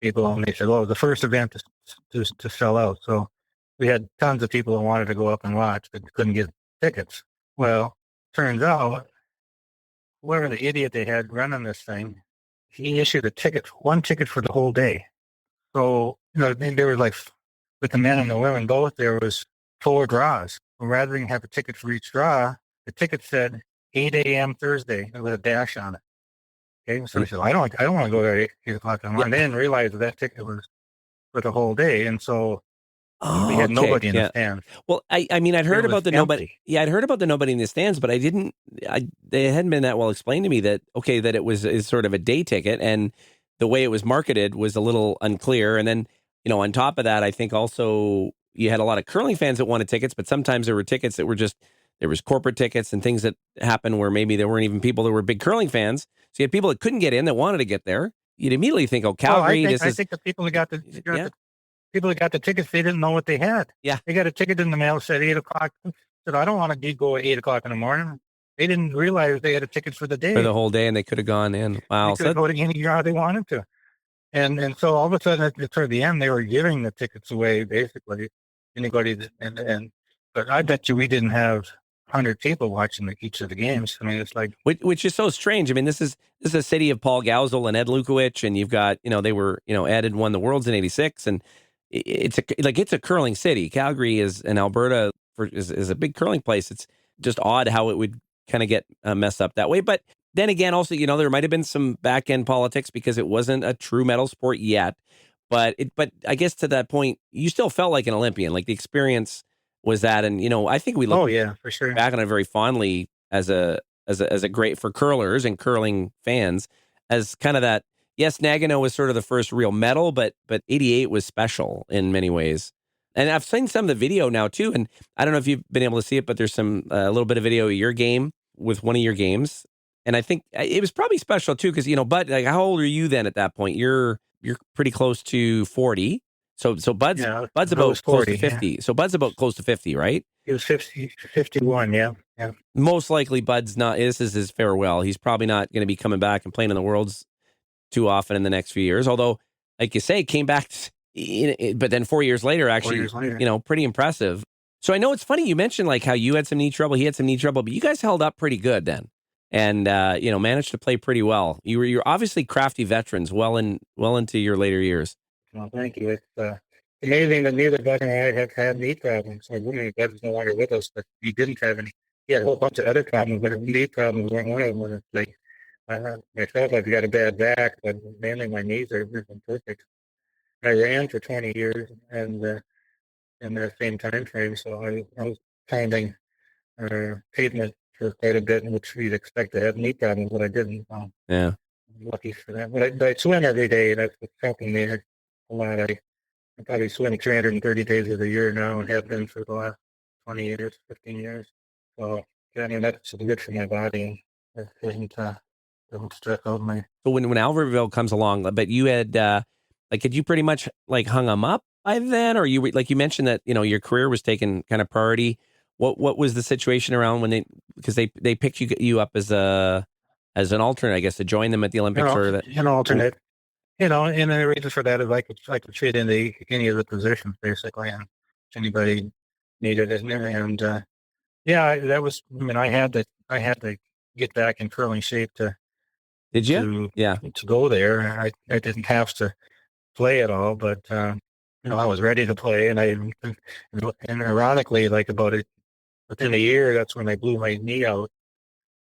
people. And they said, well, it was the first event to sell out. So we had tons of people that wanted to go up and watch, but couldn't get tickets. Well, turns out, whoever the idiot they had running this thing, he issued one ticket for the whole day. So, there were like, with the men and the women both, there was 4 draws. Rather than have a ticket for each draw, the ticket said 8 a.m. Thursday with a dash on it. Okay, so I said, I don't want to go there at 8 o'clock in the morning. They didn't realize that ticket was for the whole day, and so we had nobody in the stands. Well, I mean, I'd heard about the nobody. Yeah, I'd heard about the nobody in the stands, but they hadn't been that well explained to me that it is sort of a day ticket, and the way it was marketed was a little unclear. And then, on top of that, I think also you had a lot of curling fans that wanted tickets, but sometimes there were tickets that were just, there was corporate tickets and things that happened where maybe there weren't even people that were big curling fans. So you had people that couldn't get in that wanted to get there. You'd immediately think, oh, Calgary. I think the people who got the tickets, they didn't know what they had. Yeah. They got a ticket in the mail, said 8 o'clock. Said, I don't want to go at 8 o'clock in the morning. They didn't realize they had a ticket for the day. For the whole day, and they could have gone in. Wow. They could go to any draw they wanted to. And so all of a sudden, toward the end, they were giving the tickets away, basically. Anybody, but I bet you we didn't have 100 people watching each of the games. I mean, it's like, which is so strange. I mean, this is a city of Paul Gausel and Ed Lukowich, and you've got, they were, Ed had won the Worlds in '86, and it's a curling city. Calgary is, and Alberta is a big curling place. It's just odd how it would kind of get messed up that way. But then again, also, there might have been some back end politics because it wasn't a true medal sport yet. But I guess to that point, you still felt like an Olympian. Like the experience was that, and I think we look for sure back on it very fondly as a great, for curlers and curling fans, as kind of that. Yes, Nagano was sort of the first real medal, but '88 was special in many ways. And I've seen some of the video now too, and I don't know if you've been able to see it, but there's some a little bit of video of your game with one of your games, and I think it was probably special too because Bud, like, how old are you then at that point? You're pretty close to 40. So Bud's about 40, close to 50. Yeah. So Bud's about close to 50, right? He was 51, yeah. Most likely Bud's not, this is his farewell. He's probably not going to be coming back and playing in the Worlds too often in the next few years. Although, like you say, came back, but then 4 years later, actually, pretty impressive. So I know it's funny, you mentioned like how you had some knee trouble, he had some knee trouble, but you guys held up pretty good then. And, managed to play pretty well. You're obviously crafty veterans well into your later years. Well, thank you. It's amazing that neither Bud and I have had knee problems. I really, Bud's no longer with us, but he didn't have any. He had a whole bunch of other problems, but knee problems weren't one of them. Like, myself, I've got a bad back, but mainly my knees are perfect. I ran for 20 years and in the same time frame, so I was finding pavement for quite a bit, which you'd expect to have knee problems, but I didn't. Yeah. I'm lucky for that. But I swim every day. That's what's helping me a lot. I probably swim 330 days of the year now and have been for the last 20 years, 15 years. So, yeah, I mean, that's good for my body. And it doesn't stress out my. So when Albertville comes along, but you had like, had you pretty much like hung them up by then, or you like you mentioned that your career was taking kind of priority. What was the situation around when because they picked you up as an alternate, I guess, to join them at the Olympics, or that An alternate. And the reason for that is I could fit into any of the positions basically, and if anybody needed it. And yeah, that was. I mean, I had to get back in curling shape did you? to Yeah. to go there. I didn't have to play at all, but I was ready to play, and ironically, like about it within a year, that's when I blew my knee out.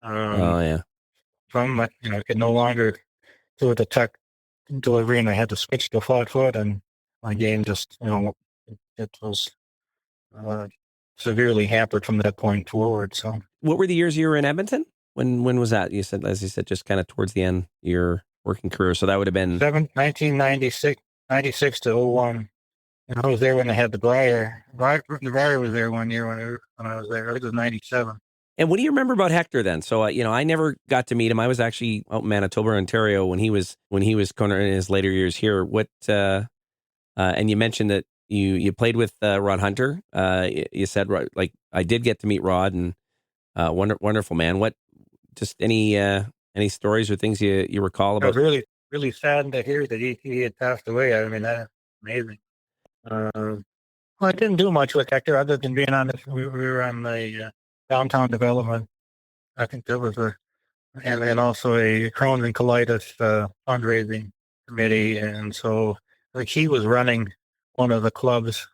Oh yeah. From I could no longer do the tuck delivery, and I had to switch to flat foot, and my game just it was uh, severely hampered from that point forward. So, What were the years you were in Edmonton? When was that? You said, as you said, just kind of towards the end of your working career. So that would have been 1996, 96 to 01. And I was there when they had the Briar. The Briar was there one year when I was there. I think it was 97. And what do you remember about Hector then? So I never got to meet him. I was actually out in Manitoba, Ontario when he was kind of in his later years here. What and you mentioned that you played with Rod Hunter. You said, like, I did get to meet Rod, and wonderful man. What just any stories or things you recall I about? was really saddened to hear that he had passed away. I mean, that's amazing. Well, I didn't do much with Hector other than being on this. We were on the downtown development. I think there was and also a Crohn's and colitis fundraising committee, and so like he was running one of the clubs,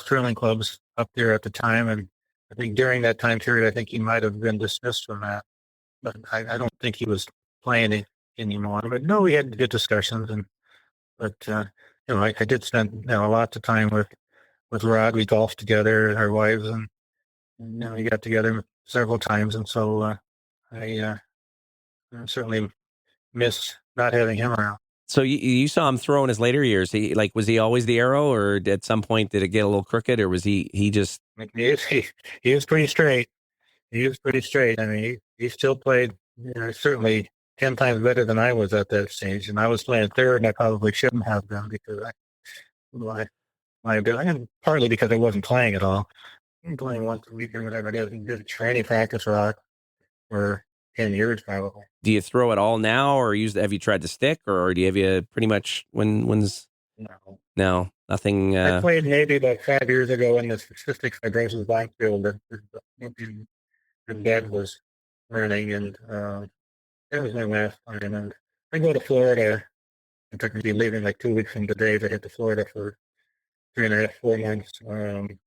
curling clubs up there at the time, and I think during that time period, I think he might have been dismissed from that, but I don't think he was playing it anymore. But no, we had good discussions, but I did spend a lot of time with Rod. We golfed together, our wives, and we got together several times, and so I certainly miss not having him around. So you saw him throw in his later years. Was he always the arrow, or at some point did it get a little crooked, or was he just? He was pretty straight. He was pretty straight. I mean, he still played certainly 10 times better than I was at that stage, and I was playing third, and I probably shouldn't have been because my ability, and partly because I wasn't playing at all. I'm playing once a week or whatever. I did a training practice rock for 10 years probably. Do you throw it all now, or have you tried to stick, or do you have pretty much when's no nothing? I played maybe about 5 years ago in the cystic fibrosis backfield that the dad was learning, and that was my last time. And I go to Florida. I'm going to be leaving like 2 weeks from today to head to Florida for 3.5, 4 months.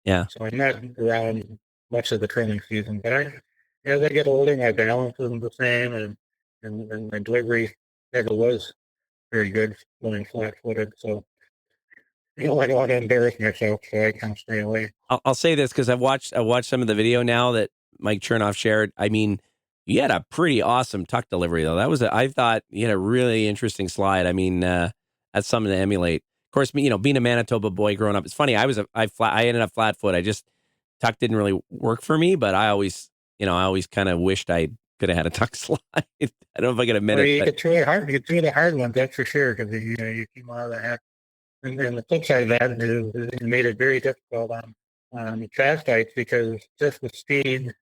Yeah. So I'm not around much of the training season, but as I get older, my balance isn't the same, and my delivery never was very good going flat-footed. So I don't want to embarrass myself, so I kind of stay away. I'll say this because I watched some of the video now that Mike Chernoff shared. I mean, you had a pretty awesome tuck delivery though. I thought you had a really interesting slide. I mean, that's something to emulate. Of course, being a Manitoba boy growing up, it's funny. I ended up flat foot. Tuck didn't really work for me, but I always kind of wished I could have had a tuck slide. I don't know if I could admit it. You could try hard. You could try the hard ones, that's for sure, because you keep out of the heck. And the flip side of that is it made it very difficult on fast heights because just the speed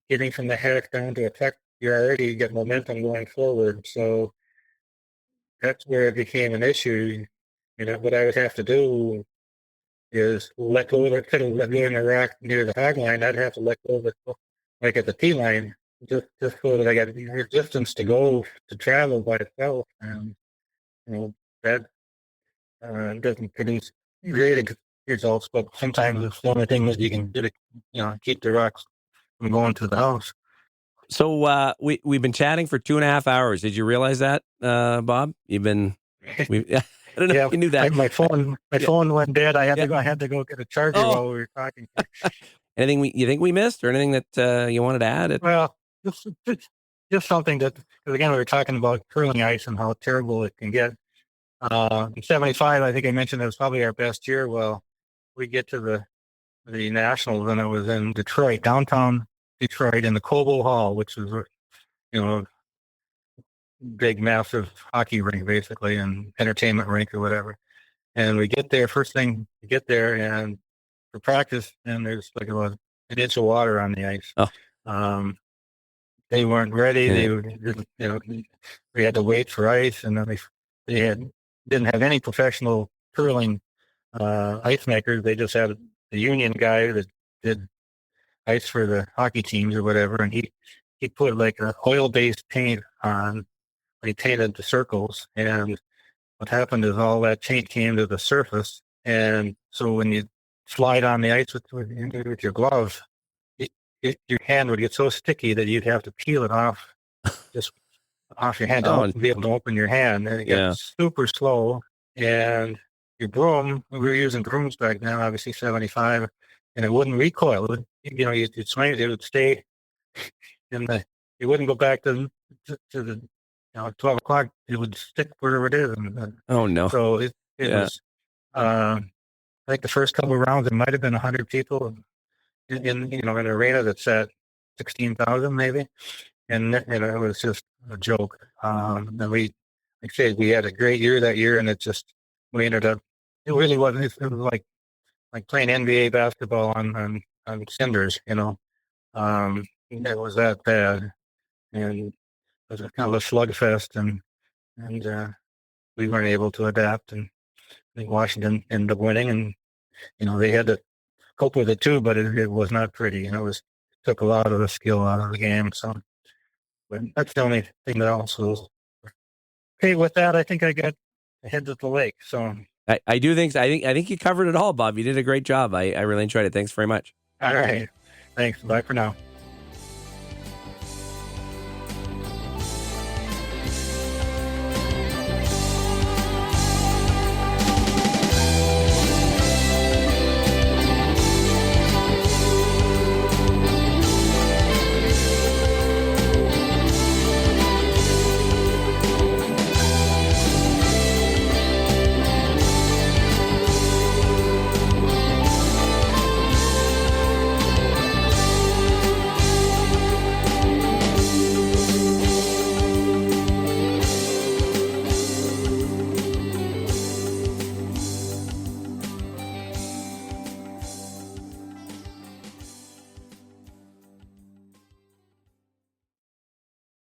getting from the heck down to a tuck, you already get momentum going forward. So that's where it became an issue. What I would have to do is let go of it, instead of letting the rack near the hog line, I'd have to let go of it like at the tee line, just so that I got the distance to go to travel by itself. And that doesn't produce great results, but sometimes it's the only thing that you can do to keep the rocks from going to the house. So we've been chatting for 2.5 hours. Did you realize that, Bob? I don't know Yeah, if you knew that. my phone went dead. I had to go get a charger Oh. while we were talking. Anything you think we missed, or anything that you wanted to add? Well, just something that, because again, we were talking about curling ice and how terrible it can get. In '75, I think I mentioned it was probably our best year. Well, we get to the Nationals, and it was in Detroit, downtown Detroit, in the Cobo Hall, which is, a big, massive hockey rink, basically, and entertainment rink or whatever. And we get there, first thing, we get there, and for practice, and there's like about an inch of water on the ice. Oh. They weren't ready. Yeah. We had to wait for ice, and then didn't have any professional curling ice makers. They just had the union guy that did ice for the hockey teams or whatever, and he put like an oil-based paint on. He painted the circles, and what happened is all that paint came to the surface, and so when you slide on the ice with your glove, your hand would get so sticky that you'd have to peel it off, just off your hand to be able to open your hand, and it got super slow. And your broom, we were using brooms back then, obviously '75, and it wouldn't recoil. It would, you'd swing it, it would stay in the. It wouldn't go back to the 12 o'clock. It would stick wherever it is. Oh no! So it was. I think the first couple of rounds, it might have been 100 people in an arena that's at 16,000 maybe, and it was just a joke. And like I said, we had a great year that year, and we ended up. It really wasn't. It was like playing NBA basketball on cinders. It was that bad, and it was kind of a slugfest, and we weren't able to adapt, and I think Washington ended up winning, and they had to cope with it too, but it was not pretty. Took a lot of the skill out of the game. So, but that's the only thing that also. Okay, with that, I think I got head to the lake. So I do think I think you covered it all, Bob. You did a great job. I really enjoyed it. Thanks very much. All right, thanks. Bye for now.